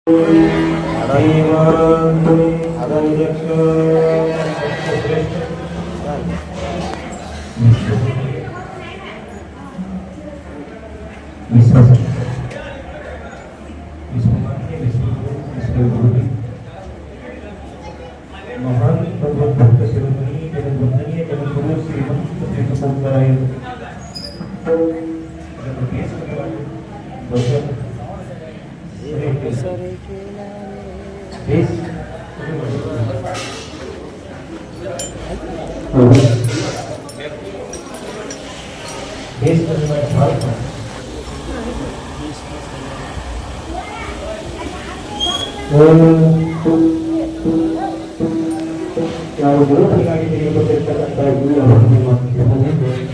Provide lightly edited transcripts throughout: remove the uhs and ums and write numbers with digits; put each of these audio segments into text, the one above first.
महान भक्त शिरोमणी जगद्वंदनीय जगद्गुरु श्रीमंत तीर्थोपराय ಯಾವ ಗುರುಗಳಿಗಾಗಿ ತಿಳಿಯಬೇಕಿರ್ತಕ್ಕಂಥ ಈ ಅವಧಿ ಮಾಧ್ಯಮದಲ್ಲಿ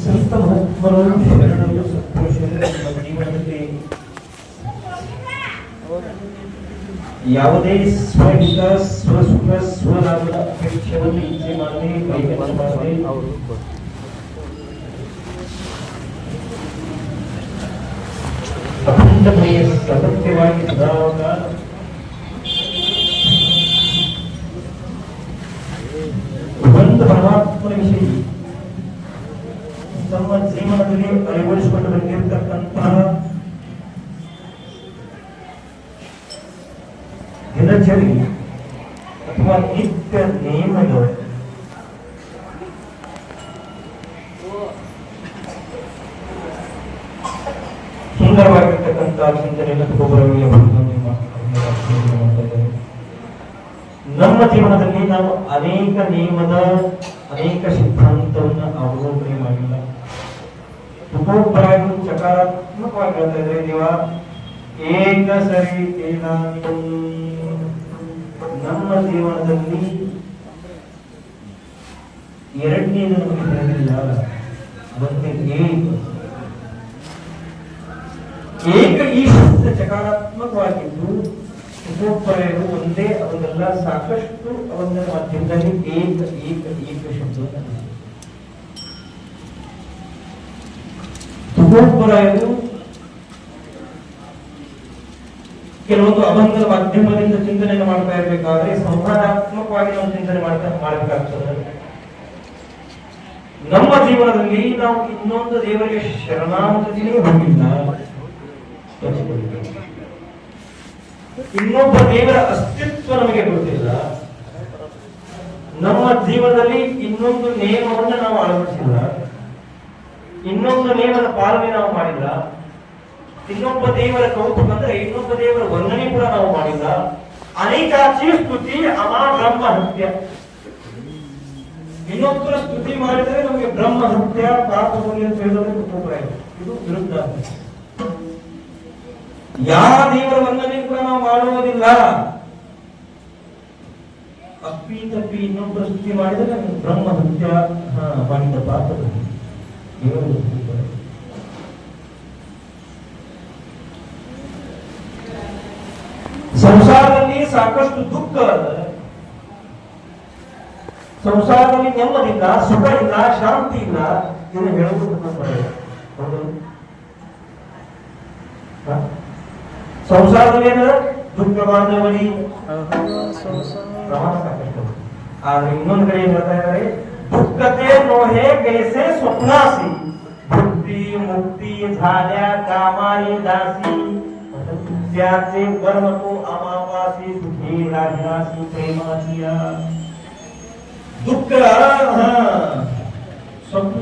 ಸಂತ ಮಹಾತ್ಮರು ಶರಣರು ಸತ್ಪುರುಷರು ನಮ್ಮ ಜೀವನದಲ್ಲಿ ಯಾವುದೇ ಸ್ವಹಿತ ಸ್ವಸುಖ ಸ್ವಲಾಭದ ಅಪೇಕ್ಷೆಯನ್ನು ಇಚ್ಛೆ ಮಾಡದೆ ಕೈಗೆಲ್ಲ ಮಾಡದೆ ಅಖಂಡಮಯ ಸತ್ಯವಾಗಿ ಸದಾಕಾಲ ಒಂದು ಪರಮಾತ್ಮನ ವಿಷಯ ತಮ್ಮ ಜೀವನದಲ್ಲಿ ಅಳವಡಿಸಿಕೊಂಡು ಬಂದಿರತಕ್ಕಂತಹ ದಿನಚರಿ ಅಥವಾ ನಿತ್ಯ ನಿಯಮಗಳು ಸುಂದರವಾಗಿರ್ತಕ್ಕಂತಹ ಚಿಂತನೆಯನ್ನು ತಗೋಬರವೇ ನಮ್ಮ ಜೀವನದಲ್ಲಿ ನಾವು ಅನೇಕ ನಿಯಮದ ಅನೇಕ ಸಿದ್ಧಾಂತವನ್ನು ಅವಲೋಕನೆ ಮಾಡಿಲ್ಲ. ತುಕೋಪರಾಗಿ ಸಕಾರಾತ್ಮಕವಾಗಿ ಹೇಳ್ತಾ ಇದ್ರೆ ದೇವ ಏಕ ಸರಿ ನಮ್ಮ ಜೀವನದಲ್ಲಿ ಎರಡನೇದು ನಮಗೆ ಹೇಳಿಲ್ಲ. ಅದಕ್ಕೆ ಏಕ ಈ ಶಬ್ದ ಸಕಾರಾತ್ಮಕವಾಗಿದ್ದು ತುಕೋಪರಾಯರು ಒಂದೇ ಅವನ್ನೆಲ್ಲ ಸಾಕಷ್ಟು ಅವನ ಮಧ್ಯದಲ್ಲಿ ಏಕ ಏಕ ಏಕ ಶಬ್ದ ತುಕೋಪರಾಯರು ಕೆಲವೊಂದು ಅಭಂಗದ ಮಾಧ್ಯಮದಿಂದ ಚಿಂತನೆಯನ್ನು ಮಾಡ್ತಾ ಇರಬೇಕಾದ್ರೆ ಸಂವಾದಾತ್ಮಕವಾಗಿ ನಾವು ಚಿಂತನೆ ಮಾಡಬೇಕಾಗ್ತದೆ. ನಮ್ಮ ಜೀವನದಲ್ಲಿ ನಾವು ಇನ್ನೊಂದು ದೇವರಿಗೆ ಶರಣಾಗತಿಯೇ ಹೋಗಿಲ್ಲ, ಇನ್ನೊಬ್ಬ ದೇವರ ಅಸ್ತಿತ್ವ ನಮಗೆ ಗೊತ್ತಿಲ್ಲ. ನಮ್ಮ ಜೀವನದಲ್ಲಿ ಇನ್ನೊಂದು ನಿಯಮವನ್ನು ನಾವು ಅಳವಡಿಸಿಲ್ಲ, ಇನ್ನೊಂದು ನಿಯಮದ ಪಾಲನೆ ನಾವು ಮಾಡಿಲ್ಲ, ಇನ್ನೊಬ್ಬ ದೇವರ ಕೌತುಕ ಅಂದ್ರೆ ಇನ್ನೊಬ್ಬ ದೇವರ ವಂದನೆ ಕೂಡ ನಾವು ಮಾಡಿಲ್ಲ. ಅನೇಕಾಚಿ ಸ್ತುತಿ ಅಮಾ ಬ್ರಹ್ಮ ಹತ್ಯ. ಇನ್ನೊಬ್ಬರ ಸ್ತುತಿ ಮಾಡಿದರೆ ನಮಗೆ ಬ್ರಹ್ಮ ಹತ್ಯ ಪಾಪದಲ್ಲಿ ಅಂತ ಹೇಳೋದಕ್ಕೆ ತುಕೋಪರಾಯ. ಇದು ವಿರುದ್ಧ. ಯಾವ ದೇವರ ವಂದನೆ ಕೂಡ ನಾವು ಮಾಡುವುದಿಲ್ಲ. ಅಪ್ಪಿ ತಪ್ಪಿ ಇನ್ನೊಬ್ಬರ ಸ್ತುತಿ ಮಾಡಿದರೆ ಬ್ರಹ್ಮ ಹತ್ಯ ಮಾಡಿದ ಪಾಪದಲ್ಲಿ ದೇವರು ತುಕೋಪರಾಯ. ಸಂಸಾರದಲ್ಲಿ ಸಾಕಷ್ಟು ದುಃಖ ಅದ, ಸಂಸಾರದಲ್ಲಿ ನೆಮ್ಮದಿಲ್ಲ, ಸುಖ ಇಲ್ಲ, ಶಾಂತಿ ಇಲ್ಲ. ಇದನ್ನು ಹೇಳುವುದು ಸಂಸಾರದಲ್ಲಿ ಏನ ದುಃಖ ಬಾಂಧವನಿ ಪ್ರಮಾಣ ಸಾಕಷ್ಟು. ಆದ್ರೆ ಇನ್ನೊಂದು ಕಡೆ ಏನ್ ಹೇಳ್ತಾ ಇದ್ದಾರೆ, ದುಃಖತೆ ನೋಹೆ ಕೈಸೆ ಸ್ವಪ್ನಾಸಿ ಭುಕ್ತಿ ಮುಕ್ತಿ झाल्या कामारी दासी त्याचे कर्म तो अमावासी सुखी राजनासी प्रेमाचिया. ದುಃಖ ಸ್ವಪ್ನ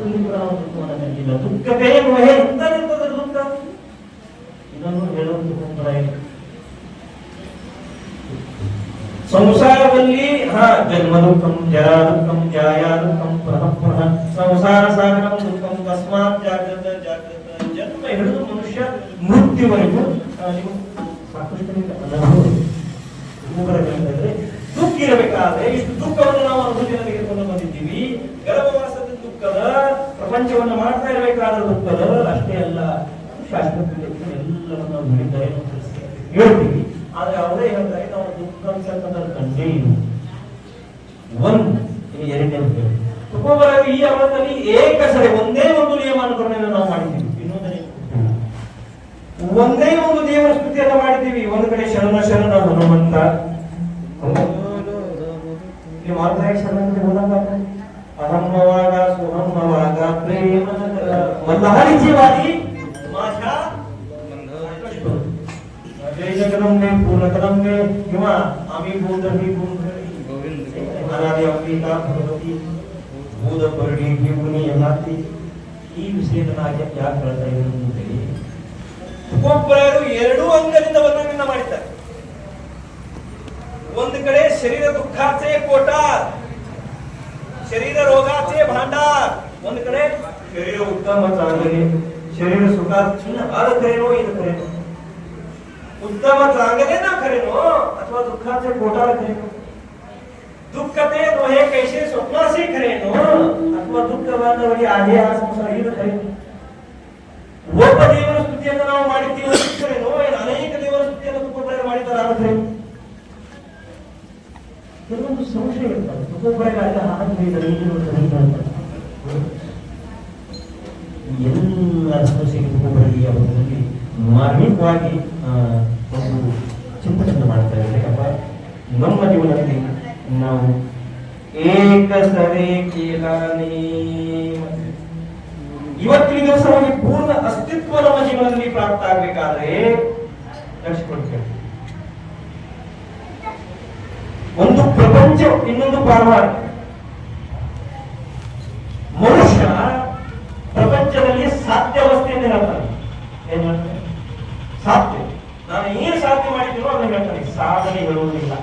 ದುಃಖತೆ ನೋಹೆ ಎಂತನಿರ್ತದ ದುಃಖ. ಇದನ್ನು ಹೇಳುವುದು ತುಕೋಪರಾಯ. ಸಂಸಾರದಲ್ಲಿ ಜನ್ಮ ದುಃಖಂ ಜರಾ ದುಃಖಂ ಜಾಯಾ ದುಃಖಂ ಪುನಃ ಪುನಃ ಸಂಸಾರ ಸಾಗರಂ ದುಃಖಂ ತಸ್ಮಾತ್ ಜಾಗ್ರತ ಜಾಗ್ರತ. ಜನ್ಮ ಹಿಡಿದು ಮನುಷ್ಯ ಮೃತ್ಯುವರೆಗೂ ಸಾಕಷ್ಟು ದುಃಖ ಇರಬೇಕಾದ್ರೆ ಇಷ್ಟು ದುಃಖವನ್ನು ನಾವು ಅನುಭೂತಿಯನ್ನು ತೆಗೆದುಕೊಂಡು ಬಂದಿದ್ದೀವಿ. ಗರ್ಭವಾಸದ ದುಃಖದ ಪ್ರಪಂಚವನ್ನು ಮಾಡ್ತಾ ಇರಬೇಕಾದ ದುಃಖದ ಅಷ್ಟೇ ಅಲ್ಲ, ಶಾಸ್ತ್ರದಲ್ಲಿ ಎಲ್ಲವನ್ನು ನಾವು ಹೇಳಿದ್ದಾರೆ ಹೇಳ್ತೀವಿ. ಆದ್ರೆ ಅವರೇ ಹೇಳ್ತಾರೆ ನಾವು ದುಃಖ ಅಂತಕ್ಕಂಥ ಕಂಡೇ ಇಲ್ಲ. ಒಂದು ಎರಡನೇ ತುಕೋಪರಾಯ ಈ ಅವಧಿಯಲ್ಲಿ ಏಕಸರೆ ಒಂದೇ ಒಂದು ನಿಯಮ ಅನುಕರಣೆಯನ್ನು ನಾವು ಮಾಡಿದ್ದೀವಿ. ಇನ್ನೊಂದು ಒಂದೇ ಒಂದು ದೇವರ ಸ್ತುತಿಯನ್ನು ಮಾಡಿದ್ದೀವಿ. ಒಂದು ಕಡೆ ಶರಣ ಶರಣ ಹನುಮಂತ, ನೀವು ಅಹಮ್ಮವಾಗ ಸುಹಮ್ಮವಾಗ ಪ್ರೇಮ ಮಲ್ಲಹರಿ ಜೀವಾದಿ ಮಾಷಾ जय जगदंबे पूर्णकदंबे किंवा आम्ही बोधही गोविंद अनादी अंबिका भगवती बोधपर्णी घेऊन येणारी ಈ ವಿಷಯದನ್ನಾಗಿ ಯಾಕೆ ಹೇಳ್ತಾ ಇದ್ದೀನಿ, ಒಬ್ಬರು ಎರಡು ಅಂಗದಿಂದ ವರ್ಣನೆ ಮಾಡಿದ್ದಾರೆ. ಒಂದು ಕಡೆ ಶರೀರ ದುಃಖಾಚೆ ಕೋಟಾರ್, ಶರೀರ ರೋಗಾಚೆ ಭಾಂಡಾರ್. ಒಂದು ಕಡೆ ಶರೀರ ಉತ್ತಮ ಚಾಂಗಲಿ, ಶರೀರ ಸುಖ ಅದು ಕರೆನೋ ಇದು ಕರೆನೋ, ಉತ್ತಮ चांगले ना करेनो अथवा दुःखाचे कोटाळ करेनो, दुःखते दोहे कैसे स्वप्नासे करेनो अथवा दुःख ಬಾಂಧವರಿಗೆ ಆದೇ ಆ ಸಂಸಾರ ಇದು ಕರೆನು. ಒಬ್ಬ ದೇವರ ಸ್ತುತಿಯನ್ನು ನಾವು ಮಾಡಿದ್ದೀವಿ ಕರೆನೋ, ಅನೇಕ ದೇವರ ಸ್ತುತಿಯನ್ನು ಒಬ್ಬೊಬ್ಬರು ಮಾಡಿದ್ದಾರೆ ಆದರೆ ಕೆಲವೊಂದು ಸಂಶಯ ಇರ್ತದೆ. ಒಬ್ಬೊಬ್ಬರಿಗೆ ಆದ ಎಲ್ಲ ಸಮಸ್ಯೆಗೆ ಒಬ್ಬೊಬ್ಬರಿಗೆ ಅವರಲ್ಲಿ ಮಾರ್ಮಿಕವಾಗಿ ಒಂದು ಚಿಂತನೆ ಮಾಡ್ತಾ ಇದ್ದೇವೆ. ನಮ್ಮ ಜೀವನದಲ್ಲಿ ನಾವು ಏಕಸರೆ ಕೇಳಾನೇ ಇವತ್ತಿನ ದಿವಸವಾಗಿ ಪೂರ್ಣ ಅಸ್ತಿತ್ವ ನಮ್ಮ ಜೀವನದಲ್ಲಿ ಪ್ರಾಪ್ತ ಆಗಬೇಕಾದ್ರೆ ಲಕ್ಷಿಕೊಳ್ತೇವೆ. ಒಂದು ಪ್ರಪಂಚ, ಇನ್ನೊಂದು ಪಾರಮಾರ್ಥ. ಮನುಷ್ಯ ಪ್ರಪಂಚದಲ್ಲಿ ಸಾಧ್ಯವಸ್ಥೆಯನ್ನು ಹೇಳ್ತಾನೆ. ಏನ್ ಹೇಳ್ತಾನೆ? ಸಾಧ್ಯ. ನಾನು ಏನ್ ಸಾಧ್ಯ ಮಾಡಿದ್ದೀನೋ ಅದನ್ನ ಹೇಳ್ತಾನೆ. ಸಾಧನೆ ಹೇಳುವುದಿಲ್ಲ.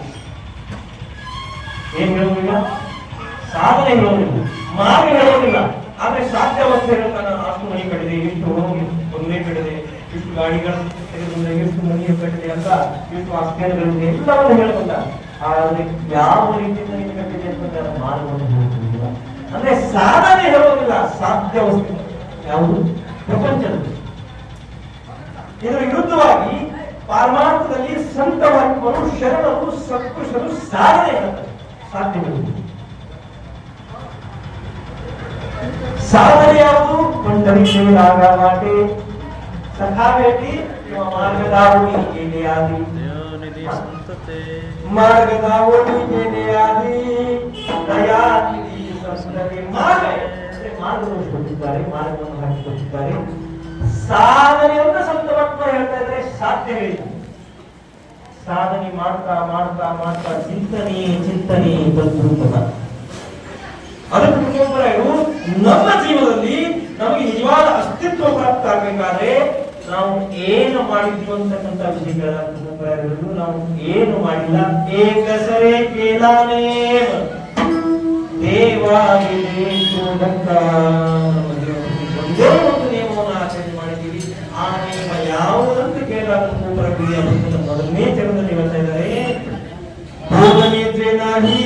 ಏನ್ ಹೇಳುವುದಿಲ್ಲ? ಸಾಧನೆ ಹೇಳುವುದಿಲ್ಲ, ಮಾರ್ಗ ಹೇಳುವುದಿಲ್ಲ. ಆದ್ರೆ ಸಾಧ್ಯವಸ್ಥೆ ಹೇಳ್ತಾನೆ. ಅಷ್ಟು ಮನೆ ಕಟ್ಟಿದೆ, ಇಷ್ಟು ಹೋಗಿ ಒಂದೇ ಕಟ್ಟಿದೆ, ಇಷ್ಟು ಗಾಡಿಗಳು ತೆಗೆದುಕೊಂಡೆ, ಎಷ್ಟು ಮನೆ ಕಟ್ಟಿದೆ ಅಂತ, ಇಷ್ಟು ಆಸ್ತಿಗಳಿದೆ, ಎಲ್ಲವನ್ನು ಹೇಳ್ಕೊಂಡ. ಆದ್ರೆ ಯಾವ ರೀತಿಯಿಂದ ನೀನು ಕಟ್ಟಿದೆ ಅಂತ ಮಾರ್ಗವನ್ನು ಹೇಳುವುದಿಲ್ಲ. ಅಂದ್ರೆ ಸಾಧನೆ ಹೇಳುವುದಿಲ್ಲ, ಸಾಧ್ಯವಸ್ಥೆ ಯಾವುದು? ಪ್ರಪಂಚದಲ್ಲಿ. ಇದರ ವಿರುದ್ಧವಾಗಿ ಪಾರಮಾರ್ಥದಲ್ಲಿ ಸಂತ ಮಹಾತ್ಮರು, ಶರಣರು, ಸತ್ಪುರುಷರು ಸಾಧನೆ ಹೇಳ್ತಾರೆ. ಸಾಧ್ಯವಿರುವುದು ಸಾಧನೆ ಯಾವುದು? पंढरीचे लागा वाटे सखा भेटी किंवा मार्ग दावणी गेले आधी, मार्ग दावणी गेले आधी दया निधी संतते. ಮಾರ್ಗವನ್ನು ಕೊಟ್ಟಿದ್ದಾರೆ, ಮಾರ್ಗವನ್ನು ಹಾಕಿಕೊಟ್ಟಿದ್ದಾರೆ. ಸಾಧನೆಯನ್ನು ಸಂತ ಭಕ್ತರು ಹೇಳ್ತಾ ಇದ್ದಾರೆ. ಸಾಧ್ಯವಿಲ್ಲ. ಸಾಧನೆ ಮಾಡ್ತಾ ಮಾಡ್ತಾ ಮಾಡ್ತಾ ಚಿಂತನೆ ಚಿಂತನೆ ತದ್ರೂಪದ. ಅದಕ್ಕೆ ನಮ್ಮ ಜೀವನದಲ್ಲಿ ನಮಗೆ ನಿಜವಾದ ಅಸ್ತಿತ್ವ ಪ್ರಾಪ್ತ ಆಗಬೇಕಾದ್ರೆ ನಾವು ಏನು ಮಾಡಿದ್ವಿ ಅಂತಕ್ಕಂಥ ವಿಷಯಗಳನ್ನು ನಾವು ಏನು ಮಾಡಿಲ್ಲ. ಏಕಸರೆ ಕೇಳಾನೇ ಒಂದೇ ಒಂದು ನಿಯಮವನ್ನು ಆಚರಣೆ ಮಾಡಿದ್ದೀವಿ. ಆ ನಿಯಮ ಯಾವುದಂತ ಕೇಳಾಗುವ ಮೊದಲನೇ ಚರಣದಲ್ಲಿ ಹೇಳ್ತಾ ಇದ್ದಾರೆ. ಭೋಗನಿದ್ರೆ ನಾಹಿ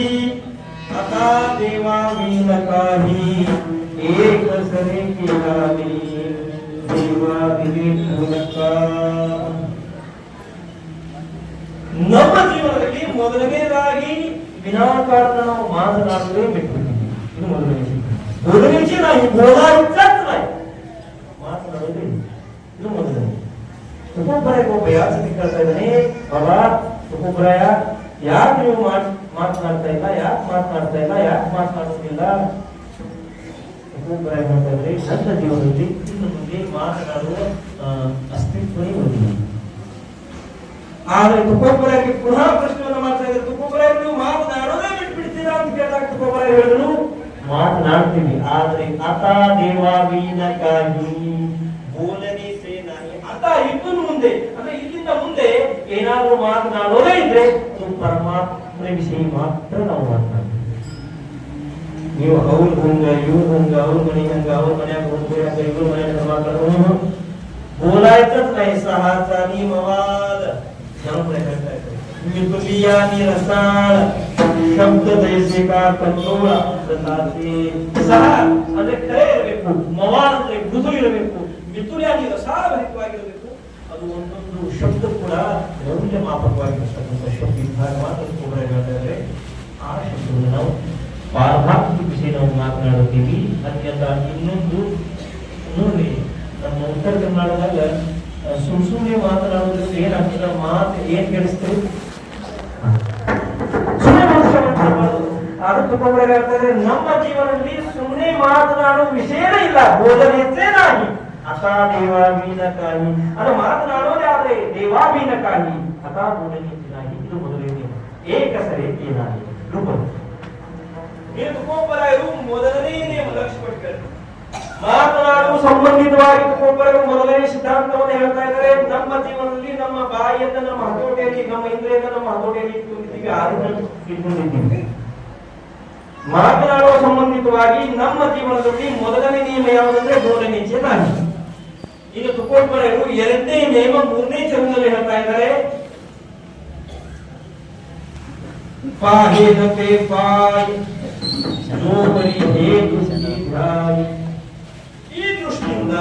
आता देवा मीन काही एक सरे केलानी देवा दिले ಮೂಲಕ. ನಮ್ಮ ಜೀವನದಲ್ಲಿ ಮೊದಲನೇದಾಗಿ ವಿನಾಕಾರಣ ನಾವು ಮಾತನಾಡುವುದೇ ಬಿಟ್ಟುಬಿಟ್ಟಿದ್ದೀವಿ. ಇದು ಮೊದಲನೇ ವಿಷಯ. ಮೊದಲನೇ ವಿಷಯ ನಾವು ಬೋಧಾಯಿಸಕ್ ಮಾತನಾಡೋದೇ ಇದು ಮೊದಲನೇ. ಒಬ್ಬೊಬ್ಬರಿಗೆ ಒಬ್ಬ ಯಾಕೆ ಕೇಳ್ತಾ ಇದ್ದಾನೆ, ಬಾಬಾ ಒಬ್ಬೊಬ್ಬರ ಯಾಕೆ ನೀವು ಮಾತನಾಡ್ತಾ ಇಲ್ಲ, ಯಾಕೆ ಮಾತನಾಡ್ತಾ ಇಲ್ಲ, ಯಾಕೆ ಮಾತನಾಡುತ್ತಿಲ್ಲ? ಒಬ್ಬೊಬ್ಬರ ಹೇಳ್ತಾರೆ, ನನ್ನ ಜೀವನದಲ್ಲಿ ಇನ್ನು ಮುಂದೆ ಮಾತನಾಡುವ ಅಸ್ತಿತ್ವನೇ ಇರುವುದಿಲ್ಲ. ಆದ್ರೆ ತುಕ್ಕೊಬ್ಬರಾಗಿ ಪುನಃ ಪ್ರಶ್ನೆಯನ್ನು ಮಾಡ್ತಾ ಇದ್ದಾರೆ. ತುಕ್ಕೊಬ್ಬರಾಗಿ ನೀವು ಮಾತನಾಡೋದೇ ಬಿಟ್ಬಿಡ್ತೀರಾ ಅಂತ ಕೇಳಿದಾಗ ತುಕ್ಕೊಬ್ಬರ ಹೇಳಿದ್ರು ಮಾತನಾಡ್ತೀವಿ. ಆದ್ರೆ ಅತ ದೇವಾವೀನಕ್ಕಾಗಿ ಬೋಲನೆ ಸೇನಾನಿ ಅತ ಇನ್ನು ಮುಂದೆ, ಅಂದ್ರೆ ಇಲ್ಲಿಂದ ಮುಂದೆ ಏನಾದ್ರೂ ಮಾತನಾಡೋದೇ ಇದ್ರೆ ಪರಮಾತ್ಮನ ವಿಷಯ ಮಾತ್ರ ನಾವು ಮಾತನಾಡ್ತೀವಿ. ನೀವು ಅವ್ರ ಹಂಗ ಇವ್ರ ಹಂಗ, ಅವ್ರ ಮನೆ ಹಂಗ, ಅವ್ರ ಮನ್ಯಾಗ ಹೋಗ್ಬೇಕ, ಇವ್ರ ಮನ್ಯಾಗ ಮಾತಾಡೋದು बोलायचंच नाही. सहाचा नियमवाद मितुलिया निरसाळ शब्द जैसे का कंट्रोल ಅಮೃತಾತೆ. ಸಹ ಅಂದ್ರೆ ಕರೆ ಇರಬೇಕು, ಮವಾದ ಅಂದ್ರೆ ಮೃದು ಇರಬೇಕು, ಮಿತುಲಿಯ ನಿರಸಾಳಭರಿತವಾಗಿರಬೇಕು. ಅದು ಒಂದೊಂದು ಶಬ್ದ ಕೂಡ ಮೌಲ್ಯಮಾಪಕವಾಗಿರ್ತಕ್ಕಂಥ ಶಬ್ದ ವಿಭಾಗ ಮಾತ್ರ ಕೂಡ ಹೇಳಿದ್ರೆ ಆ ಶಬ್ದವನ್ನು ನಾವು ಪಾರಮಾರ್ಥಿಕ ವಿಷಯ ನಾವು ಮಾತನಾಡುತ್ತೀವಿ. ಅನ್ಯಥ ಇನ್ನೊಂದು ನೋಡಿ, ನಮ್ಮ ಉತ್ತರ ಕರ್ನಾಟಕದಾಗ ಸುಮ್ಮನೆ ಮಾತನಾಡೋದ್ರಿಂದ ಏನಾಗ್ತದ ಮಾತು ಏನ್ ಕೇಳಿಸ್ತೀವಿ ಸುಮ್ಮನೆ ಅದಕ್ಕೊಬ್ಬರ ಹೇಳ್ತಾರೆ ನಮ್ಮ ಜೀವನದಲ್ಲಿ ಸುಮ್ಮನೆ ಮಾತನಾಡುವ ವಿಷಯನೇ ಇಲ್ಲ ಬೋಧನೆಯೇ ನಾಯಿ ಅಥಾ ದೇವಾಭೀನಕಾಯಿ ಅದು ಮಾತನಾಡೋದೇ ಆದ್ರೆ ದೇವಾಭೀನಕಾಯಿ ಅಥಾ ಬೋಧನೆಯನ್ನಾಗಿ ಇದು ಮೊದಲನೇ ಏಕಸರೆ ಏನಾಗಿ ರೂಪ ತುಕೋಪರಾಯರು ಮೊದಲನೇ ನಿಯಮ ಲಕ್ಷ್ಯ ಪಟ್ಟಿದ್ದಾರೆ ಮಾತನಾಡುವ ಸಂಬಂಧಿತವಾಗಿ ತುಕೋಪರಾಯರು ಮೊದಲನೇ ಸಿದ್ಧಾಂತವನ್ನು ಹೇಳ್ತಾ ಇದ್ದಾರೆ ನಮ್ಮ ಜೀವನದಲ್ಲಿ ನಮ್ಮ ಬಾಯಿಯನ್ನ ನಮ್ಮ ಹತೋಟಿಯಲ್ಲಿ ನಮ್ಮ ಇಂದ್ರಿಯನ್ನ ನಮ್ಮ ಹತೋಟಿಯಲ್ಲಿ ಇಟ್ಕೊಂಡಿದ್ದೀವಿ ಆದಿಗಳನ್ನು ಇಟ್ಕೊಂಡಿದ್ದೀವಿ ಮಾತನಾಡುವ ಸಂಬಂಧಿತವಾಗಿ ನಮ್ಮ ಜೀವನದಲ್ಲಿ ಮೊದಲನೇ ನಿಯಮ ಯಾವುದಂದ್ರೆ ಬೋಧನೆ ನಾಯಿ ಈಗ ತುಕೋಪರಾಯರು ಎರಡನೇ ನಿಯಮ ಮೂರನೇ ಚರಣದಲ್ಲಿ ಹೇಳ್ತಾ ಇದ್ದಾರೆ ಪಾಹೇನ ಪೇ ಪಾಯ್ ಜೋಬರಿ ಹೇ ದುಸ್ತಿ ಧಾಯ್ ಈ ದೃಷ್ಟಿಯಿಂದ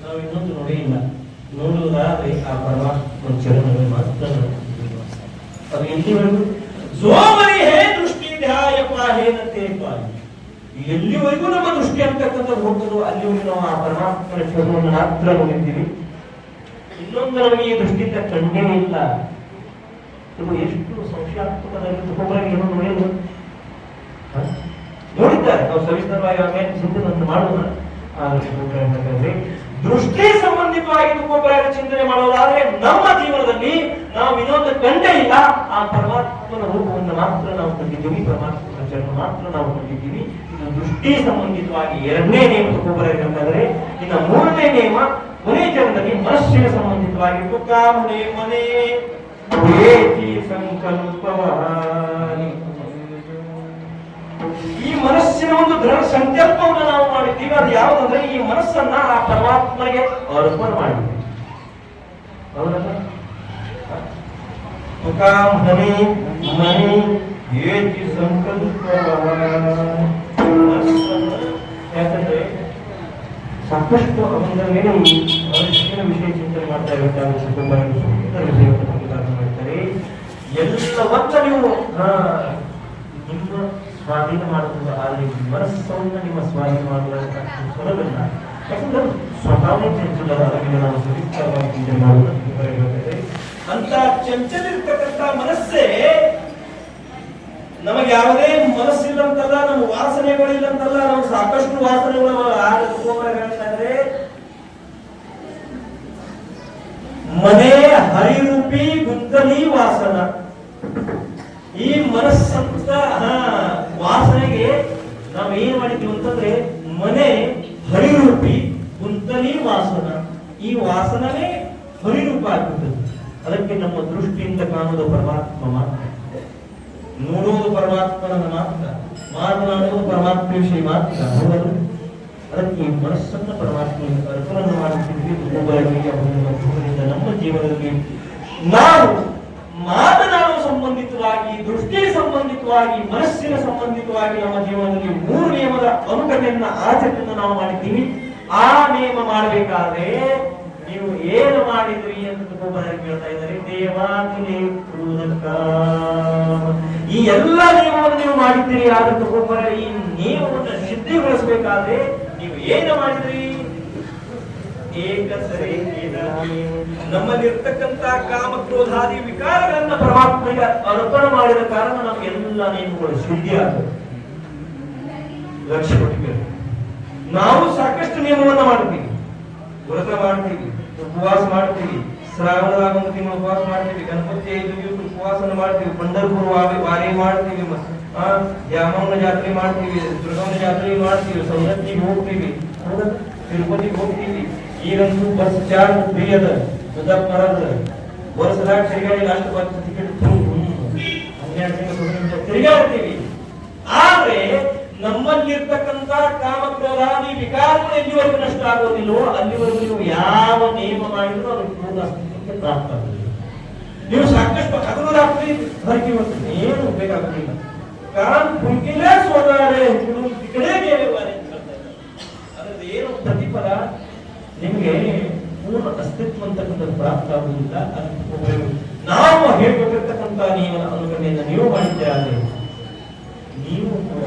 ನಾವು ಇನ್ನೊಂದು ನೋಡಿ ಇಲ್ಲ ನೋಡುವುದಾದ್ರೆ ಆ ಪರಮಾತ್ಮ ಚರಣಗಳು ಮಾತ್ರ ಅದು ಎಲ್ಲಿವರೆಗೂ ಜೋಬರಿ ಹೇ ದೃಷ್ಟಿ ಧಾಯ ಪಾಹೇನ ಪೇ ಪಾಯ್ ಎಲ್ಲಿವರೆಗೂ ನಮ್ಮ ದೃಷ್ಟಿ ಅಂತಕ್ಕಂಥದ್ದು ಹೋಗ್ತದೋ ಅಲ್ಲಿವರೆಗೂ ನಾವು ಆ ಪರಮಾತ್ಮನ ಚರಣವನ್ನು ಮಾತ್ರ ನೋಡಿದ್ದೀವಿ ಇನ್ನೊಂದು ನಮಗೆ ಈ ದೃಷ್ಟಿಯಿಂದ ಕಂಡೇ ಇಲ್ಲ ಇದು ಎಷ್ಟು ಸಂಶಯಾತ್ಮಕದಲ್ಲಿ ತುಕೋಪರಾಯರು ಏನೋ ನೋಡಿದ್ರು ನೋಡಿದ್ದಾರೆ ನಾವು ಸವಿಸ್ತರವಾಗಿ ಆಮೇಲೆ ಚಿಂತನೆ ಮಾಡೋಣ ದೃಷ್ಟಿ ಸಂಬಂಧಿತವಾಗಿ ತುಕೋಪರಾಯರು ಚಿಂತನೆ ಮಾಡೋದಾದ್ರೆ ನಮ್ಮ ಜೀವನದಲ್ಲಿ ನಾವು ಇನ್ನೊಂದು ಕಂಡೇ ಇಲ್ಲ ಆ ಪರಮಾತ್ಮನ ರೂಪವನ್ನು ಮಾತ್ರ ನಾವು ಕಂಡಿದ್ದೀವಿ ಪರಮಾತ್ಮನ ಚರಣ ಮಾತ್ರ ನಾವು ಕಂಡಿದ್ದೀವಿ ಇದು ದೃಷ್ಟಿ ಸಂಬಂಧಿತವಾಗಿ ಎರಡನೇ ನಿಯಮ ತುಕೋಪರಾಯರು ಹೇಳ್ತಾರೆ ಇನ್ನು ಮೂರನೇ ನಿಯಮ ಕೊನೆ ಚರಣದಲ್ಲಿ ಮನಸ್ಸಿನ ಸಂಬಂಧಿತವಾಗಿ ತುಕಾಮನೆ ಮನೆ ಈ ಮನಸ್ಸಿನ ಒಂದು ದೃಢ ಸಂಕಲ್ಪವನ್ನು ನಾವು ಮಾಡಿದ್ದೀವಿ ಅದು ಯಾವುದಂದ್ರೆ ಈ ಮನಸ್ಸನ್ನ ಆ ಪರಮಾತ್ಮನಿಗೆ ಅರ್ಪಣೆ ಮಾಡಿದ್ದೀವಿ ತುಕಾಮನೆ ಮನೆ ಏತಿ ಸಂಕಲ್ಪ ಯಾಕಂದ್ರೆ ಸಾಕಷ್ಟು ಅವನ ಮೇಲೆ ಮನಸ್ಸಿನ ವಿಷಯ ಚಿಂತನೆ ಮಾಡ್ತಾ ಇರಬೇಕಾದ್ರೆ ಸುಂದರ ವಿಷಯವನ್ನು ಮಾಡ್ತಾರೆ ಎಲ್ಲವನ್ನ ನೀವು ನಿಮ್ಮ ಸ್ವಾಧೀನ ಮಾಡುವುದು ಆದರೆ ಮನಸ್ಸನ್ನು ನಿಮ್ಮ ಸ್ವಾಧೀನ ಮಾಡುವಂತ ಸುಲಭಲ್ಲ ಯಾಕಂದ್ರೆ ಸ್ವಭಾವ ಚಂಚಲ ಅದಕ್ಕೆ ನಾವು ಸವಿಸ್ತಾರವಾಗಿ ಚಿಂತನೆ ಮಾಡುವುದು ಅಂತ ಚಂಚಲ ಇರ್ತಕ್ಕಂಥ ಮನಸ್ಸೇ ನಮಗೆ ಯಾವುದೇ ಮನಸ್ಸಿಲ್ಲಂತಲ್ಲ ನಮ್ಮ ವಾಸನೆಗಳಿಲ್ಲಂತಲ್ಲ ನಾವು ಸಾಕಷ್ಟು ವಾಸನೆಗಳು ಹೇಳ್ತಾ ಇದ್ರೆ ಮನೆ ಹರಿರೂಪಿ ಗುಂತಲಿ ವಾಸನ ಈ ಮನಸ್ಸಂತ ವಾಸನೆಗೆ ನಾವು ಏನ್ ಮಾಡಿದ್ವಿ ಅಂತಂದ್ರೆ ಮನೆ ಹರಿರೂಪಿ ಗುಂತಲಿ ವಾಸನ ಈ ವಾಸನವೇ ಹರಿರೂಪ ಆಗ್ಬಿಟ್ಟது ಅದಕ್ಕೆ ನಮ್ಮ ದೃಷ್ಟಿಯಿಂದ ಕಾಣುವುದು ಪರಮಾತ್ಮ ಮಾತ್ರ ನೋಡುವುದು ಪರಮಾತ್ಮನ ಮಾತ್ರ ಮಾತನಾಡುವುದು ಪರಮಾತ್ಮ ವಿಷಯ ಮಾತ್ರ ಹೌದಲ್ಲ ಅದಕ್ಕೆ ಮನಸ್ಸನ್ನು ಪರಮಾತ್ಮನಿಗೆ ಅರ್ಪಣೆ ಮಾಡುತ್ತಿದ್ವಿ ನಮ್ಮ ಜೀವನದಲ್ಲಿ ನಾವು ಮಾತನಾಡುವ ಸಂಬಂಧಿತವಾಗಿ ದೃಷ್ಟಿ ಸಂಬಂಧಿತವಾಗಿ ಮನಸ್ಸಿನ ಸಂಬಂಧಿತವಾಗಿ ನಮ್ಮ ಜೀವನದಲ್ಲಿ ಮೂರು ನಿಯಮದ ಅನುಕರಣೆಯನ್ನ ಆಚರಣೆಯನ್ನು ನಾವು ಮಾಡಿದ್ದೀವಿ ಆ ನಿಯಮ ಮಾಡಬೇಕಾದ್ರೆ ನೀವು ಏನು ಮಾಡಿದ್ರಿ ಅಂತ ತುಕೋಪರಾಯರು ಕೇಳ್ತಾ ಇದ್ದಾರೆ ದೇವಾತಿನೇ ಈ ಎಲ್ಲ ನಿಯಮವನ್ನು ನೀವು ಮಾಡಿದ್ದೀರಿ ಆದ್ರೆ ತುಕೋಪರಾಯರು ಈ ನಿಯಮವನ್ನು ಸಿದ್ಧಿಗೊಳಿಸಬೇಕಾದ್ರೆ ನೀವು ಏನು ಮಾಡಿದ್ರಿ ಏಕಸರೆ ನಮ್ಮಲ್ಲಿರ್ತಕ್ಕಂಥ ಕಾಮ ಕ್ರೋಧಾದಿ ವಿಕಾರಗಳನ್ನ ಪರಮಾತ್ಮನಿಗೆ ಅರ್ಪಣೆ ಮಾಡಿದ ಕಾರಣ ನಮ್ಗೆಲ್ಲ ನಿಯಮಗಳು ಸಿದ್ಧಿ ಆಗ್ತದೆ ಲಕ್ಷ್ಯ ಕೊಟ್ಟಿದ್ದೇವೆ ನಾವು ಸಾಕಷ್ಟು ನಿಯಮವನ್ನ ಮಾಡ್ತೀವಿ ವ್ರತ ಮಾಡ್ತೀವಿ ಉಪವಾಸ ಮಾಡ್ತೀವಿ ಶ್ರಾವಣದಾಗ ಒಂದು ತಿಂಗಳು ಉಪವಾಸ ಮಾಡ್ತೀವಿ ಗಣಪತಿ 5 ದಿವಸ ಉಪವಾಸನ ಮಾಡ್ತೀವಿ ಪಂಢರಪುರ ವಾರಿ ಮಾಡ್ತೀವಿ ದ್ಯಾಮವ್ವನ ಜಾತ್ರೆ ಮಾಡ್ತೀವಿ ದುರ್ಗವ್ವನ ಜಾತ್ರೆ ಮಾಡ್ತೀವಿ ಸೌದತ್ತಿಗೆ ಹೋಗ್ತೀವಿ ತಿರುಪತಿಗೆ ಹೋಗ್ತೀವಿ ಈಗಂತೂ ಬಸ್ ಚಾರ್ಜ್ ಫ್ರೀ ಅದ ಮುದಪ್ಪರದ ವರ್ಷದಾಗ ತಿರುಗಾಡಿ ಅಷ್ಟು ಬಸ್ ಟಿಕೆಟ್ ತಿರುಗಾಡ್ತೀವಿ ಆದ್ರೆ ನಮ್ಮಲ್ಲಿರ್ತಕ್ಕಂಥ ಕಾಮಕ್ರೋಧಾದಿ ವಿಕಾರಗಳು ಎಲ್ಲಿವರೆಗೂ ನಷ್ಟ ಆಗೋದಿಲ್ಲವೋ ಅಲ್ಲಿವರೆಗೂ ನೀವು ಯಾವ ನಿಯಮ ಮಾಡಿದ್ರು ಅದು ಪೂರ್ಣ ಸ್ಥಿತಿಗೆ ಪ್ರಾಪ್ತ ಆಗುದಿಲ್ಲ ನೀವು ಸಾಕಷ್ಟು ಹಗಲು ರಾತ್ರಿ ಹೊರಗೆ ಹೋಗ್ತೀವಿ ಏನು ಬೇಕಾಗುದಿಲ್ಲ ಕಾರಣ ಪುಂಕಿಲೇ ಸೋದಾರೆ ತಿಕಡೆ ಬೇರೆ ಅದ್ರದ್ದು ಏನು ಪ್ರತಿಫಲ ನಿಮಗೆ ಪೂರ್ಣ ಅಸ್ತಿತ್ವ ಅಂತಕ್ಕಂಥದ್ದು ಪ್ರಾಪ್ತ ಆಗುವುದಿಲ್ಲ ಅದಕ್ಕೆ ನಾವು ಹೇಳ್ಕೊಟ್ಟಿರ್ತಕ್ಕಂಥ ನಿಯಮದ ಅನುಕರಣೆಯನ್ನು ನೀವು ಮಾಡಿದ್ದರೆ ನೀವು ಕೂಡ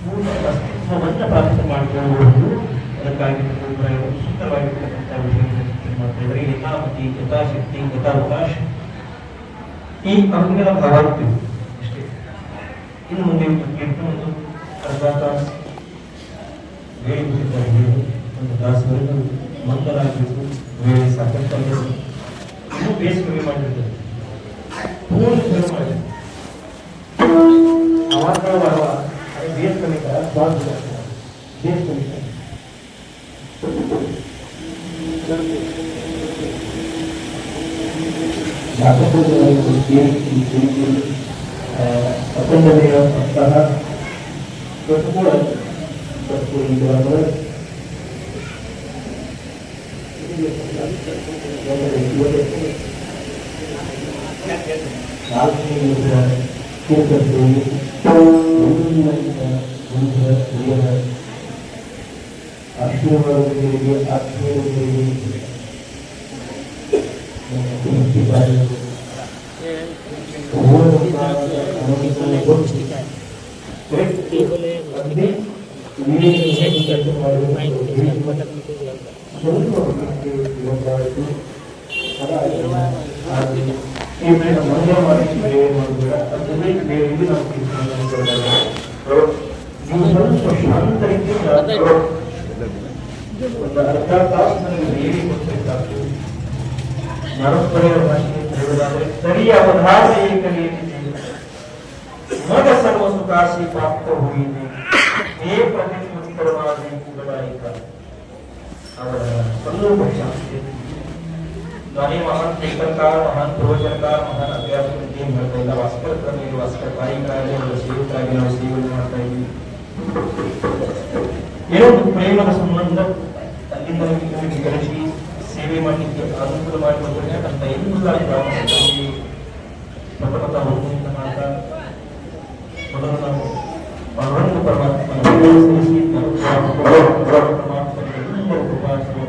ಪೂರ್ಣ ಅಸ್ತಿತ್ವವನ್ನು ಪ್ರಾಪ್ತ ಮಾಡಿಕೊಳ್ಳಬಹುದು ಅದಕ್ಕಾಗಿ ಸುಂದರವಾಗಿರ್ತಕ್ಕಂಥ ವಿಷಯ ಮಾಡ್ತಾ ಇದ್ದಾರೆ. ಯಥಾಮತಿ, ಯಥಾಶಕ್ತಿ, ಯಥಾವಕಾಶ ಈ ಅಂಗಗಳ ಭಾವಾರ್ಥ ಅಷ್ಟೇ. ಇನ್ನು ಮುಂದೆ ಒಂದು ಅರ್ಧ ತಾಸು ವೇಳೆ ಒಂದು ತಾಸುವರೆಗೂ ಮಂದರಾಗಬೇಕು. ವೇಳೆ ಸಾಕಷ್ಟು ಇನ್ನೂ ಬೇಸ್ ಕಮ್ಮಿ ಮಾಡಿರ್ತದೆ, ಪೂರ್ಣ ಕಮ್ಮಿ ಮಾಡಿರ್ತದೆ. ಅವಾರ್ಗಳು ಬರುವ ಬೇಸ್ ಕಮ್ಮಿ ಬೇಸ್ ಕಮ್ಮಿ ಅಖಂಡತೆಯ ಸಪ್ತಾಹ ಕೂಡ ಆಶೀರ್ವಾದಗಳಿಗೆ ಒಂದು ಅರ್ಧ ತಾಸು ನನಗೆ ಹೇಳಿ ಕೊಟ್ಟಿರ್ತಾರೆ. ನರಪರೆಯ ಭಾಷೆ ಹೇಳುವುದಾದರೆ ಸರಿಯ ಅವಧಾನ ಮಗ ಸರ್ವ ಸುಖಾಸಿ ಪ್ರಾಪ್ತ ಹೋಗಿದೆ ಹೇ ಪ್ರತಿಷ್ಠಿತವಾದಿ ಕುಗಲಾಯಿಕ ಅವರ स्वरूप शांति गाने महान कीर्तनकार महान प्रवचनकार महान अध्यात्मिक निर्णय वास्कर करने वास्कर पारिकारे सेवकागे ನಾವು ಸೇವೆ ಮಾಡ್ತಾ ಇದ್ದೀವಿ. ಏನೋ ಪ್ರೇಮದ ಸಂಬಂಧ ಅಲ್ಲಿಂದ ನಮಗೆ ಕರೆಸಿ ಸೇವೆ ಮಾಡಲಿಕ್ಕೆ ಅನುಕೂಲ ಮಾಡಿಕೊಟ್ಟಿರ್ತಕ್ಕಂಥ ಎಲ್ಲ ಗ್ರಾಮಸ್ಥರಿಗೆ ಪ್ರಥಮತಃ ಒಂದು ಮಾತ ಮೊದಲು ನಾವು ಭಗವಂತ ಪರಮಾತ್ಮನ ಸೇರಿಸಿ ಪರಮಾತ್ಮನಿಗೆ ಎಲ್ಲರೂ ಉಪಾಸನೆ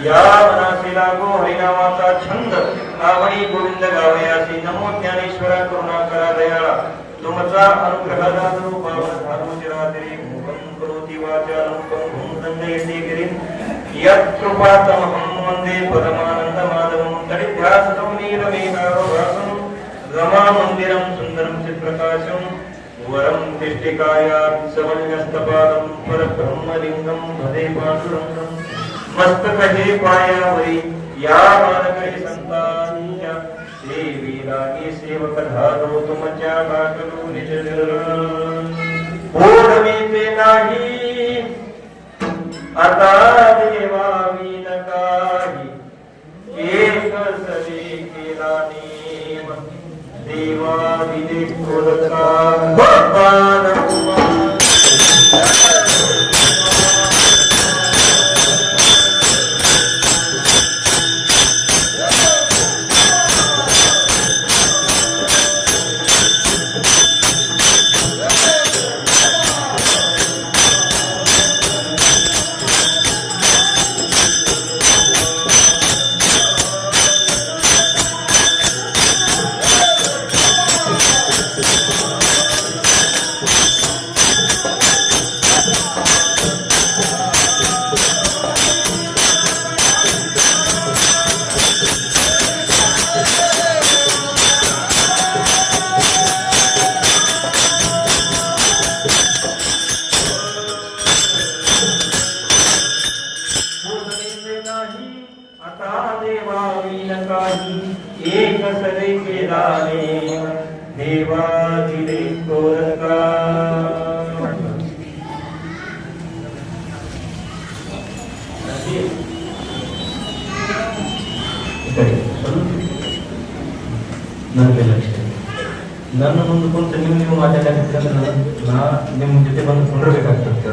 या मनासी लागो हरिनामाचा छंद आवडी गोविंद गावयासी नमो ज्ञानेश्वर करुणाकरा दयाळा तुमचा अनुग्रहादान पावन धार्मचिरातिरी मुखं करोति वाचालं पंगुं दण्डयति गिरिं यत्कृपातमहं वन्दे परमानन्द माधवं तडिध्यासतं नीलमेघावभासं रमामन्दिरं सुन्दरं चित्प्रकाशं वरं तिष्ठिकाय सवन्यस्तपादं परब्रह्मलिंगं भजे पांडुरंगं मस्तकहे पायावरी या बालकरी संतान्य देवीरानी सेवकधारो तुमच्या काकलू निजर ओढवी ते नाही आता देवा विन काही एक सरी केला नेम देवा विने कोलका भगवान एक सरे केलाने देवा दिले कोरका ನನ್ನ ಮುಂದೆ ಕುಂತು ನೀವು ಮಾತಾಡಕ್ಕೆ ನಾ ನಿಮ್ಮ ಜೊತೆ ಬಂದು ಕುಂಡ್ರಬೇಕಾಗ್ತದೆ.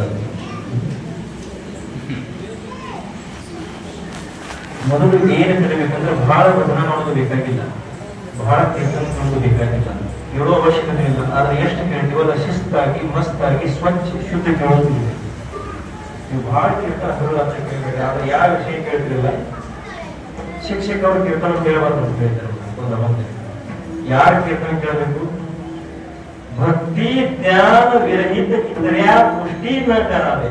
ಮೊದಲು ಏನು ಕಲಿಬೇಕಂದ್ರೆ ಬಹಳ ವಚನ ಮಾಡೋದು ಬೇಕಾಗಿಲ್ಲ, ಬಹಳ ಕೀರ್ತನ ಮಾಡೋದು ಬೇಕಾಗಿಲ್ಲ, ಹೇಳೋ ಅವಶ್ಯಕತೆ ಇಲ್ಲ. ಆದ್ರೆ ಎಷ್ಟು ಕೇಳ್ತೀವಲ್ಲ ಶಿಸ್ತಾಗಿ ಮಸ್ತಾಗಿ ಸ್ವಚ್ಛ ಶುದ್ಧ ಕೇಳೋದಿಲ್ಲ. ನೀವು ಬಹಳ ಕೀರ್ತನ ಹೇಳೋದಾದ್ರೆ ಕೇಳಬೇಡಿ. ಆದ್ರೆ ಯಾವ ವಿಷಯ ಕೇಳ್ತಿರಲ್ಲ ಶಿಕ್ಷಕರು ಕೀರ್ತನ ಕೇಳಬಾರ್ದು ಅಂತ ಹೇಳ್ತಾರೆ. ಯಾರು ಕೀರ್ತನ ಕೇಳಬೇಕು? भक्ती ज्ञान विरहित इंद्रिया पुष्टि न करावे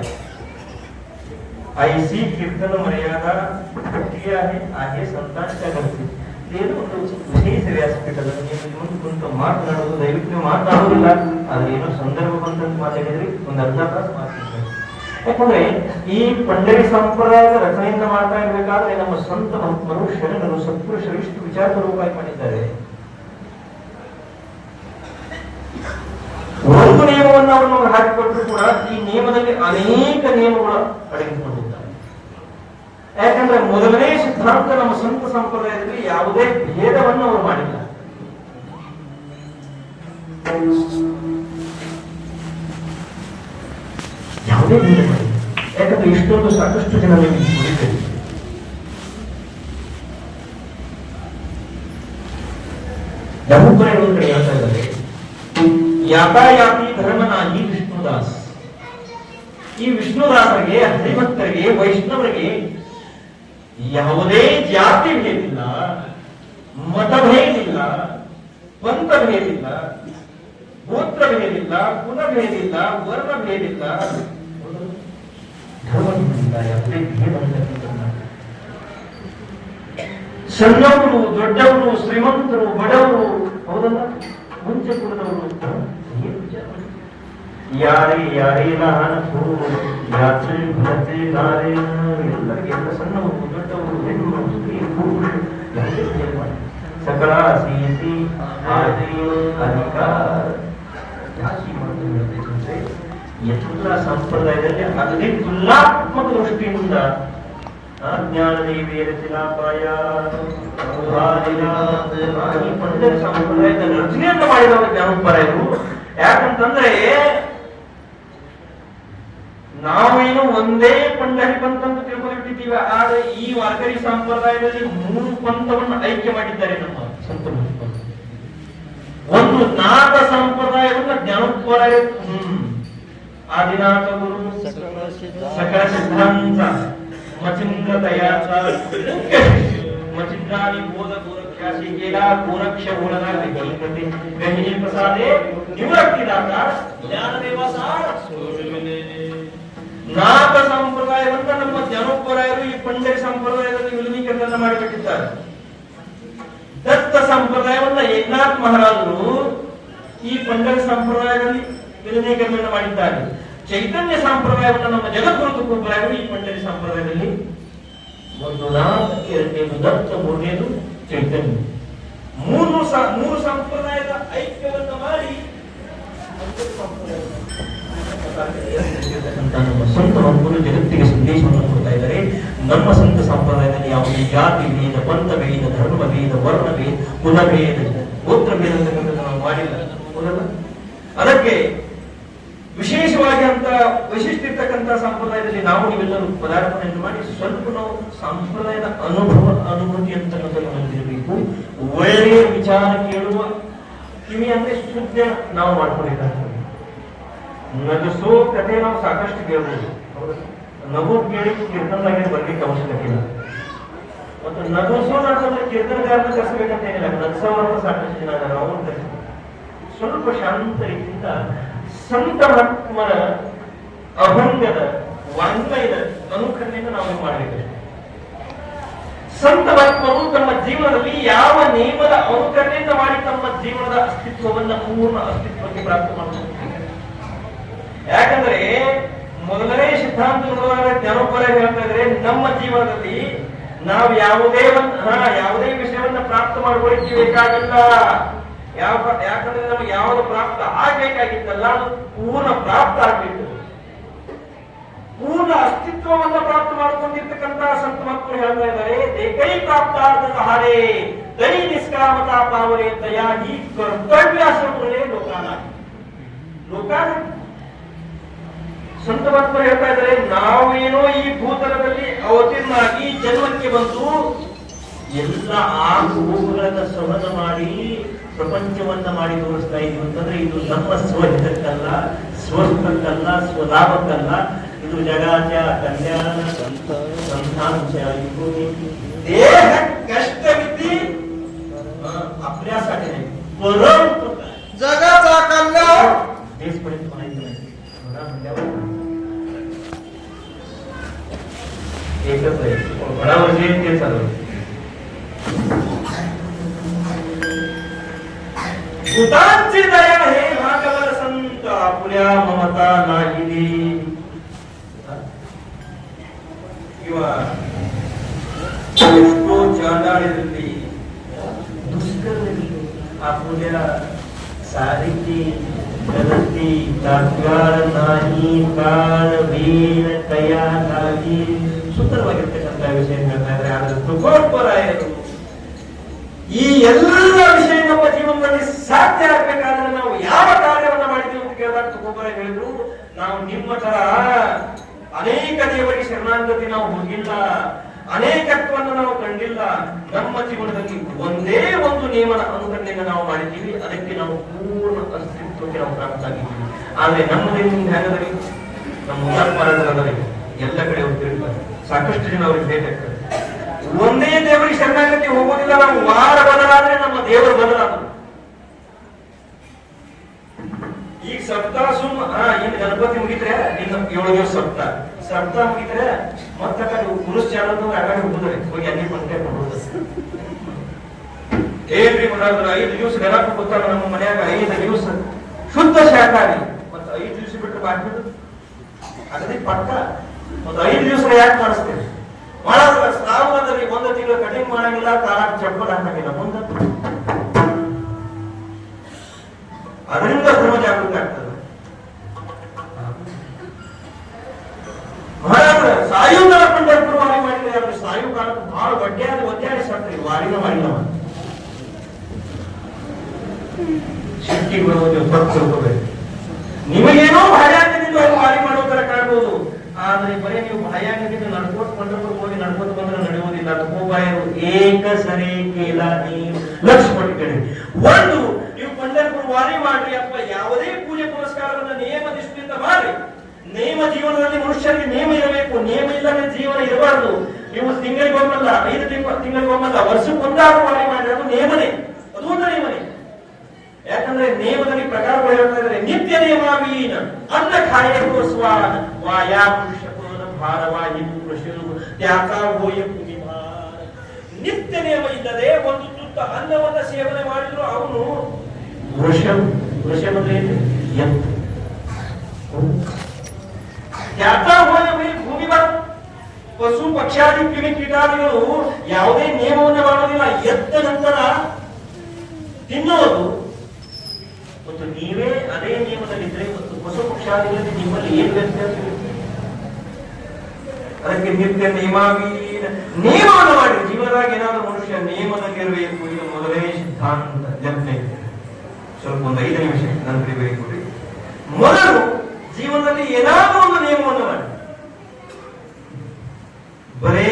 ऐसी कीर्तन मर्यादा किती आहे संतांच्या घरची. ಏನು ವಿಶೇಷ ವ್ಯಾಸಪೀಠದಲ್ಲಿ ನೀವು ಮುಂದೆ ಕುಂತು ಮಾತನಾಡೋದು ದಯವಿಟ್ಟು ನೀವು ಮಾತನಾಡೋದಿಲ್ಲ. ಆದ್ರೆ ಏನೋ ಸಂದರ್ಭ ಬಂದಂತ ಮಾತಾಡಿದ್ರಿ ಒಂದು ಅರ್ಧ ತಾಸು ಮಾತಾಡ್ತಾರೆ. ಯಾಕಂದ್ರೆ ಈ ಪಂಡರಿ ಸಂಪ್ರದಾಯದ ರಚನೆಯಿಂದ ಮಾಡ್ತಾ ಇರ್ಬೇಕಾದ್ರೆ ನಮ್ಮ ಸಂತ ಮಹಾತ್ಮರು ಶರಣರು ಸತ್ಪುರುಷರು ಇಷ್ಟು ವಿಚಾರದ ರೂಪಾಯಿ ಮಾಡಿದ್ದಾರೆ. ಒಂದು ನಿಯಮವನ್ನು ಅವರು ನಮಗೆ ಹಾಕಿಕೊಟ್ಟರು ಕೂಡ ಈ ನಿಯಮದಲ್ಲಿ ಅನೇಕ ನಿಯಮಗಳು ಅಡಗಿಕೊಂಡಿದ್ದಾರೆ. ಯಾಕಂದ್ರೆ ಮೊದಲನೇ ಸಿದ್ಧಾಂತ ನಮ್ಮ ಸಂತ ಸಂಪ್ರದಾಯದಲ್ಲಿ ಯಾವುದೇ ಭೇದವನ್ನು ಅವರು ಮಾಡಿಲ್ಲ. ಯಾವುದೇ ಭೇದ ಮಾಡಿಲ್ಲ. ಯಾಕಂದ್ರೆ ಇಷ್ಟೊಂದು ಸಾಕಷ್ಟು ಜನ ನೋಡಿದ್ದೇವೆ. ನಮ್ಮೊಬ್ಬರ ಒಂದು ಕಡೆ ಹೇಳ್ತಾ ಇದ್ದಾರೆ, ಯಾತಾಯಾತಿ ಧರ್ಮನಾಗಿ ವಿಷ್ಣುದಾಸ್. ಈ ವಿಷ್ಣುದಾಸರಿಗೆ, ಹರಿಭಕ್ತರಿಗೆ, ವೈಷ್ಣವರಿಗೆ ಯಾವುದೇ ಜಾತಿ ಭೇದಿಲ್ಲ, ಮತ ಭೇದಿಲ್ಲ, ಪಂಥ ಭೇದಿಲ್ಲ, ಗೋತ್ರ ಭೇದಿಲ್ಲ, ಕುಲ ಭೇದಿಲ್ಲ, ವರ್ಣ ಭೇದಿಲ್ಲ, ಧರ್ಮ ಭೇದಿಲ್ಲ. ಯಾವುದೇ ಭೇದ ಸಣ್ಣವರು, ದೊಡ್ಡವರು, ಶ್ರೀಮಂತರು, ಬಡವರು, ಹೌದಲ್ಲ, ಮುಂಚೆ ಕುಲದವರು, ಯಾರೇ ಯಾರೇ ಲಹಾನ ಯಾತ್ರೆ ಭರತೆ ನಾರೇ ಎಲ್ಲರಿಗೆಲ್ಲ ಸಣ್ಣವರು, ದೊಡ್ಡವರು, ಹೆಣ್ಣು, ಸ್ತ್ರೀ, ಪುರುಷ ಯಾವುದೇ ಸಕಲ ಸೀತಿ ಆದಿ ಅಧಿಕಾರ ಜಾತಿ ಮಾಡಬೇಕಂದ್ರೆ ಎಲ್ಲ ಸಂಪ್ರದಾಯದಲ್ಲಿ ಅಗದಿ ತುಲನಾತ್ಮಕ ದೃಷ್ಟಿಯಿಂದ ಜ್ಞಾನದೇವಿಯ ರಚನಾಪಾಯ ಈ ಪಂಡಿತ ಸಂಪ್ರದಾಯದ ರಚನೆಯನ್ನು ಮಾಡಿದವರು ಜ್ಞಾನೋಪಾಯರು. ಯಾಕಂತಂದ್ರೆ ನಾವೇನು ಒಂದೇ ಪಂಡರಿ ಪಂಥ ಅಂತ ತಿಳ್ಕೊಂಡಿಟ್ಟಿದ್ದೀವಿ. ಆದ್ರೆ ಈ ವಾರ್ಕರಿ ಸಂಪ್ರದಾಯದಲ್ಲಿ 3 ಪಂಥವನ್ನು ಐಕ್ಯ ಮಾಡಿದ್ದಾರೆ ನಮ್ಮ ಸಂತ. ಒಂದು ನಾಥ ಸಂಪ್ರದಾಯವನ್ನು ಜ್ಞಾನೋಪಾಯ ಆದಿನಾಥ ಗುರು ಸಕಲ ಸಿದ್ಧಾಂತ मचिंद्र तयाचा मुख्य मचिंद्रानी बोध गोरक्षाशी गेला गोरक्ष बोलना गती गहिनी प्रसादे निवृत्ती दाता ज्ञानदेवाचा ನಾಥ ಸಂಪ್ರದಾಯವನ್ನು ನಮ್ಮ ಜ್ಞಾನೋಪರಾಯರು ಈ ಪಂಡರಿ ಸಂಪ್ರದಾಯದಲ್ಲಿ ವಿಲೀನೀಕರಣ ಮಾಡಿಬಿಟ್ಟಿದ್ದಾರೆ. ದತ್ತ ಸಂಪ್ರದಾಯವನ್ನ ಏಕನಾಥ್ ಮಹಾರಾಜರು ಈ ಪಂಡರಿ ಸಂಪ್ರದಾಯದಲ್ಲಿ ವಿಲೀನೀಕರಣ ಮಾಡಿದ್ದಾರೆ. ಚೈತನ್ಯ ಸಂಪ್ರದಾಯವನ್ನು ನಮ್ಮ ಜಗದ್ಗುರು ತುಕೋಬರಾಯರು ಈ ಮಂಡಳಿ ಸಂಪ್ರದಾಯದಲ್ಲಿ ಒಂದು ನಾಥ, ಎರಡನೇದು ದತ್ತ, ಮೂರನೇದು ಚೈತನ್ಯ, ಮೂರು ಸಂಪ್ರದಾಯದ ಐಕ್ಯವನ್ನು ಮಾಡಿ ನಮ್ಮ ಸಂತ ಮಕ್ಕಳು ಜಗತ್ತಿಗೆ ಸಂದೇಶವನ್ನು ಕೊಡ್ತಾ ಇದ್ದಾರೆ. ನಮ್ಮ ಸಂತ ಸಂಪ್ರದಾಯದಲ್ಲಿ ಯಾವುದೇ ಜಾತಿ ಭೇದ, ಪಂಥ ಭೇದ, ಧರ್ಮ ಭೇದ, ವರ್ಣ ಭೇದ, ಕುಲ ಭೇದ, ಗೋತ್ರ ಭೇದ ಅಂತಕ್ಕಂಥದ್ದು ನಾವು ಮಾಡಿಲ್ಲ. ಅದಕ್ಕೆ ವಿಶೇಷವಾಗಿ ಅಂತ ವೈಶಿಷ್ಟ್ಯ ಇರ್ತಕ್ಕಂಥ ಸಂಪ್ರದಾಯದಲ್ಲಿ ನಾವು ನೀವೆಲ್ಲರೂ ಪದಾರ್ಪಣೆಯನ್ನು ಮಾಡಿ ಸ್ವಲ್ಪ ನಾವು ಸಂಪ್ರದಾಯದ ಅನುಭೂತಿ ಅಂತಕ್ಕಂಥದ್ದು ಹೊಂದಿರಬೇಕು. ಒಳ್ಳೆಯ ವಿಚಾರ ಕೇಳುವ ಕಿವಿ ಅಂದ್ರೆ ಶುದ್ಧ ನಾವು ಮಾಡ್ಕೊಂಡಿದ್ದಾಗ್ತದೆ. ನಗಸೋ ಕಥೆ ನಾವು ಸಾಕಷ್ಟು ಕೇಳಬಹುದು. ನಗು ಕೇಳಿ ಕೀರ್ತನದಾಗೆ ಬರ್ಲಿಕ್ಕೆ ಅವಶ್ಯಕತೆ ಇಲ್ಲ. ಮತ್ತು ನಗಸೋ ನಾಟಕದಲ್ಲಿ ಕೀರ್ತನಗಾರನ ಕಲಿಸಬೇಕಂತ ಏನಿಲ್ಲ. ನಗಸೋರನ್ನು ಸಾಕಷ್ಟು ಜನ ಇದ್ದಾರೆ, ಅವ್ರನ್ನ ಕಲಿಸ ಸ್ವಲ್ಪ ಶಾಂತ ರೀತಿಯಿಂದ ಸಂತ ಮಹಾತ್ಮರ ಅಭಂಗದ ವಾಂಗ್ಮಯದ ಅನುಕರಣೆಯನ್ನು ನಾವು ಮಾಡಬೇಕು. ಸಂತ ಮಹಾತ್ಮರು ತಮ್ಮ ಜೀವನದಲ್ಲಿ ಯಾವ ನಿಯಮದ ಅನುಕರಣೆಯಿಂದ ಮಾಡಿ ತಮ್ಮ ಜೀವನದ ಅಸ್ತಿತ್ವವನ್ನು ಪೂರ್ಣ ಅಸ್ತಿತ್ವಕ್ಕೆ ಪ್ರಾಪ್ತ ಮಾಡಬಹುದು. ಯಾಕಂದ್ರೆ ಮೊದಲನೇ ಸಿದ್ಧಾಂತ ಜ್ಞಾನೋಪರ ಹೇಳ್ತಾ ಇದ್ರೆ, ನಮ್ಮ ಜೀವನದಲ್ಲಿ ನಾವು ಯಾವುದೇ ವಿಷಯವನ್ನ ಪ್ರಾಪ್ತ ಮಾಡ್ಕೊಳ್ಳಿಕ್ಕೆ ಬೇಕಾಗಿಲ್ಲ. ಯಾಕಂದ್ರೆ ನಮಗೆ ಯಾವುದು ಪ್ರಾಪ್ತ ಆಗ್ಬೇಕಾಗಿತ್ತಲ್ಲ ಅದು ಪೂರ್ಣ ಪ್ರಾಪ್ತ ಆಗ್ಬೇಕು. ಪೂರ್ಣ ಅಸ್ತಿತ್ವವನ್ನ ಪ್ರಾಪ್ತ ಮಾಡಿಕೊಂಡಿರ್ತಕ್ಕಂತಹ ಸಂತ ಮಕ್ಕಳು ಹೇಳ್ತಾ ಇದ್ದಾರೆ, ಕೈ ಪ್ರಾಪ್ತಾರ್ಥದ ಹಾರೇ ದೈ ನಿಷ್ಕಾಮತಾ ಪಾವರೇ ದಯಾ ಈ ಕರ್ತವ್ಯಾಶ್ರಮಗಳೇ ಲೋಕಾನ. ಸಂತ ಮಕ್ಕಳು ಹೇಳ್ತಾ ಇದ್ದಾರೆ, ನಾವೇನೋ ಈ ಭೂತಲದಲ್ಲಿ ಅವತೀರ್ಣಾಗಿ ಜನ್ಮಕ್ಕೆ ಬಂದು ಎಲ್ಲ ಆಗುಗಳನ್ನ ಸಹನ ಮಾಡಿ ಪ್ರಪಂಚವನ್ನ ಮಾಡಿ ತೋರಿಸ್ತಾ ಇದ್ವಿ ಅಂತಂದ್ರೆ ಇದು ನಮ್ಮ ಸ್ವಹಿತಕ್ಕಲ್ಲ, ಸ್ವಸ್ಥಕ್ಕಲ್ಲ, ಸ್ವಲಾಭಕ್ಕಲ್ಲ. ಇದು ಜಗಾಚ ಕಲ್ಯಾಣ ಸಂತಾಂಶ ದೇಹ ಕಷ್ಟವಿದ್ದಿ ಅಭ್ಯಾಸ जगाचा कल्याण देशपर्यंत म्हणायचं नाही. म्हणा म्हणल्यावर एकच आहे, म्हणावर जे ते चालू. भूतांची दया हे भागवत संत आपल्या ममता नाही किंवा चांडाळी दुष्कर्मी आपल्या सारीची गलती तात्काळ नाही काळ वीर कया नाही ಸುಂದರವಾಗಿರ್ತಕ್ಕಂಥ ವಿಷಯ ಹೇಳ್ತಾ ಇದ್ರೆ. ಆದ್ರೆ ತುಕೋಟ್ಪರಾಯರು ಈ ಎಲ್ಲ ವಿಷಯ ನಮ್ಮ ಜೀವನದಲ್ಲಿ ಸಾಧ್ಯ ಆಗ್ಬೇಕಾದ್ರೆ ನಾವು ಯಾವ ಕಾರ್ಯವನ್ನ ಮಾಡಿದೀವಿ ಅಂತ ಕೇಳಿದಾಗ ತುಕೋಟ್ಪರಾಯ ಹೇಳಿದ್ರು, ನಾವು ನಿಮ್ಮ ತರ ಅನೇಕ ದೇವರಿಗೆ ಶರಣಾಗತಿ ನಾವು ಹೋಗಿಲ್ಲ, ಅನೇಕತ್ವವನ್ನು ನಾವು ಕಂಡಿಲ್ಲ. ನಮ್ಮ ಜೀವನದಲ್ಲಿ ಒಂದೇ ಒಂದು ನಿಯಮನ ಅನುಕರಣೆಯನ್ನು ನಾವು ಮಾಡಿದ್ದೀವಿ, ಅದಕ್ಕೆ ನಾವು ಪೂರ್ಣ ಅಸ್ತಿತ್ವಕ್ಕೆ ನಾವು ಪ್ರಾಪ್ತ ಆಗಿದ್ದೀವಿ. ಆದ್ರೆ ನಮ್ಮದೇನು ಧ್ಯಾನದಲ್ಲಿ ನಮ್ಮ ಪರಂಪರೆಗಳಲ್ಲಿ ಎಲ್ಲ ಕಡೆ ಹೋಗ್ತಿರ್ತಾರೆ, ಸಾಕಷ್ಟು ಜನ ಅವ್ರಿಗೆ ಬೇಕಾಗ್ತದೆ. ಒಂದೇ ದೇವರಿಗೆ ಶರಣಾಗತಿ ಹೋಗೋದಿಲ್ಲ. ನಾವು ವಾರ ಬದಲಾದ್ರೆ ನಮ್ಮ ದೇವರು ಬದಲಾದ್ರು. ಈಗ ಸಪ್ತಾಹ ಇನ್ನು ಗಣಪತಿ ಮುಗಿದ್ರೆ ಇನ್ನು 7 ದಿವಸ ಸಪ್ತಾಹ ಮುಗಿದ್ರೆ ಮತ್ತ ಪುರುಷ ಚಾಲೂ ಆಗಡೆ ಹೋಗುದ್ರೆ ಹೋಗಿ ಅಲ್ಲಿ ಮಂಟೆ ಕೊಡೋದು. ಏನ್ರಿ ಮಾಡೋದ್ರ 5 ದಿವಸ ನೆನಪು ಗೊತ್ತಾಗ ನಮ್ಮ ಮನ್ಯಾಗ 5 ದಿವಸ ಶುದ್ಧ ಶಾಕಾರಿ, ಮತ್ತ 5 ದಿವಸ ಬಿಟ್ಟು ಬಾಕಿ ಅಗದಿ ಪಕ್ಕ ಒಂದು 5 ದಿವಸ ಯಾಕೆ ಮಾಡಿಸ್ತೇವೆ? ಮಾಡೋದ್ರ ಶ್ರಾವಣದಲ್ಲಿ 1 ತಿಂಗಳು ಕಟಿಂಗ್ ಮಾಡಂಗಿಲ್ಲ, ಕಾಲಾಗ ಚಪ್ಪಲ್ ಹಾಕಂಗಿಲ್ಲ. ಮುಂದೆ ಅದರಿಂದ ಧರ್ಮ ಜಾಗೃತಿ ಆಗ್ತದೆ. ಮಹಾರಾಜ ಸಾಯುಗಳ ಪಂಡರಪುರ ವಾರಿ ಮಾಡಿದ್ರೆ ಅವ್ರು ಸಾಯು ಕಾಲಕ್ಕೆ ಬಹಳ ಒಡ್ಡಾಡಿ ಸಾಕ್ರಿ, ವಾರಿನ ಮಾಡಿಲ್ಲ. ಶಕ್ತಿ ಬರೋದು ತಿಳ್ಕೋಬೇಕು. ನಿಮಗೇನೋ ಭಯಾಂಗದಿಂದ ವಾರಿ ಮಾಡೋ ತರ ಕಾಣ್ಬೋದು, ಆದ್ರೆ ಬರೀ ನೀವು ಭಯಾಂಗದಿಂದ ನಡ್ಕೋತ್ ಪಂಡರಪುರ ಹೋಗಿ ನಡ್ಕೋತ್ ಬಂದ್ರೆ ನಡೆಯುವುದಿಲ್ಲ. ತುಕೋಬಾಯರು ಏಕ ಸರಿ ಕೇಲ ನೀವು ಲಕ್ಷ ಕೊಟ್ಟು ಕೇಳಿ. ಒಂದು ನೀವು ಪಂಡರಪುರ ವಾರಿ ಮಾಡ್ರಿ ಅಥವಾ ಯಾವುದೇ ಪೂಜೆ ಪುರಸ್ಕಾರವನ್ನ ನಿಯಮ ನಿಷ್ಠೆಯಿಂದ ಮಾಡಿ. ನೇಮ ಜೀವನದಲ್ಲಿ ಮನುಷ್ಯರಿಗೆ ನೇಮ ಇರಬೇಕು, ನೇಮ ಇಲ್ಲದೆ ಜೀವನ ಇರಬಾರದು. ನೀವು ತಿಂಗಳಿಗೊಮ್ಮಲ್ಲ, 5 ತಿಂಗಳಿಗೊಮ್ಮಲ್ಲ, ವರ್ಷಕ್ಕೊಂದಾದ್ರೂ ವಾರಿ ಮಾಡಿ, ಅದು ನೇಮನೆ, ಅದು ಒಂದು ನೇಮನೆ. ಯಾಕಂದ್ರೆ ನೇಮದಲ್ಲಿ ಪ್ರಕಾರಗಳು ಹೇಳ್ತಾ ಇದ್ದಾರೆ, ನಿತ್ಯ ನೇಮಾವೀನ ಅನ್ನ ಖಾಯೋ ಸ್ವಾನ ವಾಯಾ ಪುರುಷಪೂರ್ಣ ಭಾರವಾಯಿ ಪುರುಷರು ತ್ಯಾಗ ಹೋಯ ಪುನಿಭಾರ. ನಿತ್ಯ ನೇಮ ಇಲ್ಲದೆ ಒಂದು ತುತ್ತ ಅನ್ನವನ್ನ ಸೇವನೆ ಮಾಡಿದ್ರು ಅವನು ವೃಷಭ ಅಂದ್ರೆ ಎತ್ತು त्याचा होय ಭೂಮಿಗಳ ಪಶು ಪಕ್ಷಾದಿ ಕ್ರಿಮಿ ಕೀಟಾದಿಗಳು ಯಾವುದೇ ನಿಯಮವನ್ನು ಮಾಡೋದಿಲ್ಲ. ಎದ್ದ ನಂತರ ತಿನ್ನೋದು ಮತ್ತು ನೀವೇ ಅದೇ ನಿಯಮದಲ್ಲಿದ್ದರೆ ಮತ್ತು ಪಶು ಪಕ್ಷಾದಿಗಳಲ್ಲಿ ನಿಮ್ಮಲ್ಲಿ ಏನು ವ್ಯತ್ಯಾಸ? ಅದಕ್ಕೆ ನಿತ್ಯ ನಿಯಮವನ್ನು ಮಾಡಿ ಜೀವನದಾಗ ಏನಾದರೂ ಮನುಷ್ಯ ನಿಯಮದಲ್ಲಿರಬೇಕು. ಇದು ಮೊದಲನೇ ಸಿದ್ಧಾಂತ. ಜನ್ಮೆ ಸ್ವಲ್ಪ ಒಂದು 5 ನಿಮಿಷ ನಂತರ ಬೇಕು. ಮೊದಲು ಜೀವನದಲ್ಲಿ ಏನಾದರೂ ಒಂದು ನಿಯಮವನ್ನು ಮಾಡಿ. ಬರೇ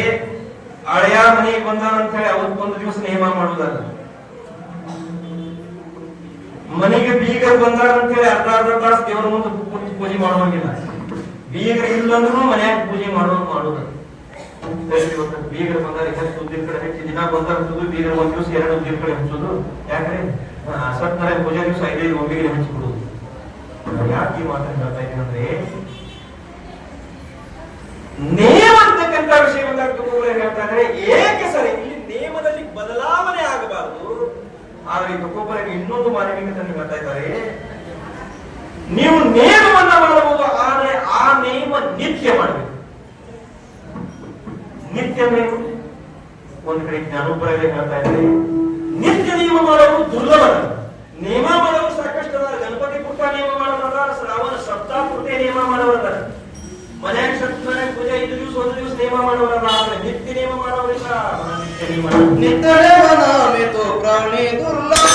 ಹಳೆಯ ಮನೆಗೆ ಬಂದಾನಂತ ಹೇಳಿ ಅವತ್ತೊಂದು ದಿವಸ ನಿಯಮ ಮಾಡುವುದಲ್ಲ. ಮನೆಗೆ ಬೀಗರು ಬಂದಾರಂತ ಹೇಳಿ ಅರ್ಧ ತಾಸು ದೇವರ ಮುಂದೆ ಪೂಜೆ ಮಾಡುವಂಗಿಲ್ಲ. ಬೀಗರು ಇಲ್ಲಂದ್ರೂ ಮನೆಯಾಗ ಪೂಜೆ ಮಾಡುವುದಲ್ಲ. ಬೀಗರು ಬಂದಾಗ ಉದ್ದಿನ ಕಡೆ ಹೆಚ್ಚು ದಿನ ಬಂದಾಗ ಹಚ್ಚೋದು, ಬೀಗರು 1 ದಿವಸ 2 ಉದ್ದಿನ ಕಡೆ ಹಚ್ಚೋದು. ಯಾಕಂದ್ರೆ ಸತ್ತರ ಪೂಜೆ ದಿವಸ 5 ಒಮ್ಮೆಗೆ ಹಚ್ಚಿಬಿಡುದು. ಯಾಕೆ ಈ ಮಾತನ್ನು ಹೇಳ್ತಾ ಇದ್ದೀನಿ ಅಂದ್ರೆ, ನೇಮ ಅಂತಕ್ಕಂಥ ವಿಷಯ ಬಂದಾಗ ಹೇಳ್ತಾ ಇದ್ರೆ ಏಕೆ ಸರಿ ಇಲ್ಲಿ ನೇಮದಲ್ಲಿ ಬದಲಾವಣೆ ಆಗಬಾರದು. ಆದ್ರೆ ತುಕೋಬರಿಗೆ ಇನ್ನೊಂದು ಮಾನವಿಕತೆಯನ್ನು ಹೇಳ್ತಾ ಇದ್ದಾರೆ. ನೀವು ನೇಮವನ್ನ ಮಾಡಬಹುದು, ಆದ್ರೆ ಆ ನೇಮ ನಿತ್ಯ ಮಾಡಬೇಕು. ನಿತ್ಯ ನೇಮ ಒಂದು ಕಡೆ ಜ್ಞಾನೋಪರಲ್ಲಿ ಹೇಳ್ತಾ ಇದ್ದಾರೆ, ನಿತ್ಯ ನಿಯಮ ಮಾಡೋದು ದುರ್ಲಭ. ನೇಮ ಮಾಡೋದು ಸಾಕಷ್ಟು ಅದ. ಗಣಪತಿ ಪುಟ್ಟ ನಿಯಮ ಮಾಡೋದ, ಶ್ರಾವಣ ಸಪ್ತಾಹ ಪೂರ್ತಿ ನಿಯಮ ಮಾಡೋದ, ಮನ್ಯಾಗ ಸತ್ಯನಾರಾಯಣ ಪೂಜೆ 5 ದಿವಸ 1 ದಿವಸ ನೇಮ ಮಾಡೋರಲ್ಲ. ಆದ್ರೆ ನಿತ್ಯ ನೇಮ ಮಾಡೋದಿಲ್ಲ. ನಿತ್ಯ ನೇಮ ಪ್ರಾಣಿ ದುರ್ಲಭ.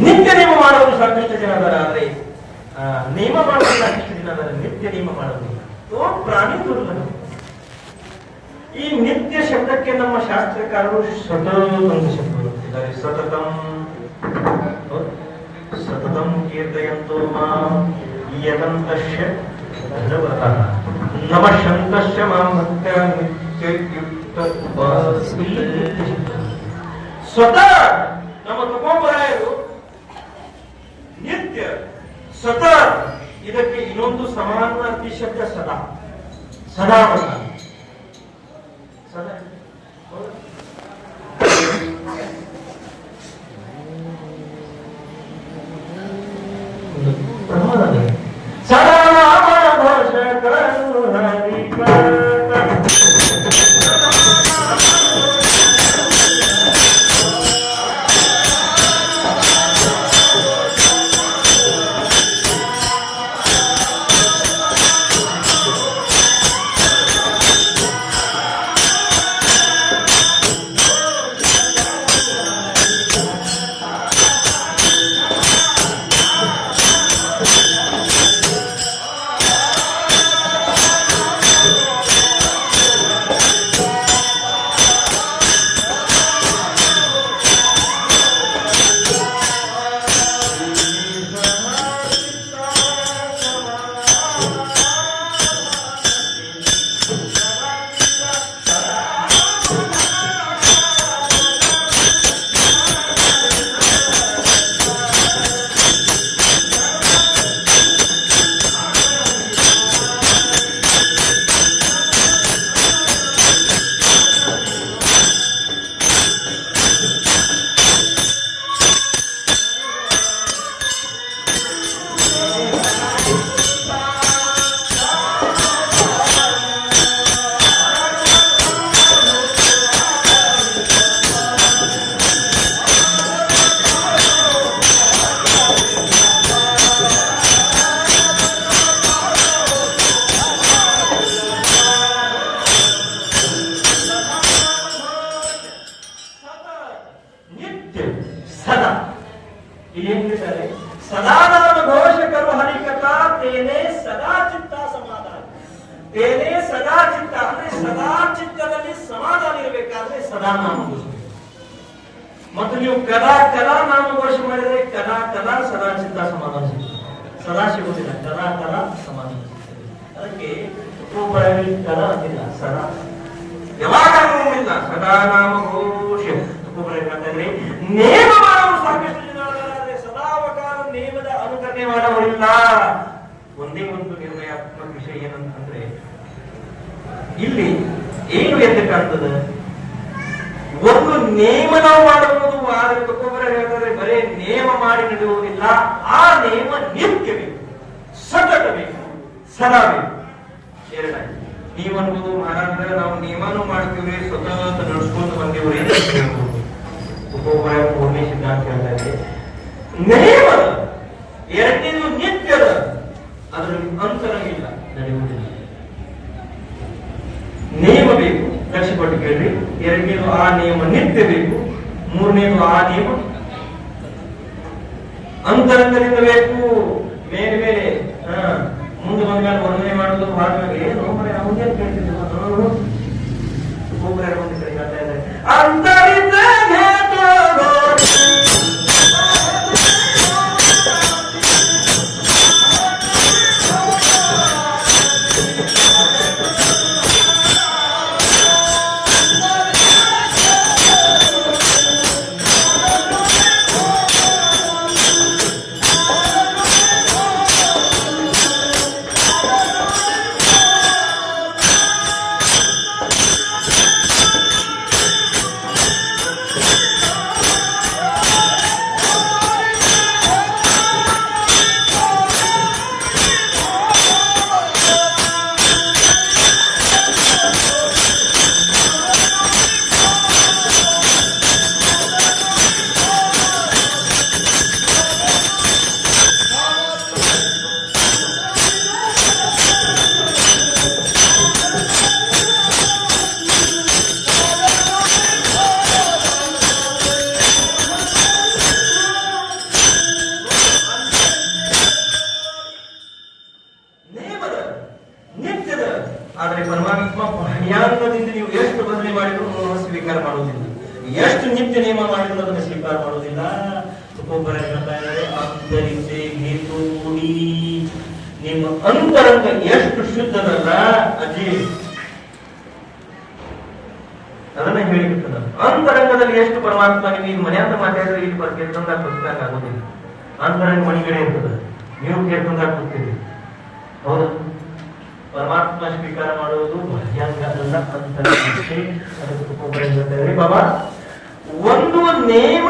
ನಿತ್ಯ ನೇಮ ಮಾಡುವುದು ಸಾಕಷ್ಟು ಜನ ಅದರ ಆದ್ರೆ ನೇಮ ಮಾಡುವುದು ಸಾಕಷ್ಟು ಜನ ಅದರ ನಿತ್ಯ ನೇಮ ಮಾಡುವುದು ಪ್ರಾಣಿ ದುರ್ಲಭ. ಈ ನಿತ್ಯ ಶಬ್ದಕ್ಕೆ ನಮ್ಮ ಶಾಸ್ತ್ರಕಾರರು ಸತತ ಶಬ್ದ ಕೊಟ್ಟಿದ್ದಾರೆ. ಸತತಂ ಸತತಂ ಕೀರ್ತಯಂತೋ ಮಾಂ ಯತಂತಶ್ಚ ಭಗವತಃ ನಮಃಶಂತಶ್ಚ ಮಾಂ ಭಕ್ತ್ಯಾ ನಿತ್ಯಯುಕ್ತ ಉಪಾಸೀತ್. ಸ್ವತಃ ನಮ್ಮ ತುಕೋಬರಾಯರು ನಿತ್ಯ ಸತತ ಇದಕ್ಕೆ ಇನ್ನೊಂದು ಸಮಾನಾರ್ಥಿ ಶಬ್ದ ಸದಾ. ಸದಾ ಸದಾ ಸದಾ ಸದಾನಾಮ ಘೋಷ ಕರು ಹರಿಕಥಾ ತೇನೆ ಸದಾ ಚಿತ್ತ ಸಮಾಧಾನ. ತೇನೆ ಸದಾ ಚಿತ್ತ ಅಂದ್ರೆ ಸದಾ ಚಿತ್ತದಲ್ಲಿ ಸಮಾಧಾನ ಇರಬೇಕಾದ್ರೆ ಸದಾ ನಾಮ ಘೋಷ. ಮತ್ತು ನೀವು ಕದಾ ಕದಾ ನಾಮ ಘೋಷ ಮಾಡಿದರೆ ಕದಾ ಕದಾ ಸದಾ ಚಿತ್ತ ಸಮಾಧಾನ ಸಿಗ್ತದೆ. ಸದಾ ಸಿಗುವುದಿಲ್ಲ, ಕದಾ ಕದಾ ಸಮಾಧಾನ ಸಿಗ್ತದೆ. ಅದಕ್ಕೆ ಕದಾ ಅಂತಿಲ್ಲ, ಸದಾ ಯಾವಾಗ ಇಲ್ಲ. ಸದಾ ನಾಮ ಘೋಷ ನೇಮ ಮಾಡುವ ಸಾಕಷ್ಟು ಜನ ಸದಾವಕಾಲ ನೇಮದ ಅನುಕರಣೆ ಮಾಡುವರಿಲ್ಲ. ಒಂದೇ ಒಂದು ನಿರ್ಣಯಾತ್ಮಕ ವಿಷಯ ಏನಂತಂದ್ರೆ ಇಲ್ಲಿ ಏನು ಎಂದು ಕಾಣ್ತದೆ, ಒಂದು ನೇಮನ ಮಾಡುವುದು. ಆದ್ರೆ ಒಬ್ಬೊಬ್ಬರ ಹೇಳ್ತಾರೆ ಬರೇ ನೇಮ ಮಾಡಿ ನಡೆಯುವುದಿಲ್ಲ, ಆ ನೇಮ ನಿತ್ಯ ಬೇಕು, ಸತತ ಬೇಕು, ಸದಾ ಬೇಕು. ಎರಡಾಗಿ ನೀವನ್ಬೋದು ಮಹಾರಾಜ ನಾವು ನೇಮನೂ ಮಾಡ್ತೀವ್ರಿ, ಸತತ ನಡೆಸ್ಕೊಂಡು ಬಂದಿವ್ರಿ ಅಂತ ಹೇಳ್ಬೋದು. ಒಬ್ಬೊಬ್ಬರ ಮೂರನೇ ಸಿದ್ಧಾಂತ ಹೇಳ್ತಾ ಇದೆ ನೇಮದ. ಎರಡನೇದು ನಿತ್ಯದ, ಅದರಲ್ಲಿ ಅಂತರ ಇಲ್ಲ, ನಡೆಯುವುದಿಲ್ಲ. ನೇಮ ಬೇಕು, ಲಕ್ಷ್ಯಪಟ್ಟು ಕೇಳ್ರಿ. ಎರಡನೇದು ಆ ನಿಯಮ ನಿತ್ಯ ಬೇಕು. ಮೂರನೇದು ಆ ನಿಯಮ ಅಂತರಂಗದಿಂದ ಬೇಕು. ಮೇಲೆ ಮೇಲೆ ಮುಂದೆ ಬಂದ್ಮೇಲೆ ವರ್ಣನೆ ಮಾಡುವುದು ಭಾಗವಾಗಿ ಏನು ನಮಗೇನು ಕೇಳ್ತಿದ್ರು ಒಬ್ಬೊಬ್ಬರ ಒಂದು ಕಡೆ ಹೇಳ್ತಾ ಇದ್ದಾರೆ ಅಂತರಿತ ಮಾಡಿದ್ರು ಅದನ್ನು ಸ್ವೀಕಾರ ಮಾಡೋದಿಲ್ಲ. ಒಬ್ಬೊಬ್ಬರ ಹೇಳ್ತಾ ಇದ್ದಾರೆ ಅಂತರಿದ್ದೆ ಹೇತೂಡಿ, ನಿಮ್ಮ ಅಂತರಂಗ ಎಷ್ಟು ಶುದ್ಧದಲ್ಲ ಅಜ್ಜಿ ಅದನ್ನ ಹೇಳಿರ್ತದ. ಅಂತರಂಗದಲ್ಲಿ ಎಷ್ಟು ಪರಮಾತ್ಮ ನೀವು ಮನೆಯಂತ ಮಾತಾಡಿದ್ರೆ ಇಲ್ಲಿ ಕೇಳ್ಕೊಂಡಾಗ ಪುಸ್ತಕ ಆಗೋದಿಲ್ಲ. ಅಂತರಂಗ ಮಣಿಗಡೆ ಇರ್ತದೆ, ನೀವು ಕೇಳ್ಕೊಂಡಾಗ ಕೂತೀರಿ. ಹೌದು, ಪರಮಾತ್ಮ ಸ್ವೀಕಾರ ಮಾಡುವುದು ಬಾಹ್ಯಾಂಗ ಅಲ್ಲ, ಅಂತರಂಗ. ಬಾಬಾ ಒಂದು ನೇಮ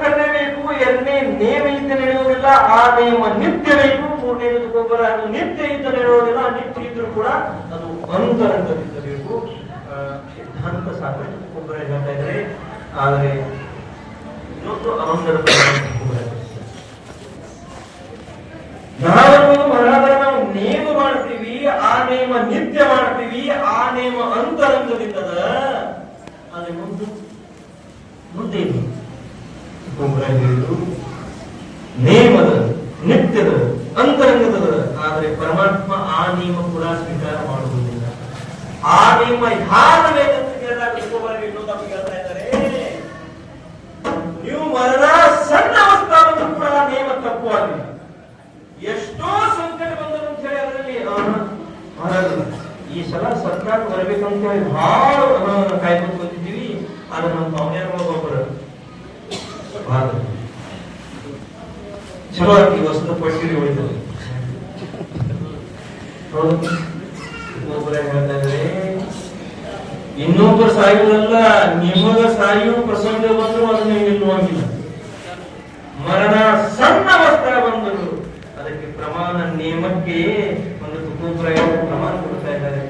ಕಲಿಯಬೇಕು, ಎರಡನೇ ನೇಮ ಇದ್ದ ನಡೆಯುವುದಿಲ್ಲ, ಆ ನೇಮ ನಿತ್ಯ ಬೇಕು, ಮೂರನೇ ಒಬ್ಬರ ನಿತ್ಯ ಇದ್ದ ನಡೆಯುವುದಿಲ್ಲ, ನಿತ್ಯ ಇದ್ರೂ ಕೂಡ ಅದು ಅಂತರಂಗದಿಂದ ಬೇಕು. ಸಿದ್ಧಾಂತ ಸಾಕಷ್ಟು ಒಬ್ಬರ ಹೇಳ್ತಾ ಇದ್ದಾರೆ. ಆದರೆ ಇನ್ನೊಂದು ಅನಂತರ ನಾವು ನೇಮ ಮಾಡ್ತೀವಿ, ಆ ನೇಮ ನಿತ್ಯ ಮಾಡ್ತೀವಿ, ಆ ನೇಮ ಅಂತರಂಗದಿಂದದ ಅದೇ ಮುಂದೆ ನೇಮದ ನಿತ್ಯದ ಅಂತರಂಗದ. ಆದರೆ ಪರಮಾತ್ಮ ಆ ನಿಯಮ ಕೂಡ ಸ್ವೀಕಾರ ಮಾಡುವುದಿಲ್ಲ. ಆ ನಿಯಮ ಯಾರಬೇಕಂತ ಕೇಳಿದಾಗ ಹೇಳ್ತಾ ಇದ್ದಾರೆ, ನೀವು ಮರಣ ಸಣ್ಣ ಅವಸ್ಥಾನಕ್ಕೂ ಕೂಡ ನೇಮ ತಪ್ಪು ಆಗಿಲ್ಲ. ಎಷ್ಟೋ ಸಂಕಟ ಬಂದರು ಅಂತ ಹೇಳಿ ಅದರಲ್ಲಿ ಈ ಸಲ ಸರ್ಕಾರ ಬರಬೇಕಂತ ಹೇಳಿ ಬಹಳ ಕಾಯ್ಕೊಂಡು ಬಂದಿದ್ದೀವಿ. ಆದ್ರೆ ನಮ್ಮ ಮನೆಯೊಬ್ಬರು ಚಲೋ ಆಗಿ ವಸ್ತು ಪಟ್ಟಿರಿ ಉಳಿದವು. ಒಬ್ಬರೇ ಹೇಳ್ತಾ ಇದ್ರೆ ಇನ್ನೊಬ್ಬರು ಸಾಯುವುದಲ್ಲ, ನಿಮಗ ಸಾಯುವ ಪ್ರಸಂಗ ಬಂದ್ರು ಅದನ್ನ ನಿಲ್ಲುವಂಗಿಲ್ಲ. ಮರಣ ಸಣ್ಣ ಅವಸ್ಥೆ ಬಂದರು, ಅದಕ್ಕೆ ಪ್ರಮಾಣ ನೇಮಕ್ಕೆ ಒಂದು ತುಕೋಪ್ರಾಯ ಪ್ರಮಾಣ ಕೊಡ್ತಾ ಇದ್ದಾರೆ.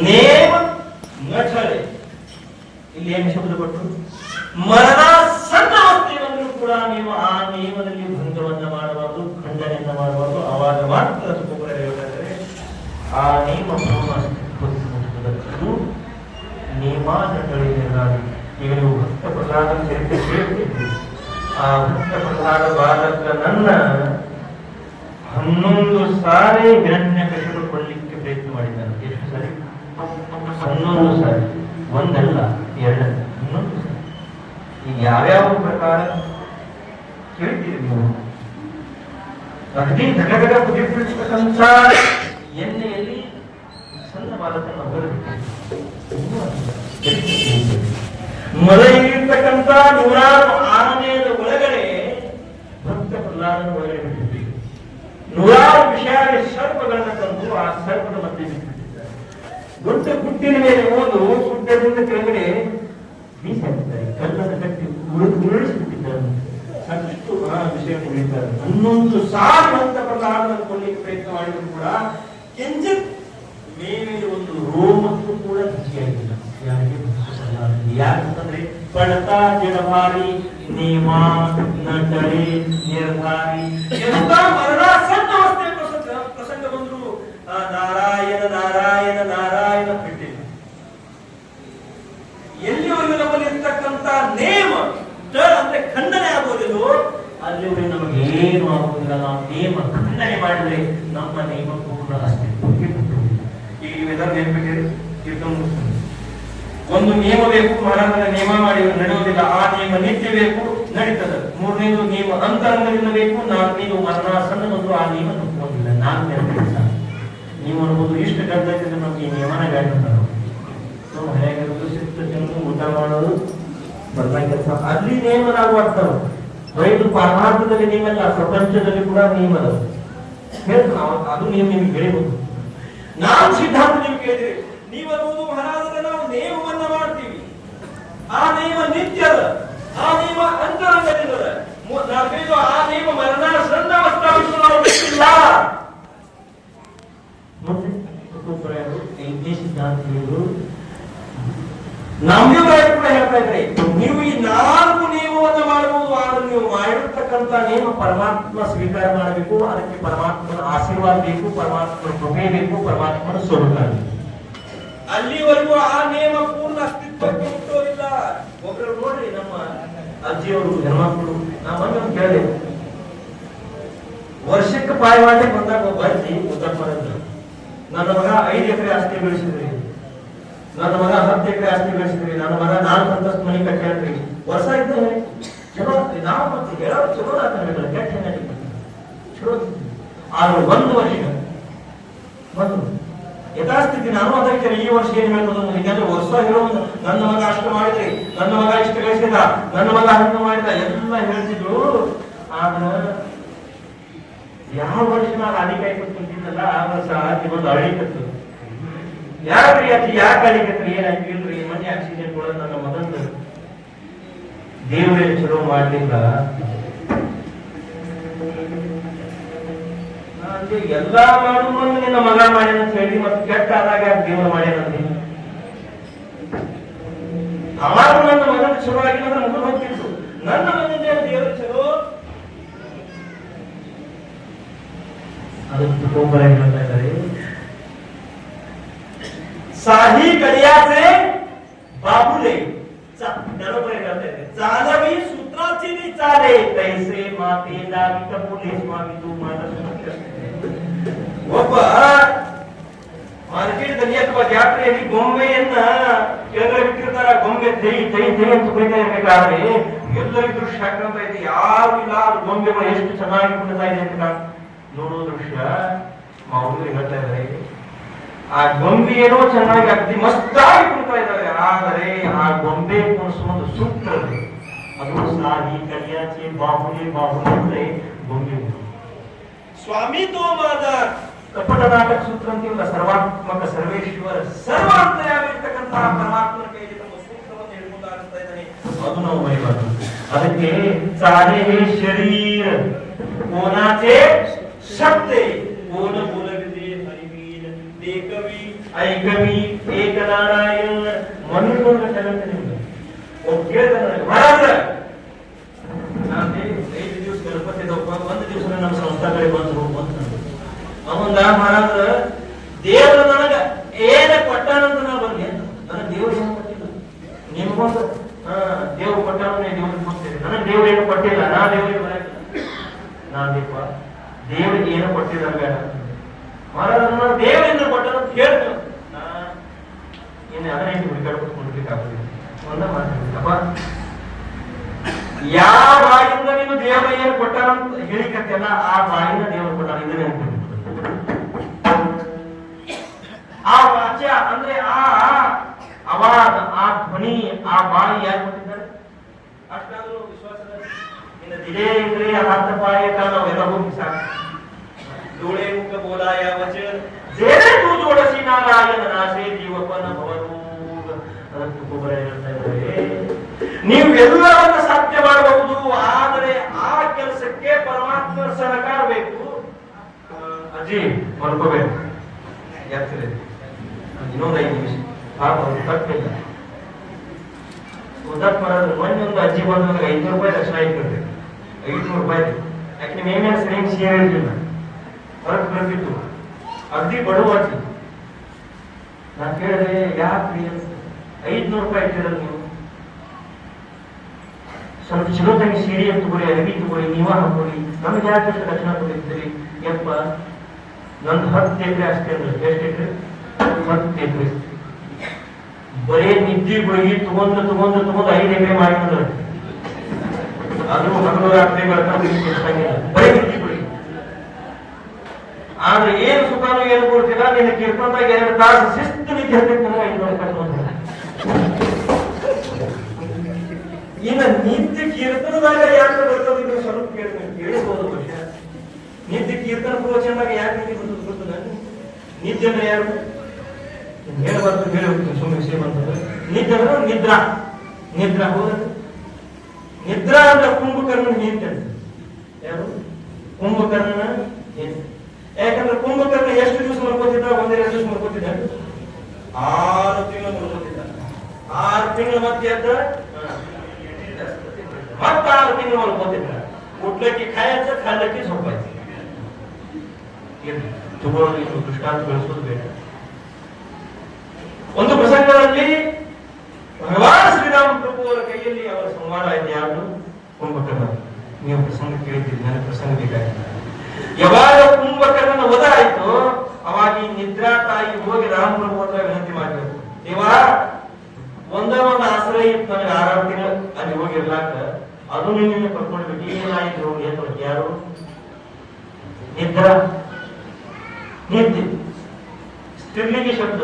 ನೇಮ ನಠಳೆ ಇಲ್ಲಿ ಏನು ಶಬ್ದ ಕೊಟ್ಟು ಮರಣ ಸಣ್ಣ ಅವಸ್ಥೆ ಬಂದರೂ ಕೂಡ ನೀವು ಆ ನಿಯಮದಲ್ಲಿ ಭಂಗವನ್ನ ಮಾಡಬಾರದು, ಖಂಡನೆಯನ್ನ ಮಾಡಬಾರದು. ಅವಾಗ ಮಾತ್ರ ಹೇಳ್ತಾರೆ ಆ ನಿಯಮ ನಿಯಮ ನಠಳೆ. ಈಗ ನೀವು ಭಕ್ತ ಪ್ರಹ್ಲಾದ ಚರಿತ್ರೆ ಕೇಳ್ತಿದ್ರಿ. ಆ ಭಕ್ತ ಪ್ರಹ್ಲಾದ ಬಾಲಕನನ್ನ 11 ಸಾರಿ ಹಿರಣ್ಯಕಶಿಪು ಕೊಲ್ಲಿಕ್ಕೆ ಪ್ರಯತ್ನ ಮಾಡಿದ್ದಾನೆ. ಎಷ್ಟು ಸಾರಿ? 11 ಸಾರಿ. ಒಂದಲ್ಲ, ಎರಡಲ್ಲ, 11 ಸಾರಿ. ಈಗ ಯಾವ್ಯಾವ ಪ್ರಕಾರ ಕೇಳ್ತೀರಿ ನೀವು? ಅಗದಿ ಘಟಘಟ ಕುದಿರ್ತಕ್ಕಂಥ ಎಣ್ಣೆಯಲ್ಲಿ ಸಣ್ಣ ಬಾಲಕನ ಮೊದಲಿರ್ತಕ್ಕಂಥ 106 ಆನೆಯ ಒಳಗಡೆ ಭಕ್ತ ಪ್ರಹ್ಲಾದನ ಒಳಗಡೆ ಬಿಟ್ಟಿದ್ದೀವಿ. 106 ವಿಷಾರಿ ಸರ್ಪಗಳನ್ನ ತಂದು ಆ ಸರ್ಪದ ಮಧ್ಯೆ ಬಿಟ್ಟಿದ್ದಾರೆ. ದೊಡ್ಡ ಗುಡ್ಡಿನ ಮೇಲೆ ಹೋದು ಗುಡ್ಡದಿಂದ ಕೆಳಗಡೆ ಬೀಸಾಕ್ತಾರೆ, ಕಲ್ಲದ ಕಟ್ಟಿ ಉರುಳಿಸಿಬಿಟ್ಟಿದ್ದಾರೆ. ಸಾಕಷ್ಟು ಆ ವಿಷಯವನ್ನು ಹೇಳ್ತಾರೆ. 11 ಸಾರಿ ಭಕ್ತ ಪ್ರಹ್ಲಾದನ ಕೊಲ್ಲಿಕ್ಕೆ ಪ್ರಯತ್ನ ಮಾಡಿದ್ರು ಕೂಡ ಕೆಂಚಿತ್ ಮೇಲೆ ಒಂದು ರೋಮಕ್ಕೂ ಕೂಡ ಬಿಸಿಯಾಗಿಲ್ಲ. ಯಾರಿಗೆ? ಯಾಕಂತಂದ್ರೆ ಪಡತಾ ಜಡಭಾರಿ ನೇಮ ನಟಳೆ ನಿರ್ಧಾರಿ ಎಂತ ಮರಣಾಸನ್ನ ಅವಸ್ಥೆ ಪ್ರಸಂಗ ಬಂದ್ರು ನಾರಾಯಣ ನಾರಾಯಣ ನಾರಾಯಣ ಬಿಟ್ಟಿಲ್ಲ. ಮಾಡಿರ್ತಕ್ಕಂಥ ನೇಮ ಅಂದ್ರೆ ಖಂಡನೆ ಆಗೋದಿಲ್ಲೋ ಅಲ್ಲಿವರೆಗೆ ನಮಗೆ ಏನು ಆಗುವುದಿಲ್ಲ. ನಾವು ನೇಮ ಖಂಡನೆ ಮಾಡಿದ್ರೆ ನಮ್ಮ ನೇಮ ಪೂರ್ಣ ಅಸ್ತಿತ್ವಕ್ಕೆ ಬರುವುದಿಲ್ಲ. ಈಗ ನೀವೆಲ್ಲರೂ ನೆನಪಿಗೆ ಒಂದು ನಿಯಮ ಬೇಕು, ಮಹಾರಾಜನ ನಿಯಮ ಮಾಡಿ ನಡೆಯುವುದಿಲ್ಲ. ಆ ನಿಯಮ ನಿತ್ಯ ಬೇಕು, ನಡೀತದೆ. ಮೂರನೇದು ನಿಯಮ ಅಂತರಂಗದಿಂದ ಬೇಕು. ನಾಲ್ಕನೇದು ಮರಣಾಸನ್ನ ಒಂದು ಆ ನಿಯಮ ನುಗ್ಗೋದಿಲ್ಲ. ನಾಲ್ಕನೇ ನೀವು ಅನ್ಬೋದು ಇಷ್ಟು ಗದ್ದಲಿಂದ ನಮ್ಗೆ ಈ ನಿಯಮನ ಗಾಡಿ ಮನೆಯಾಗಿರೋದು ಶಿಸ್ತು ತಿನ್ನೋದು ಊಟ ಮಾಡೋದು ಬರ್ದ ಕೆಲಸ ಅಲ್ಲಿ ನಿಯಮ ನಾವು ಮಾಡ್ತಾವ. ಇದು ಪರಮಾರ್ಥದಲ್ಲಿ ನಿಯಮಲ್ಲ, ಪ್ರಪಂಚದಲ್ಲಿ ಕೂಡ ನಿಯಮ ಅದ ಹೇಳ್ತಾನ. ಅದು ನಿಯಮ ನಿಮ್ಗೆ ಬೆಳಿಬಹುದು. ನಾವು ಸಿದ್ಧಾಂತ ನೀವು ಕೇಳಿದ್ರಿ, ನೀವು ಅನ್ನೋದು ಮಹಾರಾಜರ ನಾವು ನಿಯಮವನ್ನ ಮಾಡ್ತೀವಿ. ಆ ನಿಯಮ ನಿತ್ಯದ, ಆ ನಿಯಮ ಅಂತರಂಗದಿಂದ. ನಾಲ್ಕೈದು ಆ ನಿಯಮ ಮರಣಾಸನ್ನ ಅವಸ್ಥಾವಿದ್ದು ನಾವು ಬಿಟ್ಟಿಲ್ಲ. ಮತ್ತೆ ಐದನೇ ಸಿದ್ಧಾಂತಗಳು ನಮ್ಮಿವರಾಗಿ ಕೂಡ ಹೇಳ್ತಾ ಇದ್ರೆ, ನೀವು ಈ ನಾಲ್ಕು ನಿಯಮವನ್ನು ಮಾಡಬಹುದು. ಆದ್ರೆ ನೀವು ಮಾಡಿರ್ತಕ್ಕಂಥ ನಿಯಮ ಪರಮಾತ್ಮ ಸ್ವೀಕಾರ ಮಾಡಬೇಕು. ಅದಕ್ಕೆ ಪರಮಾತ್ಮನ ಆಶೀರ್ವಾದ ಬೇಕು, ಪರಮಾತ್ಮನ ಕೃಪೆ ಬೇಕು, ಪರಮಾತ್ಮನ ಸ್ವರೂಪ ಬೇಕು. ಅಲ್ಲಿವರೆಗೂ ಆ ನಿಯಮ ಪೂರ್ಣ ಅಸ್ತಿತ್ವಕ್ಕೆ ಮುಟ್ಟೋದಿಲ್ಲ. ಒಬ್ರು ನೋಡ್ರಿ, ನಮ್ಮ ಅಜ್ಜಿಯವರು ಹೆಣ್ಮಕ್ಳು ನಾ ಬಂದು ಕೇಳಿದೆ, ವರ್ಷಕ್ಕೆ ಪಾಯವಾಟೆ ಬಂದಾಗ ಒಬ್ಬ ಅಜ್ಜಿ ಉತ್ತರ ಮಾಡಿದ್ರು, ನನ್ನ ಮಗ 5 ಎಕರೆ ಆಸ್ತಿ ಬೆಳೆಸಿದ್ರಿ, ನನ್ನ ಮಗ 10 ಎಕರೆ ಆಸ್ತಿ ಬೆಳೆಸಿದ್ರಿ, ನನ್ನ ಮಗ 4 ಅಂತಸ್ತು ಮನೆ ಕಟ್ಟಿ ವರ್ಷ ಇದ್ದ ಚಲೋ ನಾವು ಮತ್ತೆ ಹೇಳೋದು ಚಲೋ ಆಗ್ತಾನೆ ಕೆಟ್ಟ ಚಲೋ. ಆದ್ರೆ 1 ವರ್ಷ ಬಂದು ಯಥಾಸ್ಥಿತಿ ನಾನು ಅದಕ್ಕೆ ಈ ವರ್ಷ ಏನ್ ಹೇಳ್ಬೋದು, ಯಾಕಂದ್ರೆ ವರ್ಷ ಹೇಳೋದು ನನ್ನ ಮಗ ಅಷ್ಟು ಮಾಡಿದ್ರಿ, ನನ್ನ ಮಗ ಇಷ್ಟು ಗಳಿಸಿದ, ನನ್ನ ಮಗ ಹಂಗ ಮಾಡಿದ ಎಲ್ಲ ಹೇಳ್ತಿದ್ರು. ಆದ್ರೆ ಯಾವ ವರ್ಷ ನಾವು ಅಡಿಕಾಯಿ ಕುಂತಿದ್ದಲ್ಲ ಆ ವರ್ಷ ನಿಮ್ಮೊಂದು ಅಳಿಕತ್ತು. ಯಾಕ್ರಿ ಅಜ್ಜಿ ಯಾಕೆ ಅಳಿಕತ್ರಿ? ಏನಾಯ್ತು ಇಲ್ರಿ, ಮನೆ ಆಕ್ಸಿಡೆಂಟ್ ಕೂಡ ನನ್ನ ಮಗಂದು ದೇವರೇ ಚಲೋ ಮಾಡ್ಲಿಲ್ಲ. ಎಲ್ಲಾ ಮಾಡು ಬಂದು ನಿನ್ನ ಮಗ ಮಾಡ್ಯಾನ ಅಂತ ಹೇಳಿ ಮತ್ತೆ ಕೆಟ್ಟ ಆದಾಗ ದೇವರು ಮಾಡ್ಯಾನಂದಿ. ಅವಾಗ ನನ್ನ ಮಗನ ಚಲೋ ಆಗಿಲ್ಲ ಅಂದ್ರೆ ಮುಗಿದು ಹೋಗ್ತಿತ್ತು. ನನ್ನ ಮಗನಿಂದ ದೇವರು ಚಲೋ ಅದಕ್ಕೆ ತಗೊಂಬರ ಹೇಳ್ತಾ ಇದ್ದಾರೆ, साही कड़िया से बाबूले चालवी सूत्राची चाले तैसे माते दावी कपूले स्वामी तू माता ಒಬ್ಬ ಮಾರ್ಕೆಟ್ದಲ್ಲಿ ಅಥವಾ ಜಾತ್ರೆಯಲ್ಲಿ ಗೊಂಬೆಯನ್ನ ಕೆಳಗಡೆ ಬಿಟ್ಟಿರ್ತಾರ. ಗೊಂಬೆ ತೈ ತೈ ತೈ ಅಂತ ಕುಣಿತಾ ಇರ್ಬೇಕಾದ್ರೆ ಎಲ್ಲರಿಗೂ ದೃಶ್ಯ ಹಾಕಂತ ಇದೆ. ಯಾರು ಇಲ್ಲ, ಅದು ಗೊಂಬೆಗಳು ಎಷ್ಟು ಚೆನ್ನಾಗಿ ಕುಣಿತಾ ಇದೆ ಅಂತ ನೋಡೋ ದೃಶ್ಯ ಮಾವುಗಳು ಹೇಳ್ತಾ ಇದ್ದಾರೆ. ಆ ಗೊಂಬೆ ಏನೋ ಚೆನ್ನಾಗಿ ಅಗ್ದಿ ಮಸ್ತಾಗಿ ಕುಣಿತಾ ಇದ್ದಾರೆ. ಆದರೆ ಆ ಗೊಂಬೆ ಕುಣಿಸುವ ಒಂದು ಸೂತ್ರ ಅದು ಸಾಹಿ ಕಲಿಯಾಚೆ ಬಾಹುಲಿ ಬಾಹುಲಿ ಅಂದ್ರೆ ಗೊಂಬೆ ಸ್ವಾಮಿ ತೋ ಮಾದ ಕಪಟ ನಾಟಕ ಸೂತ್ರ ಅಂತಿಲ್ಲ. ಸರ್ವಾತ್ಮಕ ಸರ್ವೇಶ್ವರ ಸರ್ವಾಂತರ್ಯಾಮಿರ್ತಕ್ಕಂತಹ ಪರಮಾತ್ಮನ ಕೈಯಲ್ಲಿ ತಮ್ಮ ಸೂತ್ರವನ್ನು ಹೇಳ್ಕೊಂಡು ಆಡಿಸ್ತಾ ಇದ್ದಾನೆ. ಅದು ನಾವು ಮರಿಬಾರದು. ಅದಕ್ಕೆ ಸಾಧೆ ಶರೀರ ಕೋನಾಚೆ ಶಕ್ತಿ ಕೋನ ಮೂಲವಿದೆ ಹರಿವೀರ ದೇಕವಿ ಐಕವಿ ಏಕನಾರಾಯಣ ಮನುಷ್ಯನ ಜಗತ್ತಿನಿಂದ ಒಬ್ಬ ಕೇಳ್ದ ಮಹಾರಾಜ ನಾನು 5 ದಿವಸ ಗಣಪತಿದಪ್ಪ, 1 ದಿವಸ ನಮ್ಮ ಸಂಸ್ಥಾ ಕಡೆ ಬಂದ್ರು ಅಂತ ಅವಂದ ಮಹಾರಾಜ ದೇವರು ನನಗ ಏನ ಕೊಟ್ಟಾನಂತ ನಾ ಬಂದೆ ಅಂತ. ನನಗೆ ದೇವ್ರು ಏನು ಕೊಟ್ಟಿಲ್ಲ, ನಿಮ್ಗೊಂದು ದೇವ್ರು ಕೊಟ್ಟಾನ ದೇವ್ರಿಗೆ ಕೊಡ್ತೀರಿ. ನನಗೆ ದೇವ್ರು ಏನು ಕೊಟ್ಟಿಲ್ಲ, ನಾ ದೇವ್ರಿಗೆ ಬರಲ್ಲ. ನಾನೀಪ ದೇವ್ರಿಗೆ ಏನು ಕೊಟ್ಟಿಲ್ಲ ಬೇಡ ಮಹಾರಾಜ, ನನ್ನ ದೇವರಿಂದ ಕೊಟ್ಟನ ಕೇಳ್ತು. ನಾ ಇನ್ನು 15 ಹುಡುಕಾಡ್ಕೊಟ್ಕೊಂಡಿರ್ಬೇಕಾಗ್ತದೆ. ಒಂದ ಮಾತಾಡ್ಬೇಕಪ್ಪ, ಯಾವ ಬಾಯಿಂದ ನೀನು ದೇವರ ಏನು ಕೊಟ್ಟಾನಂತ ಹೇಳಿಕತ್ತಲ್ಲ ಆ ಬಾಯಿಂದ ದೇವರು ಕೊಟ್ಟಾನ. ಇದನ್ನೇ ಆ ವಾಚ್ಯ ಅಂದ್ರೆ ಆ ಅವಾದ ಆ ಧ್ವನಿ ಆ ಬಾಯಿ ಯಾರು ಕೊಟ್ಟಿದ್ದಾರೆ? ಅಷ್ಟಾದ್ರೂ ವಿಶ್ವಾಸದ ಇನ್ನು ದಿಲೇ ಇದ್ರೆ ಹಾತಪಾಯಕ ನಾವೆಲ್ಲ ಹೋಗಿ ಸಾಕು. ಡೋಳೆ ಮುಖ ಬೋಲಾಯ ವಚ ಜೇರೆ ತೂ ಜೋಡಸಿ ನಾರಾಯಣ ನಾಸೆ ಜೀವಪನ ಭವರು. ಅದಕ್ಕೆ ಗೊಬ್ಬರ ಹೇಳ್ತಾ ಇದ್ದಾರೆ, ನೀವು ಎಲ್ಲವನ್ನ ಸಾಧ್ಯ ಮಾಡಬಹುದು, ಆದರೆ ಆ ಕೆಲಸಕ್ಕೆ ಪರಮಾತ್ಮನ ಸಹಕಾರ ಬೇಕು. ಅಜ್ಜಿ ಮಲ್ಕೋಬೇಕು, ಇನ್ನೊಂದು 5 ನಿಮಿಷ ತಪ್ಪಿಲ್ಲ. ಉದಕ್ ಮಾಡೋದು ಮೊನ್ನೆ ಒಂದು ಅಜ್ಜಿ ಬಂದ್ರೆ 500 ರೂಪಾಯಿ ದಕ್ಷಿಣ ಇಟ್ಟಿರ್ತೀವಿ. 500 ರೂಪಾಯಿ ಯಾಕೆ ನಿಮ್ಮ ಏನೇನು ಸರಿಯಾಗಿ ಶೇರ್ ಇರ್ಲಿಲ್ಲ, ಹೊರಗೆ ಬರ್ತಿತ್ತು. ಅಗ್ದಿ ಬಡವ ಅಜ್ಜಿ. ನಾನು ಕೇಳಿದೆ ಯಾಕ್ರಿ? 500 ರೂಪಾಯಿ ಇಟ್ಟಿರಲ್ಲ ನೀವು? ಸ್ವಲ್ಪ ಚಲೋದಾಗಿ ಸೀರೆ ತಗೋರಿ, ಅರವಿ ತಗೋರಿ, ನೀವ ಹಾಕೋರಿ, ನಮ್ಗೆ ಯಾಕೆ ಲಕ್ಷಣ ತಗೋತಿದ್ರಿ? ಯಪ್ಪ ನಂದು 10 ಎಕರೆ ಅಷ್ಟೇ ಅಂದ್ರೆ. ಎಷ್ಟು ಎಕರೆ? 10 ಎಕರೆ. ಬರೇ ನಿದ್ದೆ ಗುಳಿಗೆ ತಗೊಂಡು 5 ಎಕರೆ ಮಾಡಿದ್ರೆ ಅದು ಹಗಲು ರಾತ್ರಿ ಬೆಳಕಿಲ್ಲ, ಬರೀ ನಿದ್ದೆ ಗುಳಿಗೆ. ಆದ್ರೆ ಏನು ಸುಖಾನು ಏನು ಕೊಡ್ತೀರ, ನಿನ್ನ ಕಿರ್ಕೊಂಡಾಗ 2 ತಾಸು ಶಿಸ್ತು ನಿದ್ದೆ ಹತ್ತಕ್ಕೆ 500 ಕಟ್ಕೊಂಡು. ಇನ್ನು ನಿದ್ದೆ ಕೀರ್ತನದಾಗ ಯಾಕೆ ಬರ್ತದೆ ಸ್ವಲ್ಪ ಕೇಳಿರ್ಬೋದು ವಿಷಯ. ನಿದ್ದೆ ಕೀರ್ತನ ಪ್ರವಚನದಾಗ ಯಾಕೆ ನಿದ್ದೆ ಬರ್ತದೆ ಗೊತ್ತದ? ನಿದ್ದೆ ಅಂದ್ರೆ ಯಾರು ಹೇಳಬಾರ್ದು, ಹೇಳಿ ಹೋಗ್ತೀನಿ ಸುಮ್ಮನೆ ವಿಷಯ ಬಂತಂದ್ರೆ. ನಿದ್ದೆ ಅಂದ್ರೆ ನಿದ್ರಾ ಹೋದ. ನಿದ್ರಾ ಅಂದ್ರೆ ಕುಂಭಕರ್ಣನ ಹೆಂಡತಿ. ಯಾರು? ಕುಂಭಕರ್ಣನ ಹೆಂಡತಿ. ಯಾಕಂದ್ರೆ ಕುಂಭಕರ್ಣ ಎಷ್ಟು ದಿವಸ ಮಲ್ಕೋತಿದ್ದ? 1-2 ದಿವಸ ಮಲ್ಕೋತಿದ್ದ? 6 ತಿಂಗಳು ಮಲ್ಕೋತಿದ್ದ. 6 ತಿಂಗಳ ಮತ್ತೆ ಎದ್ದ ಮತ್ತೆ 6 ತಿಂಗಳು ಮಲ್ಕೋತಿದ್ದ. ಉಟ್ಲಕ್ಕಿ ಖಾಯಚ್ಚ, ಖಾಲಕ್ಕಿ ಸೊಪ್ಪಾಯ್ತು. ತಗೊಳ್ಳೋದು ಇನ್ನು ದೃಷ್ಟಾಂತ ಬೆಳೆಸೋದು ಬೇಡ. ಒಂದು ಪ್ರಸಂಗದಲ್ಲಿ ಭಗವಾನ್ ಶ್ರೀರಾಮ ಪ್ರಭು ಅವರ ಕೈಯಲ್ಲಿ ಅವರ ಸಂವಾದ ಆಯ್ತು. ಯಾರು? ಕುಂಭಕರ್ಣ. ನೀವು ಪ್ರಸಂಗ ಕೇಳಿದ್ದೀರಿ, ನನಗೆ ಪ್ರಸಂಗ ಬೇಕಾಗಿಲ್ಲ. ಯಾವಾಗ ಕುಂಭಕರ್ಣನ ವಧ ಆಯ್ತು ಅವಾಗ ಈ ನಿದ್ರಾ ತಾಯಿ ಹೋಗಿ ರಾಮಪ್ರಭು ಹತ್ರ ವಿನಂತಿ ಮಾಡಬೇಕು. ದೇವಾ, ಒಂದೇ ಒಂದು ಆಶ್ರಯ ಇತ್ತು ನನಗೆ 6 ತಿಂಗಳು ಅಲ್ಲಿ ಹೋಗಿರ್ಲಾಕ, ಅದು ನಿನ್ನ ಕರ್ಕೊಳ್ಬೇಕು. ಏನಾಯ್ತು ನೋಡಿ ಅಂತ. ಯಾರು? ನಿದ್ರಾ. ನಿದ್ದೆ ಸ್ತ್ರೀಲಿಂಗಿ ಶಬ್ದ.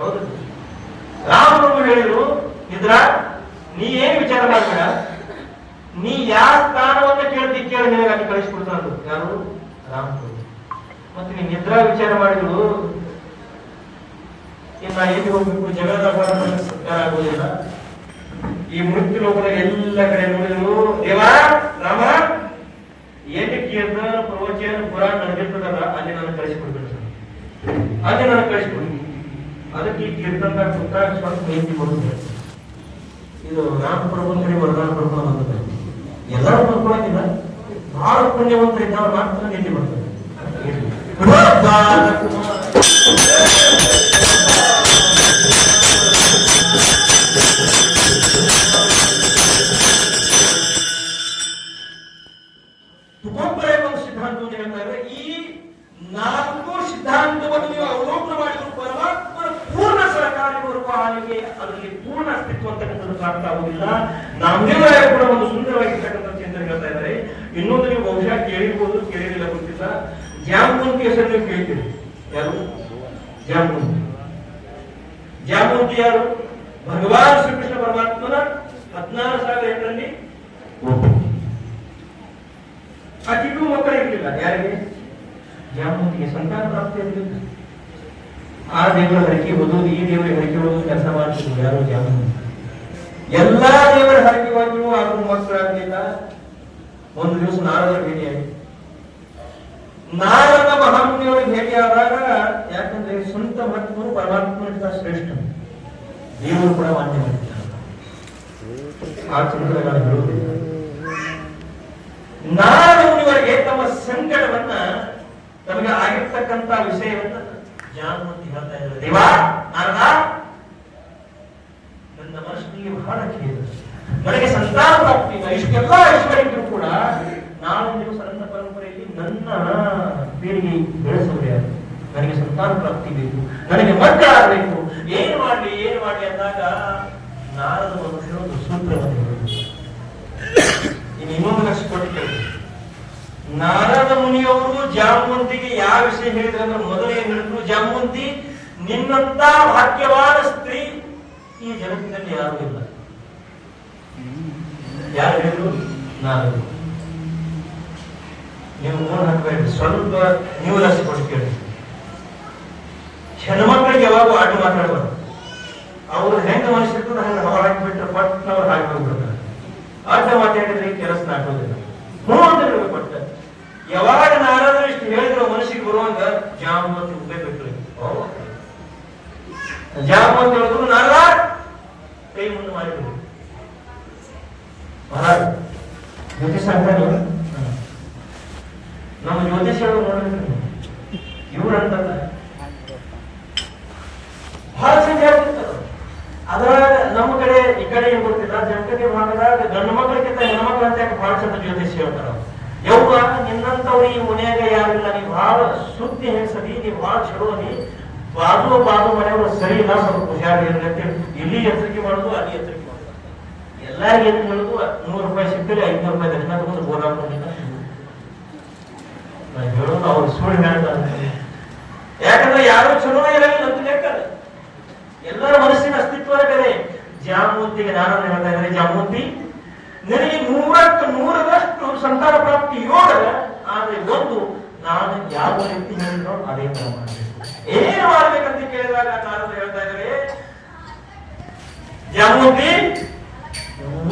ಹೌದು. ರಾಮಪ್ರಭು ಹೇಳಿದ್ರು, ನಿದ್ರಾ ನೀ ಏನ್ ವಿಚಾರ ಮಾಡ್ಬೇಡ, ನೀ ಯಾವ ಸ್ಥಾನವನ್ನ ಕೇಳಿ ನಿನಗೆ ಅಲ್ಲಿ ಕಳಿಸ್ಕೊಡ್ತಾರ. ಯಾರು? ರಾಮಪ್ರಭು. ಮತ್ತೆ ನೀ ನಿದ್ರಾ ವಿಚಾರ ಮಾಡಿದ್ರು, ಇನ್ನ ಎಲ್ಲಿ ಹೋಗ್ಬೇಕು, ಜಗದಾಗ ಸರ್ಕಾರ ಆಗೋದಿಲ್ಲ. ಈ ಮೃತ್ಯು ಲೋಕದ ಎಲ್ಲ ಕಡೆ ನೋಡಿದ್ರು, ದೇವಾ ರಾಮ ಎಲ್ಲಿ ಕೀರ್ತನ ಪ್ರವಚನ ಪುರಾಣ ನಡೆದಿರ್ತದಲ್ಲ ಅಲ್ಲಿ ನಾನು ಕಳಿಸಿಕೊಡ್ಬೇಕು, ಅಲ್ಲಿ ನಾನು ಕಳಿಸ್ಕೊಡ್ತೀನಿ. ಅದಕ್ಕೆ ಈ ಕೀರ್ತನ ಕುತ್ತಾಗ ಸ್ವಲ್ಪ ನೀತಿ ಬರುತ್ತದೆ. ಇದು ರಾಮಪ್ರಭು ಕಡೆ ವರದಾನ ಪ್ರಭು ಬಂದದ. ಎಲ್ಲರೂ ಬರ್ಕೊಳಕಿಲ್ಲ, ಬಹಳ ಪುಣ್ಯವಂತರಿಂದ ಅವ್ರು ಮಾತ್ರ ನೀತಿ ಬರ್ತದೆ. ತುಕೊಂಬರೇ ಒಂದು ಸಿದ್ಧಾಂತವನ್ನು ಹೇಳ್ತಾ ಇದ್ದಾರೆ. ಈ 4 ಸಿದ್ಧಾಂತವನ್ನು ನೀವು ಅವಲೋಕನ ಮಾಡಿದ್ರು ಪರಮಾತ್ಮನ ಪೂರ್ಣ ಸಹಕಾರಿವರೆಗೂ ಆಳಿಗೆ ಅದರಲ್ಲಿ ಪೂರ್ಣ ಅಸ್ತಿತ್ವ ಅಂತಕ್ಕಂಥದ್ದು ಪ್ರಾಪ್ತ ಆಗುವುದಿಲ್ಲ. ನಾಮದೇವರಾಯ ಕೂಡ ಒಂದು ಸುಂದರವಾಗಿರ್ತಕ್ಕಂಥ ಚಿಂತನೆ ಹೇಳ್ತಾ ಇದ್ದಾರೆ. ಇನ್ನೊಂದು ನೀವು ಬಹುಶಃ ಕೇಳಿರ್ಬೋದು, ಕೇಳಿರಲಿಲ್ಲ ಗೊತ್ತಿಲ್ಲ. ಜಾಂಬುವಂತಿ ಹೆಸರು ನೀವು ಕೇಳ್ತೀರಿ. ಯಾರು? ಜಾಂಬುವಂತಿ. ಜಾಂಬುವಂತಿ ಯಾರು? ಭಗವಾನ್ ಶ್ರೀಕೃಷ್ಣ ಪರಮಾತ್ಮನ 14,000 ಹೆಣ್ಣರಲ್ಲಿ ಆಕೆಗೂ ಮಕ್ಕಳು ಇರಲಿಲ್ಲ. ಯಾರಿಗೆ? ಜಾಂಬುವಂತಿಗೆ ಸಂತಾನ ಪ್ರಾಪ್ತಿ ಇರಲಿಲ್ಲ. ಆ ದೇವರ ಹರಕೆ ಓದೋದು, ಈ ದೇವರ ಹರಕೆ ಓದೋದು ಕೆಲಸ ಮಾಡ್ತಿದ್ರು. ಯಾರು? ಜಾಂಬುವಂತಿ. ಎಲ್ಲಾ ದೇವರ ಹರಕೆವಾಗಿಯೂ ಆದರೂ ಮಕ್ಕಳಾಗಲಿಲ್ಲ. ಒಂದು ದಿವಸ ನಾರದರ ಭೇಟಿಯಾಗಿ, ನಾರದ ಮಹಾಮುನಿಯವರು ಭೇಟಿಯಾದಾಗ, ಯಾಕಂದ್ರೆ ಸ್ವಂತ ಮಹಾತ್ಮರು ಪರಮಾತ್ಮನಿಂದ ಶ್ರೇಷ್ಠ, ದೇವರು ಕೂಡ ಮಾನ್ಯ ಮಾಡಿದ್ದಾರೆ. ಆ ಚಿಂತನೆಗಳ ಹೇಳುವುದಿಲ್ಲ. ನಾರದ ಮುನಿವರಿಗೆ ತಮ್ಮ ಸಂಕಟವನ್ನ, ತಮಗೆ ಆಗಿರ್ತಕ್ಕಂಥ ವಿಷಯವನ್ನ ಜಾಂಬುವಂತಿ ಹೇಳ್ತಾ ಇದ್ದಾರೆ. ದೇವಾ ನಾರದ, ನನ್ನ ಮನಸ್ಸಿಗೆ ಬಹಳ ಖೇದ, ನನಗೆ ಸಂತಾನ ಪ್ರಾಪ್ತಿ ಇಲ್ಲ. ಇಷ್ಟೆಲ್ಲ ಐಶ್ವರ್ಯಕ್ಕೂ ಕೂಡ ನಾಳೆ ದಿವಸ ನನ್ನ ಪರಂಪರೆಯಲ್ಲಿ ನನ್ನ ಪೀಳಿಗೆ ಬೆಳೆಸುವರೆ ಯಾರು? ನನಗೆ ಸಂತಾನ ಪ್ರಾಪ್ತಿ ಬೇಕು, ನನಗೆ ಮಕ್ಕಳಾಗಬೇಕು, ಏನು ಮಾಡ್ಲಿ ಅಂದಾಗ ನಾರದ ಮನುಷ್ಯರು ಒಂದು ಸೂತ್ರವನ್ನು ಹೇಳಿದರು. ಇನ್ನು ಇನ್ನೊಂದು ಲಕ್ಷ ಕೊಟ್ಟು ನಾರದ ಮುನಿಯವರು ಜಾಂಬುವಂತಿಗೆ ಯಾವ ವಿಷಯ ಹೇಳಿದ್ರು ಅಂದ್ರೆ, ಮೊದಲೇ ಹೇಳಿದ್ರು, ಜಾಂಬುವಂತಿ ನಿನ್ನಂತ ಭಾಗ್ಯವಾದ ಸ್ತ್ರೀ ಈ ಜಗತ್ತಿನಲ್ಲಿ ಯಾರು ಇಲ್ಲ. ಯಾರು ಹೇಳಿದ್ರು? ನಾರದರು. ನೀವು ಮೂರು ಹಾಕಬೇಡಿ, ಸ್ವಲ್ಪ ನೀವು ಲಕ್ಷ ಕೊಟ್ಟು ಕೇಳಿ. ಹೆಣ್ಮಕ್ಳಿಗೆ ಯಾವಾಗ ಅಡ್ಡು ಮಾತಾಡಬಾರ್ದು. ಅವ್ರು ಹೆಂಗ ಮನಸ್ಸಿರ್ತದ ಹಂಗ ಹವ ಹಾಕಿಬಿಟ್ರೆ ಪಟ್ಟ ಅವ್ರು ಹಾಕಿ ಹೋಗ್ಬಿಡ್ತಾರೆ. ಅಡ್ಡ ಮಾತಾಡಿದ್ರೆ ಕೆಲಸ ಹಾಕೋದಿಲ್ಲ. ಅಂತ ಪಟ್ಟ ಯಾವಾಗ ನಾರಾದ್ರೂ ಇಷ್ಟು ಹೇಳಿದ್ರು ಮನಸ್ಸಿಗೆ ಬರುವಂಗ ಜಾಂಬುವಂತಿ ಉಪಯೋಗ. ಜಾಂಬುವಂತಿ ಹೇಳಿದ್ರು ನಾರ ಕೈ ಮುಂದೆ ಮಾಡಿದ್ರು. ಮಹಾರಾಜ್ ಜ್ಯೋತಿಷ ಅಂತ ನಮ್ಮ ಜ್ಯೋತಿಷ ನೋಡಿದ್ರು ಇವ್ರಂತ ಬಹಳ ಸಂಖ್ಯೆ ಆಗ್ತಿರ್ತಾರೆ. ಅದರಾಗ ನಮ್ಮ ಕಡೆ ಈ ಕಡೆ ಏನ್ ಗೊತ್ತಿಲ್ಲ, ಜನಕತಿ ಭಾಗದಾಗ ಗಂಡು ಮಕ್ಕಳಿಗಿಂತ ಹೆಣ್ಮಕ್ಳು ಅಂತ ಬಹಳ ಚಂದ ಜ್ಯೋತಿಷ್ ಹೇಳ್ತಾರ. ಯವ್ವ ನಿನ್ನಂತವ್ರು ಈ ಮನ್ಯಾಗ ಯಾರಿಲ್ಲ, ನೀ ಬಹಳ ಸುದ್ದಿ ಹೆಸದಿ, ನೀ ಬಹಳ ಚಲೋ ಅದಿ, ಬಾಜು ಮನೆಯವರು ಸರಿ ಇಲ್ಲ, ಸ್ವಲ್ಪ ಹುಷಾರಿ ಇರ್ಲಿ, ಇಲ್ಲಿ ಎಚ್ಚರಿಕೆ ಮಾಡುದು, ಅಲ್ಲಿ ಎಚ್ಚರಿಕೆ ಮಾಡುದು. ಎಲ್ಲಾರಿಗೆ ಏನ್ ಹೇಳುದು, 100 ರೂಪಾಯಿ ಸಿಗ್ತದೆ, 500 ರೂಪಾಯಿ ದಕ್ಷಿಣ ತಗೊಂಡು ಬೋರ್ ಹಾಕೊಂಡಿಲ್ಲ. ನಾ ಹೇಳೋದು ಅವ್ರು ಸುಳ್ಳು ಹೇಳ್ತಾರೆ. ಯಾಕಂದ್ರೆ ಯಾರು ಚಲೋ ಇರಲಿಲ್ಲ ಅಂತ ಲೆಕ್ಕದ, ಎಲ್ಲರ ಮನಸ್ಸಿನ ಅಸ್ತಿತ್ವ ಬೇರೆ. ಜಾಮೂತಿಗೆ ನಾನು ಹೇಳ್ತಾ ಇದ್ದಾರೆ, ಜಾಮೂತಿ ನಿನಗೆ 100ಕ್ಕೆ 100ರಷ್ಟು ಸಂತಾನ ಪ್ರಾಪ್ತಿ ಯೋಗ, ಆದ್ರೆ ಒಂದು ನಾನು ಯಾವ ರೀತಿ ಹೇಳಿದ್ರು ಅದೇ ತರ ಮಾಡಬೇಕು. ಏನು ಮಾಡ್ಬೇಕಂತ ಕೇಳಿದಾಗ ನಾನು ಹೇಳ್ತಾ ಇದ್ದಾರೆ, ಜಾಮೂತಿ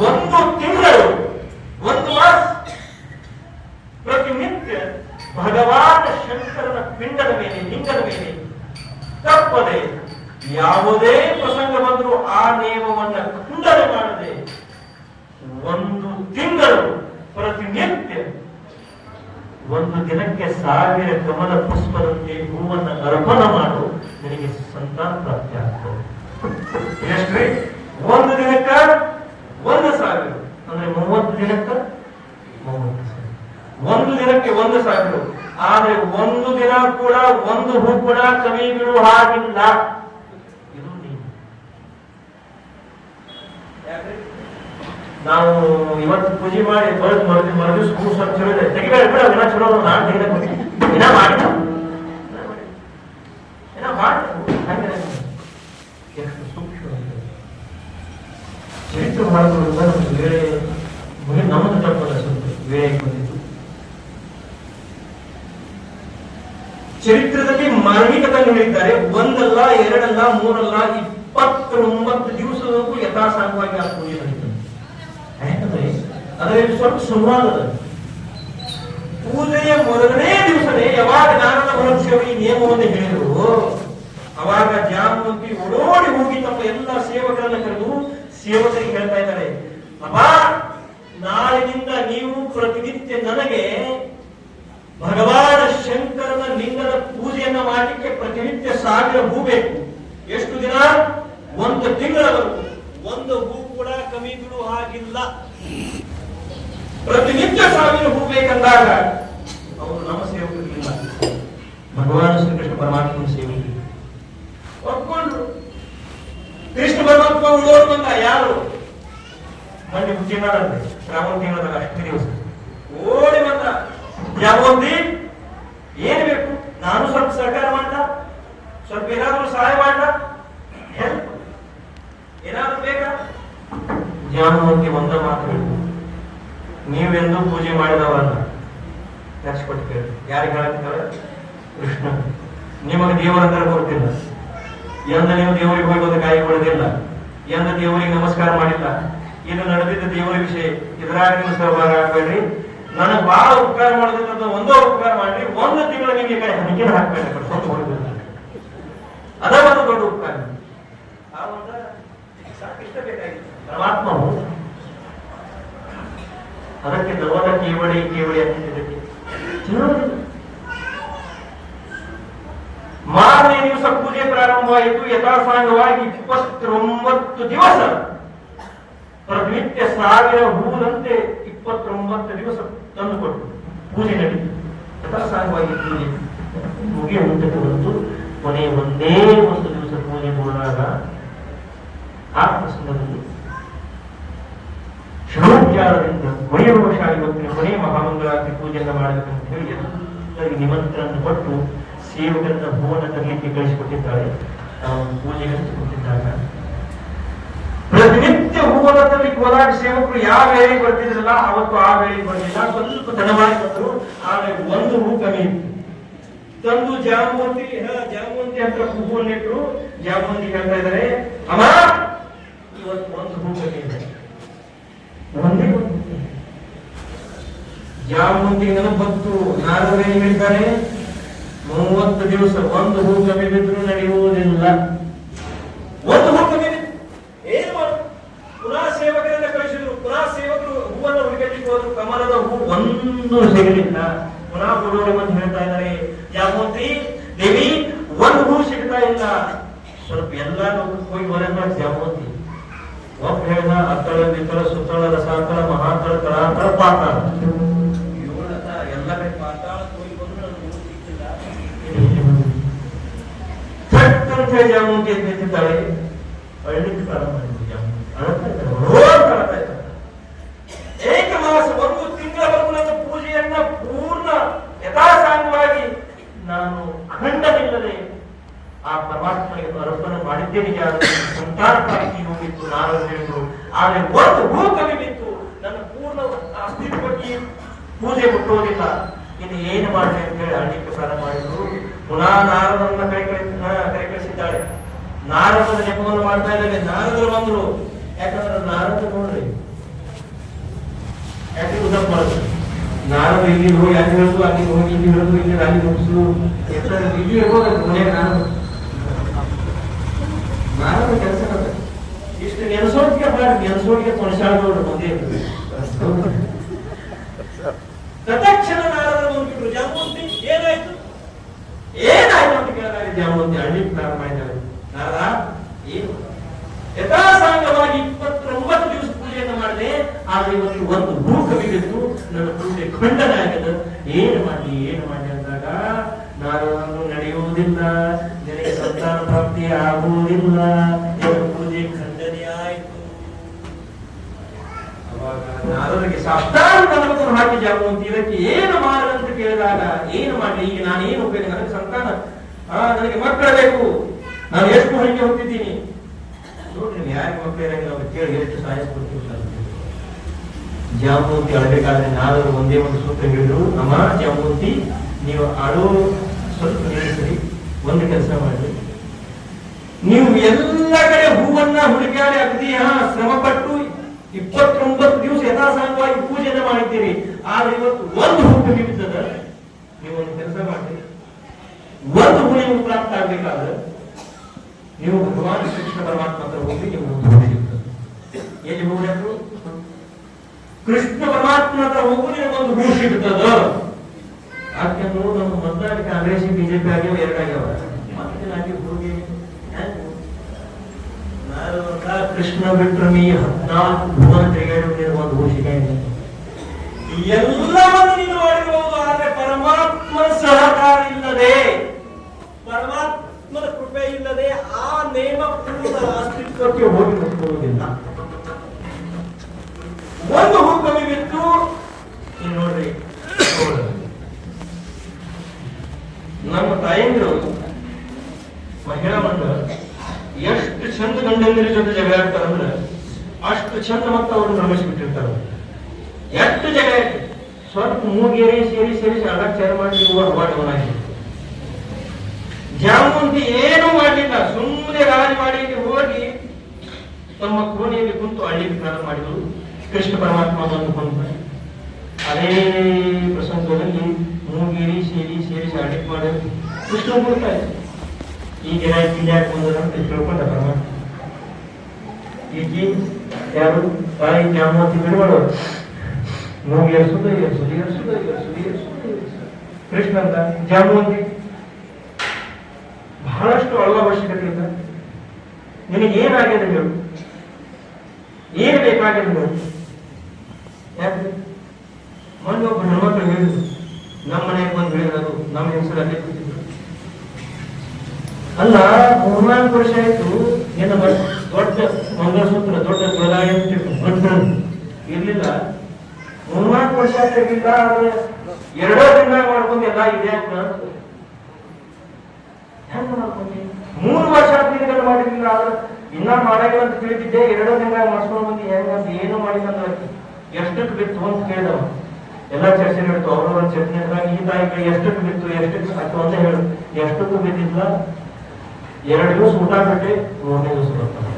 1 ತಿಂಗಳು 1 ಮಾಸ ಪ್ರತಿನಿತ್ಯ ಭಗವಾನ್ ಶಂಕರನ ಪಿಂಡದ ಮೇಲೆ, ಲಿಂಗದ ಮೇಲೆ ತಪ್ಪದೆ ಯಾವುದೇ ಪ್ರಸಂಗ ಬಂದರೂ ಆ ನಿಯಮವನ್ನ ಖಂಡನೆ ಮಾಡದೆ 1 ತಿಂಗಳು ಪ್ರತಿನಿತ್ಯ 1 ದಿನಕ್ಕೆ 1000 ಕಮಲ ಪುಷ್ಪದಂತೆ ಹೂವನ್ನು ಅರ್ಪಣ ಮಾಡು, ನಿನಗೆ ಸಂತಾನ ಪ್ರಾಪ್ತಿ ಆಗ್ತದೆ. ಎಷ್ಟ್ರಿ? 1 ದಿನಕ್ಕ 1,000 ಅಂದ್ರೆ 30 ದಿನಕ್ಕ 30,000. 1 ದಿನಕ್ಕೆ 1,000. ಆದ್ರೆ 1 ದಿನ ಕೂಡ 1 ಹೂ ಕೂಡ ಕಮ್ಮಿ ಬಿಡುವ ಹಾಗಿಲ್ಲ. ಇದು ನೀವು ನಾವು ಇವತ್ತು ಪೂಜೆ ಮಾಡಿ ಮರದಿ ಸ್ಕೂಲ್ ಸ್ವಲ್ಪ ಚಲೋ ಇದೆ, ತೆಗಿಬೇಡ ಬಿಡ, ದಿನ ಚಲೋ ನಾನು ತೆಗೆದ ದಿನ ಮಾಡಿ ಎಷ್ಟು ಸೂಕ್ಷ್ಮ ಚರಿತ್ರೆ ಮಾಡಿಕೊಳ್ಳುವ ನಮ್ಗೆ ವೇಳೆ ನಮ್ಮದು ತಪ್ಪಲ್ಲ, ಸ್ವಲ್ಪ ವೇಳೆ ಬಂದಿತ್ತು. ಚರಿತ್ರದಲ್ಲಿ ಮಾರ್ಮಿಕತೆಯನ್ನು ಹೇಳಿದ್ದಾರೆ. 1 ಅಲ್ಲ 2 ಅಲ್ಲ 3 ಅಲ್ಲ 29 ದಿವಸದವರೆಗೂ ಯಥಾಸಾಂಗವಾಗಿ ಆ ಪೂಜೆ ನಡೀತದೆ. ಯಾಕಂದ್ರೆ ಅದರಲ್ಲಿ ಸ್ವಲ್ಪ ಸಂವಾದ. ಪೂಜೆಯ ಮೊದಲನೇ ದಿವಸನೇ ಯಾವಾಗ ನಾರದ ಮಹರ್ಷಿಯವರು ಈ ನಿಯಮವನ್ನು ಹೇಳಿದ್ರು, ಅವಾಗ ಜಾಮೂತಿ ಓಡೋಡಿ ಹೋಗಿ ತಮ್ಮ ಎಲ್ಲ ಸೇವಕರನ್ನ ಕರೆದು ಸೇವಕರಿಗೆ ಹೇಳ್ತಾ ಇದ್ದಾರೆ, ಅಪ್ಪ ನಾಳಿನಿಂದ ನೀವು ಪ್ರತಿನಿತ್ಯ ನನಗೆ ಭಗವಾನ್ ಶಂಕರನ ಲಿಂಗದ ಪೂಜೆಯನ್ನ ಮಾಡಲಿಕ್ಕೆ ಪ್ರತಿನಿತ್ಯ 1000 ಹೂ ಬೇಕು. ಎಷ್ಟು ದಿನ? 1 ತಿಂಗಳವರೆಗೂ 1 ಹೂ ಕೂಡ ಕಮ್ಮಿ ಬಿಡುವ ಹಾಗಿಲ್ಲ. ಪ್ರತಿನಿತ್ಯ 1000 ಹೂ ಬೇಕಂದಾಗ ಅವರು ನಮ್ಮ ಸೇವಕರಿಗಿಲ್ಲ, ಭಗವಾನ್ ಶ್ರೀಕೃಷ್ಣ ಪರಮಾತ್ಮನ ಸೇವಕರಿಗೆ ಒಪ್ಕೊಂಡ್ರು. ಕೃಷ್ಣ ಪರಮಾತ್ಮ ಉಳ್ಳೋರು ಬಂದ. ಯಾರು? ಮೊನ್ನೆ ತಿಂಗಳಂತೆ ಶ್ರಾವಣ ತಿಂಗಳದಾಗ 10 ದಿವಸ ಓಡಿ ಬಂದ. ಜಾಮೂತಿ ಏನ್ ಬೇಕು? ನಾನು ಸ್ವಲ್ಪ ಸಹಕಾರ ಮಾಡ್ದ, ಸ್ವಲ್ಪ ಏನಾದ್ರೂ ಸಹಾಯ ಮಾಡ್ದ, ಹೆಲ್ಪ್ ಏನಾದ್ರೂ ಬೇಕಾ? ಜಾಮೂತಿ ಒಂದ ಮಾತು ಬೇಕು, ನೀವೆಂದು ಪೂಜೆ ಮಾಡಿದವರಲ್ಲ ಲಕ್ಷ ಕೊಟ್ಟು ಕೇಳಿ. ಯಾರಿಗೆ ಹೇಳ್ತಿದ್ದಾರೆ? ಕೃಷ್ಣ. ನಿಮಗೆ ದೇವರಂದ್ರೆ ಗೊತ್ತಿಲ್ಲ, ಎಂದ ನೀವು ದೇವರಿಗೆ ಹೋಗೋದು ಕಾಯಿ ಕೊಡೋದಿಲ್ಲ, ಎಂದ ದೇವರಿಗೆ ನಮಸ್ಕಾರ ಮಾಡಿಲ್ಲ. ಇದು ನಡೆದಿದ್ದ ದೇವರ ವಿಷಯ, ಇದರಾಗ ನೀವು ಸಹಭಾಗ ಆಗ್ಬೇಡ್ರಿ. ನನಗೆ ಬಹಳ ಉಪಕಾರ ಮಾಡೋದ್ರಿಂದ ಒಂದೋ ಉಪಕಾರ ಮಾಡ್ರಿ, 1 ತಿಂಗಳು ನಿಮಗೆ ಕೈ ಹಣಿಕೆ ಹಾಕ್ಬೇಕು, ಅದ ಒಂದು ದೊಡ್ಡ ಉಪಕಾರ. ಆ ಒಂದು ಸಾಕಿಷ್ಟ ಬೇಕಾಗಿತ್ತು ಪರಮಾತ್ಮ. ಅದಕ್ಕೆ ದವದ ಕೇವಳಿ ಅಂತಿದ್ದಕ್ಕೆ ಮಾರನೇ ದಿವಸ ಪೂಜೆ ಪ್ರಾರಂಭವಾಯಿತು. ಯಥಾಸಾಂಗವಾಗಿ 29 ದಿವಸ ಪ್ರತಿನಿತ್ಯ 1000 ಹೂವಂತೆ 29 ದಿವಸ ತಂದುಕೊಟ್ಟು ಪೂಜೆ ನಡೀತು. ಯಥಾಸಾಂಗವಾಗಿ ಪೂಜೆ ಮುಗಿಯ ಮುಂದಕ್ಕೆ ಬಂತು. ಕೊನೆ ಒಂದೇ 1 ದಿವಸ ಪೂಜೆ ಮುಗಿದಾಗ ಆ ಪ್ರಸಂಗದಲ್ಲಿ ಷೋಡ್ಯಾರದಿಂದ ವೈಭವಶಾಲಿ ಹೊತ್ತಿನ ಕೊನೆಯ ಮಹಾಮಂಗಳಾರತಿ ಪೂಜೆಯನ್ನು ಮಾಡಬೇಕಂತ ಹೇಳಿ ಎಲ್ಲರಿಗೆ ನಿಮಂತ್ರಣ ಕೊಟ್ಟು ಸೇವಕರನ್ನ ಹೂವನ್ನು ತರಲಿಕ್ಕೆ ಕಳಿಸಿಕೊಟ್ಟಿದ್ದಾಳೆ. ನಾವು ಪೂಜೆಗೆ ಹಂಚಿಕೊಟ್ಟಿದ್ದಾಗ ಪ್ರತಿನಿತ್ಯ ಹೂವನ್ನು ತರಲಿಕ್ಕೆ ಹೋದಾಗ ಸೇವಕರು ಯಾವ ವೇಳೆಗೆ ಬರ್ತಿದ್ರಲ್ಲ ಅವತ್ತು ಆ ವೇಳೆಗೆ ಬರಲಿಲ್ಲ, ಸ್ವಲ್ಪ ತಡವಾಗಿ ಬಂದರು. ಆದ್ರೆ 1 ಹೂ ಕಮ್ಮಿ ಇತ್ತು. ತಂದು ಜಾಮೂತಿ ಹತ್ರ ಹೂವನ್ನಿಟ್ರು. ಜಾಮೂತಿ ಹೇಳ್ತಾ ಇದ್ದಾರೆ, ಅಮ್ಮ ಇವತ್ತು 1 ಹೂ ಕಮ್ಮಿ ಇದೆ. ಒಂದೇ ಜಾಮೂತಿ ಬಂತು. ನಾರದರೆ ಹೇಳಿದ್ದಾರೆ, 30 ದಿವಸ 1 ಹೂ ಕಮ್ಮಿ ಬಿದ್ರು ನಡೆಯುವುದಿಲ್ಲ. 1 ಹೂ ಕಮ್ಮಿ ಬಿತ್ತು. ಏನ್ ಮಾಡು? ಪುನಃ ಸೇವಕರನ್ನ ಕಳಿಸಿದ್ರು. ಪುನಃ ಸೇವಕರು ಹೂವನ್ನು ಹುಡುಕಲಿಕ್ಕೆ ಹೋದ್ರು. ಕಮಲದ ಹೂ ಒಂದು ಸಿಗಲಿಲ್ಲ. ಪುನಃ ಕೊಡೋರು ಬಂದು ಹೇಳ್ತಾ ಇದ್ದಾರೆ, ಜಾಮೂತಿ ದೇವಿ 1 ಹೂ ಸಿಗ್ತಾ ಇಲ್ಲ. ಸ್ವಲ್ಪ ಎಲ್ಲಾ ಹೋಗಿ ಹೊರಗೆ ಜಾಮೂತಿ ಅತಳ ವಿತಳ ಸುತಳ ರಸಾತಳ ಮಹಾತಳ ತಳಾತಳ ಪಾತಾಳ ಏಳದ ಎಲ್ಲ ಕಡೆ ಪಾತಾಳ ಹೋಗಿ ಬಂದು ನನ್ನ ಮೂರು ಸಿಕ್ಕಿಲ್ಲ. ಥಟ್ಟಂತ ಜಾಮೂತಿ ನಿಂತಿದ್ದಾಳೆ. ಅಳ್ಳಿಕ್ಕೆ ಪ್ರಾರಂಭ ಮಾಡಿದ್ರು ಜಾಮೂತಿ. ಅಳ್ತಾ ಇದ್ದಾರೆ, ಏಕಮಾಸ ಒಂದು ತಿಂಗಳವರೆಗೂ ನನ್ನ ಪೂಜೆಯನ್ನ ಪೂರ್ಣ ಯಥಾಸಾಂಗವಾಗಿ ನಾನು ಅಖಂಡವಿಲ್ಲದೆ ಆ ಪರಮಾತ್ಮನಿಗೆ ಅರ್ಪಣೆ ಮಾಡಿದ್ದೇನೆ. ಸಂತಾನ ಪ್ರಾಪ್ತಿ ಹೋಗಿತ್ತು, ನಾರದರು ಹೇಳಿದ್ರು. ಆದರೆ ಒಂದು ಭೂ ಕವಿ ಬಿತ್ತು, ನನ್ನ ಪೂರ್ಣ ಅಸ್ತಿತ್ವಕ್ಕೆ ಪೂಜೆ ಮುಟ್ಟುವುದಿಲ್ಲ, ಇನ್ನು ಏನು ಮಾಡಿ ಅಂತ ಹೇಳಿ ಅಳ್ಳಿಕ್ಕೆ ಪ್ರಾರಂಭ ಮಾಡಿದ್ರು. ಪುನಃ ನಾರದರನ್ನ ಕೈ ಕಳಿಸಿದ್ದಾಳೆ. ನಾರದರ ನೆಪವನ್ನು ಮಾಡ್ತಾ ಇದ್ದಾಳೆ. ನಾರದರು ಬಂದ್ರು. ಯಾಕಂದ್ರೆ ನಾರದ ನೋಡ್ರಿ ಯಾಕೆ ಉದಪ್ಪ ಮಾಡುದು. ನಾರದ ಇಲ್ಲಿ ಹೋಗಿ ಅಲ್ಲಿ ಹೇಳುದು, ಅಲ್ಲಿ ಹೋಗಿ ಇಲ್ಲಿ ಹೇಳುದು, ಇಲ್ಲಿ ಅಲ್ಲಿ ಮುಗಿಸುದು, ಇಲ್ಲಿ ಹೋಗಲ್ಲ ಮನೆಯಾಗ ನಾರದ ಕೆಲಸ ಇಷ್ಟು ನೆನೆಸೋಟಿಗೆ ಮಾಡಿ ನೆನೆಸೋಟಿಗೆ ಕೊನಸಾಳದವ್ರು ಮುಂದೆ ತತ್ಕ್ಷಣ ನಾರದ ಬಂದ್ಬಿಟ್ರು. ಜಾಮೂಂತಿ ಏನಾಯ್ತು ಅಂತ ಕೇಳಿದಾಗ ಜಾಮೂಂತಿ ಹಳ್ಳಿ ಪ್ರಾರಂಭ ಮಾಡಿದ್ದಾರೆ. ನಾರದ ಏನು ಯಥಾಸಾಂಗವಾಗಿ 29 ದಿವಸ ಪೂಜೆಯನ್ನು ಮಾಡಿದೆ, ಆದ್ರೆ ಇವತ್ತು ಒಂದು ಭೂ ಕವಿಬಿದ್ದು ನನ್ನ ಪೂಜೆ ಖಂಡನ ಆಗದ. ಏನು ಮಾಡಿ ಅಂದಾಗ ನಾನು ನಡೆಯುವುದಿಲ್ಲ, ನಿನಗೆ ಸಂತಾನ ಪ್ರಾಪ್ತಿ ಆಗುವುದಿಲ್ಲ, ಪೂಜೆ ಖಂಡನೆ ಆಯಿತು. ಅವಾಗ ನಾರದರಿಗೆ ಸಾಷ್ಟಾಂಗವನ್ನು ಹಾಕಿ ಜಾಮೂಂತಿ ಇದಕ್ಕೆ ಏನು ಮಾಡದಂತ ಕೇಳಿದಾಗ ಏನು ಮಾಡಲಿ, ಈಗ ನಾನೇನು ಉಪಯೋಗ, ನನಗೆ ಸಂತಾನ ನನಗೆ ಮಕ್ಕಳ ಬೇಕು, ನಾನು ಎಷ್ಟು ಹಂಗೆ ಹೋಗ್ತಿದ್ದೀನಿ ನೋಡ್ರಿ, ಯಾರಿಗೆ ಮಕ್ಕಳು ಇರಂಗಿಲ್ಲ ಅವ್ರು ಕೇಳಿ ಎಷ್ಟು ಸಹಾಯ ಕೊಡ್ತೀವಿ. ಜಾಮೂಂತಿ ಅಳಬೇಕಾದ್ರೆ ನಾರದರು ಒಂದೇ ಒಂದು ಸೂತ್ರ ಹೇಳಿದ್ರು. ಅಮ್ಮ ಜಾಮೂಂತಿ, ನೀವು ಅಳು ಸ್ವಲ್ಪ ನಿಲ್ಲಿಸ್ರಿ, ಒಂದು ಕೆಲಸ ಮಾಡಿ, ನೀವು ಎಲ್ಲ ಕಡೆ ಹೂವನ್ನ ಹುಡುಕಾಡಿ ಅಗದಿ ಶ್ರಮಪಟ್ಟು 29 ದಿವಸ ಯಥಾಸಾಂಗವಾಗಿ ಪೂಜೆಯನ್ನು ಮಾಡಿದ್ದೀರಿ. ಆದ್ರೆ ಇವತ್ತು ಒಂದು ಹೂ ಕಮ್ಮಿ ಬಿದ್ದದ. ನೀವು ಒಂದು ಕೆಲಸ ಮಾಡಿ, ಒಂದು ಹೂ ನಿಮಗೆ ಪ್ರಾಪ್ತ ಆಗ್ಬೇಕಾದ್ರೆ ನೀವು ಭಗವಾನ್ ಕೃಷ್ಣ ಪರಮಾತ್ಮ ಹತ್ರ ಹೋಗಿ ನೀವು ಒಂದು ಹೂ ಸಿಗ್ತದೆ. ಎಲ್ಲಿ ಹೋಗ್ಬೇಕು? ಕೃಷ್ಣ ಪರಮಾತ್ಮ ಹತ್ರ ಹೋಗು, ನಿಮಗೆ ಒಂದು ಹೂ ಸಿಗ್ತದ. ಯಾಕೆ ನೋಡು, ನಮ್ಮ ಮೊದಲಾಗಿ ಕಾಂಗ್ರೆಸ್ ಬಿಜೆಪಿ ಆಗ್ಯಾವ, ಎರಡಾಗ್ಯಾವ. ಮತ್ತೆ ಹೋಗಿ ಕೃಷ್ಣ ಬಿಟ್ರೆ ಮೀ 14 ಭುವನ ತಿರುಗಾಡಿ ಒಂದು ಹೂ ಸಿಗಂಗಿಲ್ಲ. ಎಲ್ಲವನ್ನು ನೀನು ಮಾಡಿರಬಹುದು, ಆದ್ರೆ ಪರಮಾತ್ಮ ಸಹಕಾರ ಇಲ್ಲದೆ, ಪರಮಾತ್ಮನ ಕೃಪೆ ಇಲ್ಲದೆ ಆ ನೇಮ ಪೂರ್ಣ ಅಸ್ತಿತ್ವಕ್ಕೆ ಹೋಗಿ ಮುಟ್ಟುವುದಿಲ್ಲ. ಒಂದು ಹೂ ಕಮ್ಮಿ ಬಿತ್ತು. ನೀವು ನೋಡ್ರಿ, ನಮ್ಮ ತಾಯಂದಿರು ಮಹಿಳಾ ಮಂಡಳ ಎಷ್ಟು ಚಂದ ಗಂಡಂದಿರ ಜೊತೆ ಜಗಳ ಆಡ್ತಾರಂದ್ರೆ ಅಷ್ಟು ಚಂದ ಮತ್ತೆ ಅವ್ರನ್ನ ರಮಿಸಿಬಿಟ್ಟಿರ್ತಾರ. ಎಷ್ಟು ಜಗಳ ಸ್ವಲ್ಪ ಮೂಗೇರಿ ಸೇರಿಸಿ ಅಡಾಚಾರ ಮಾಡಿ ಹೊರಬಾಟವನಾಗಿ. ಜಾಮೂಂತಿ ಏನೂ ಮಾಡಲಿಲ್ಲ, ಸುಮ್ಮನೆ ರಾಜ ಮಾಡಿ ಹೋಗಿ ತಮ್ಮ ಕೋಣೆಯಲ್ಲಿ ಕುಂತು ಅಳ್ಳಿಗೆ ಪ್ರಾರಂಭ ಮಾಡಿದ್ರು. ಕೃಷ್ಣ ಪರಮಾತ್ಮ ಬಂದು ಕುಂತ ಅದೇ ಪ್ರಸಂಗದಲ್ಲಿ ಮೂಗೇರಿ ಸೇರಿಸಿ ಅಡಿಗೆ ಮಾಡಿ ಕೃಷ್ಣ ಕೊಡ್ತಾರೆ. ಈಗ ಕಿಲ್ಯಾಕ್ ಬಂದಂತ ತಿಳ್ಕೊಂಡ ಪರಮಾತ್ಮ. ಈಗ ಯಾರು ತಾಯಿ ಜಾಮೂಂತಿ ಬಿಡುವಳು, ಮೂಗಿ ಎರ್ಸುದ ಕೃಷ್ಣ ಅಂತ. ಜಾಮೂಂತಿ ಬಹಳಷ್ಟು ಅಳುವ ಅವಶ್ಯಕತೆ ಇಲ್ಲ. ನಿನಗೆ ಏನಾಗಿದೆ ಹೇಳು, ಏನು ಬೇಕಾಗಿದೆ ಹೇಳು. ಯಾಕೆ ಮೊನ್ನೆ ಒಬ್ಬ ಹೆಣ್ಮಕ್ಳು ಹೇಳಿದ್ರು, ನಮ್ಮ ಮನೆಗೆ ಬಂದು ಹೇಳಿದ್ರು, ನಮ್ಮ ಹೆಸರಲ್ಲಿ ಕೂತಿದ್ರು. ಅಲ್ಲ, 3-4 ವರ್ಷ ಆಯ್ತು ನಿನ್ನ ದೊಡ್ಡ ಮಂಗಲಸೂತ್ರ, ದೊಡ್ಡ ಜ್ವಲಾಯ ಇರ್ಲಿಲ್ಲ. 3-4 ವರ್ಷ ಆಗಿಲ್ಲ, ಆದ್ರೆ 2 ದಿನ ಮಾಡ್ಕೊಂಡು ಎಲ್ಲ ಇದೆ ಅಂತ ಹೆಂಗ ಮಾಡ್ಕೊಂಡಿ? 3 ವರ್ಷ ದಿನಗಳು ಮಾಡಿರ್ಲಿಲ್ಲ, ಆದ್ರೆ ಇನ್ನ ಮಾಡಾಗಿಲ್ಲ ಅಂತ ತಿಳಿದಿದ್ದೆ. 2 ದಿನ ಮಾಡ್ಸ್ಕೊಂಡು ಬಂದು ಹೆಂಗಂತ ಏನು ಮಾಡಿಲ್ಲ ಅಂದ್ರೆ ಎಷ್ಟಕ್ಕೆ ಬಿತ್ತು ಅಂತ ಕೇಳಿದವ. ಎಲ್ಲ ಚರ್ಚೆ ಹೇಳ್ತು, ಅವ್ರವ್ರ ಚರ್ಚೆ ಈ ತಾಯಿಗೆ ಎಷ್ಟಕ್ಕೆ ಬಿತ್ತು, ಎಷ್ಟಕ್ಕೆ ಸಾಕು ಅಂತ ಹೇಳು. ಎಷ್ಟಕ್ಕೂ ಬಿದ್ದಿಲ್ಲ. 2 ದಿವಸ ಊಟ ಬಿಟ್ಟೆ, 3ನೇ ದಿವಸ ಬರ್ತಾನೆ.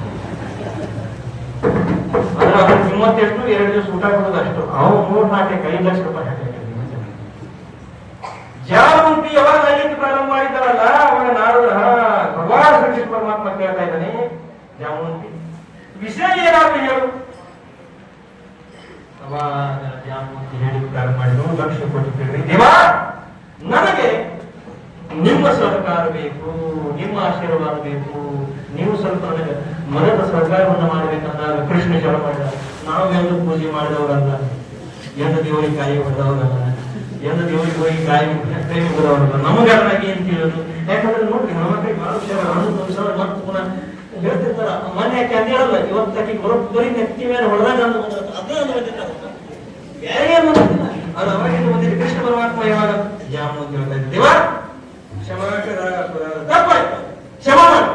ಅಂದ್ರೆ ಅದ್ರ ಕಿಮ್ಮತ್ ಎಷ್ಟು? 2 ದಿವಸ ಊಟ ಕೊಡೋದು ಅಷ್ಟು. ಅವ್ನು 3-4 ಲಕ್ಷ ರೂಪಾಯಿ ಹಾಕಿದ್ರು. ಜಾಮೂಂತಿ ಯಾವಾಗ ಅಲ್ಲಿಂದ ಪ್ರಾರಂಭ ಮಾಡಿದ್ದಾರಲ್ಲ, ಅವಾಗ ನಾರದ ಭಗವಾನ್ ಕೃಷ್ಣ ಪರಮಾತ್ಮ ಕೇಳ್ತಾ ಇದ್ದಾನೆ, ಜಾಮೂಂತಿ ವಿಷಯ ಏನಾದ್ರು ಹೇಳು. ಅವಾಗ ಜಾಮೂಂತಿ ಹೇಳಿ ಪ್ರಾರಂಭ ಮಾಡಿದ್ರು, 1 ಲಕ್ಷ ಕೊಟ್ಟು ಕೇಳ್ರಿ, ದೇವಾ ನನಗೆ ನಿಮ್ಮ ಸಹಕಾರ ಬೇಕು, ನಿಮ್ಮ ಆಶೀರ್ವಾದ ಬೇಕು, ನೀವು ಸ್ವಲ್ಪ ನನಗೆ ಮರದ ಸರ್ಕಾರವನ್ನು ಮಾಡಬೇಕಂದಾಗ ಕೃಷ್ಣ ಜಗಳ ಮಾಡಿದ. ನಾವು ಎಂದು ಪೂಜೆ ಮಾಡಿದವರಲ್ಲ, ಎಂದು ದೇವರಿಗೆ ಕಾಯಿ ಹೊಡೆದವರಲ್ಲ, ಎಂದು ದೇವರಿಗೆ ಹೋಗಿ ಕಾಯಿ ಕೈ ಮುಗಿದವರಲ್ಲ. ನಮಗಾರನಾಗಿ ಅಂತ ಹೇಳೋದು. ಯಾಕಂದ್ರೆ ನೋಡ್ರಿ, ನಮ್ಮ ಕೈ ಬಹಳ ವಿಷಯ ಮತ್ತು ಪುನಃ ಹೇಳ್ತಿರ್ತಾರ. ಮೊನ್ನೆ ಯಾಕೆ ಅಂತ ಹೇಳಲ್ಲ, ಇವತ್ತಾಕಿ ಬರೋಬ್ಬರಿ ನೆತ್ತಿ ಮೇಲೆ ಹೊಡೆದಾಗ ಅದೇ ಬೇರೆ ಏನು ಬಂದಿಲ್ಲ. ಅದು ಅವಾಗಿಂದ ಬಂದಿದ್ದು. ಕೃಷ್ಣ ಪರಮಾತ್ಮ ಯಾವಾಗ ಜಾಮ ಅಂತ ಹೇಳ್ತಾ ಇದ್ದ, ದೇವ ತಪ್ಪಾಯ್ತು, ಕ್ಷಮ ಮಾಡಿ,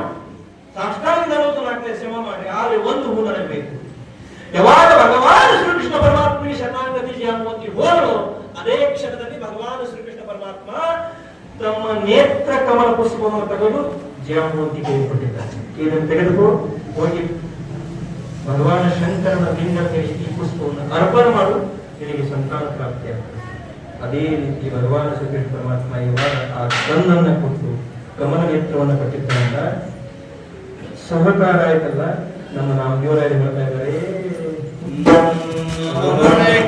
ಸಾಷ್ಟಾಂಗ ನಾಲ್ಕನೇ ಕ್ಷಮ ಮಾಡಿ, ಆದ್ರೆ ಒಂದು ಹೂ ನನಗೆ ಬೇಕು. ಯಾವಾಗ ಭಗವಾನ್ ಶ್ರೀಕೃಷ್ಣ ಪರಮಾತ್ಮ ಶರಣಾಗತಿ ಜಾಮವಂತಿ ಹೋದಳು, ಅದೇ ಕ್ಷಣದಲ್ಲಿ ಭಗವಾನ್ ಶ್ರೀಕೃಷ್ಣ ಪರಮಾತ್ಮ ತಮ್ಮ ನೇತ್ರ ಕಮಲ ಪುಷ್ಪವನ್ನು ತೆಗೆದು ಜಾಮವಂತಿ ಕೊಟ್ಟಿದ್ದಾರೆ. ಇದನ್ನು ತೆಗೆದುಕೋ ಹೋಗಿ ಭಗವಾನ್ ಶಂಕರನ ಲಿಂಗಕ್ಕೆ ಈ ಪುಷ್ಪವನ್ನು ಅರ್ಪಣೆ ಮಾಡು, ನಿನಗೆ ಸಂತಾನ ಪ್ರಾಪ್ತಿಯಾಗ್ತದೆ. ಅದೇ ರೀತಿ ಭಗವಾನ್ ಶ್ರೀಕೃಷ್ಣ ಪರಮಾತ್ಮ ಇವಾಗ ಆ ಕಣ್ಣನ್ನ ಕೊಟ್ಟು ಕಮಲ ನೇತ್ರವನ್ನು ಕೊಟ್ಟಿದ್ದರಿಂದ ಸಹಕಾರ ಆಯ್ತಲ್ಲ. ನಮ್ಮ ನಾವು ದೇವರಾಯ ಹೇಳ್ತಾ ಇದ್ದಾರೆ,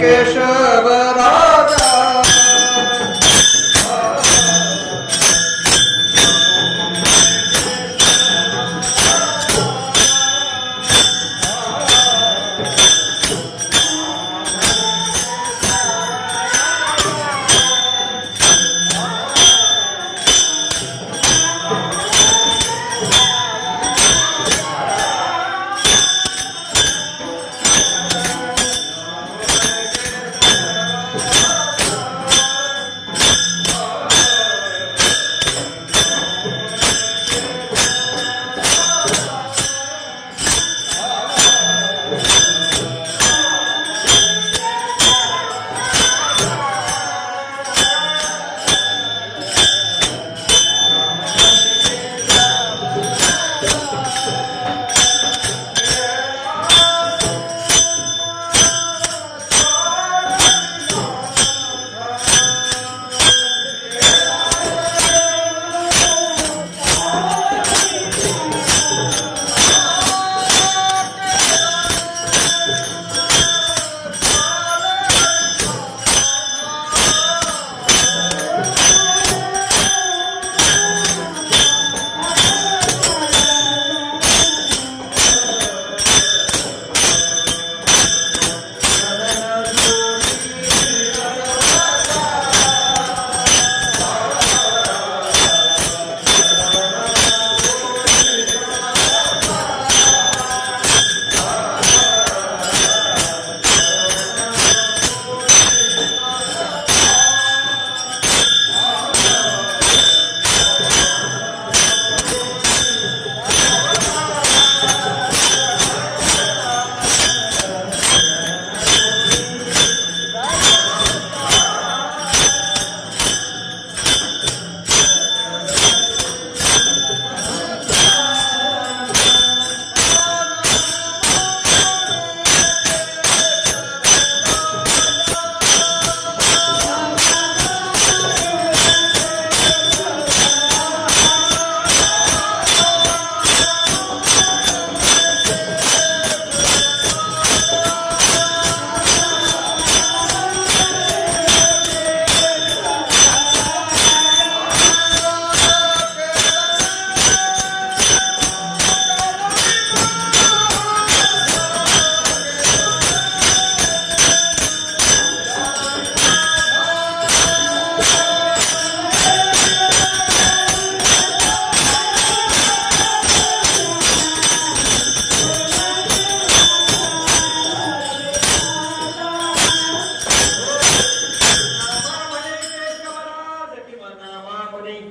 ಕೇಶವರಾಜ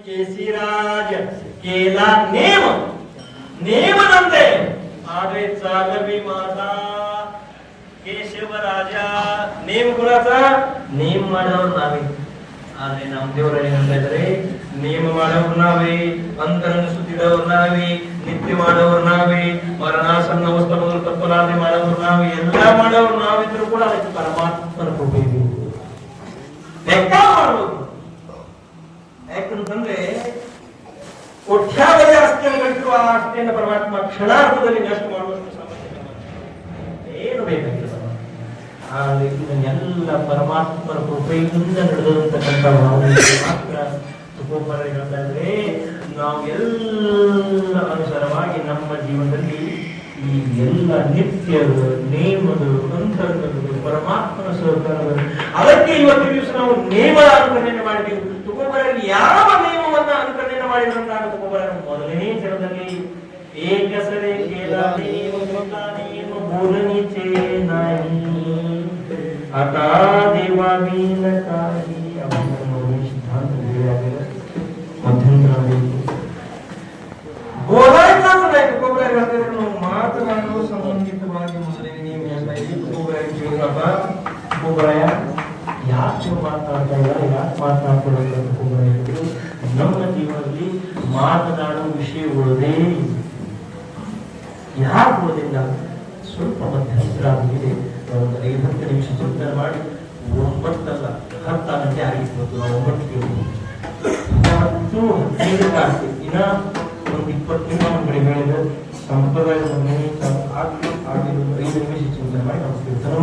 केसीराज केला नेम नेमनंते आगे चालवी माता केशवराज नेम कुणाचा नेम ಮಾಡಿದವರು ನಾವೇ ಆದರೆ ನಮ್ಮ ದೇವರೇ ಹೇಳ್ತಾ ಇದ್ದಾರೆ ನೇಮ ಮಾಡೋರು ನಾವೇ ಅಂತರನ್ನು ಸುತ್ತಿದವರು ನಾವೇ ನಿತ್ಯ ಮಾಡೋರು ನಾವೇ ಮರಣಾಸನ್ನ ವಸ್ತು ಮೊದಲು ತಪ್ಪಲಾರದೆ ಮಾಡೋರು ನಾವೇ ಎಲ್ಲ ಮಾಡೋರು ನಾವಿದ್ರು ಕೂಡ ಅದಕ್ಕೆ ಪರಮಾತ್ಮನ ಕೃಪೆ ಇದೆ ಲೆಕ್ಕ ಮಾಡಬಹುದು ಯಾಕಂತಂದ್ರೆ ಕೋಟ್ಯಾವಧಿ ಆಸ್ತಿಯನ್ನು ಗಳಿಸಿರುವ ಆ ಆಸ್ತಿಯನ್ನು ಪರಮಾತ್ಮ ಕ್ಷಣಾರ್ಧದಲ್ಲಿ ನಷ್ಟ ಮಾಡುವಷ್ಟು ಸಾಮರ್ಥ್ಯ ಏನು ಬೇಕಾಗಿಲ್ಲ ಆದರೆ ಇದನ್ನೆಲ್ಲ ಪರಮಾತ್ಮನ ಕೃಪೆಯಿಂದ ನಡೆದಂತಕ್ಕಂಥ ಮಾತ್ರ ತುಕೋಪರ ಹೇಳ್ತಾ ಇದ್ರೆ ನಾವು ಎಲ್ಲ ಅನುಸಾರವಾಗಿ ನಮ್ಮ ಜೀವನದಲ್ಲಿ ಈ ಎಲ್ಲ ನಿತ್ಯದ ನೇಮಗಳು ಅಂತರ್ಗತಗಳು ಪರಮಾತ್ಮನ ಸ್ವರೂಪಗಳು. ಅದಕ್ಕೆ ಇವತ್ತು ದಿವಸ ನಾವು ನೇಮದ ಅನುಕರಣೆಯನ್ನು ಮಾಡಿದೆವು. ತುಕೋಬರಲ್ಲಿ ಯಾವ ನೇಮವನ್ನ ಅನುಕರಣೆಯನ್ನು ಮಾಡಿದ್ರಂತ ತುಕೋಬರ ಮೊದಲನೇ ಚರಣದಲ್ಲಿ ಏಕಸರೆ ಬೋಲನಿಚೆ ನಾಯಿ ಅತಾ ದೇವಾಮೀನಕಾರಿ ಅವನ ಸಿದ್ಧಾಂತ ಮಧ್ಯಂತರ ಬೋಧಾಯಿತಾಸ ತುಕೋಬರ ಮಾತನಾಡುವ ಸಂಬಂಧಿತವಾಗಿ ಮೊದಲನೇ ನೇಮ ತುಕೋಬರಾಯ ಯಾಕೆ ಮಾತನಾಡ್ತಾ ಇಲ್ಲ, ಯಾಕೆ ಮಾತನಾಡ್ತಿರೋದು? ನಮ್ಮ ಜೀವನದಲ್ಲಿ ಮಾತನಾಡುವ ವಿಷಯಗಳೇ ಯಾಕೆ ಓದಿಲ್ಲ? ಸ್ವಲ್ಪ ಮಧ್ಯಂತರಾಗಿದೆ. ಒಂದು 5-10 ನಿಮಿಷ ಚಿಂತನೆ ಮಾಡಿ 9 ಅಲ್ಲ 10 ಗಂಟೆ ಆಗಿತ್ತು. ನಾವು 9ಗೆ ಮತ್ತು 15 ಆಗ್ತೀವಿ. ಇನ್ನ ಒಂದು 20 ನಿಮಿಷ ನಮ್ಮ ಕಡೆ ಹೇಳಿದ ಸಂಪ್ರದಾಯದ ಆಗಲಿ 5 ನಿಮಿಷ ಚಿಂತನೆ ಮಾಡಿ ನಾವು ತೀರ್ಥನ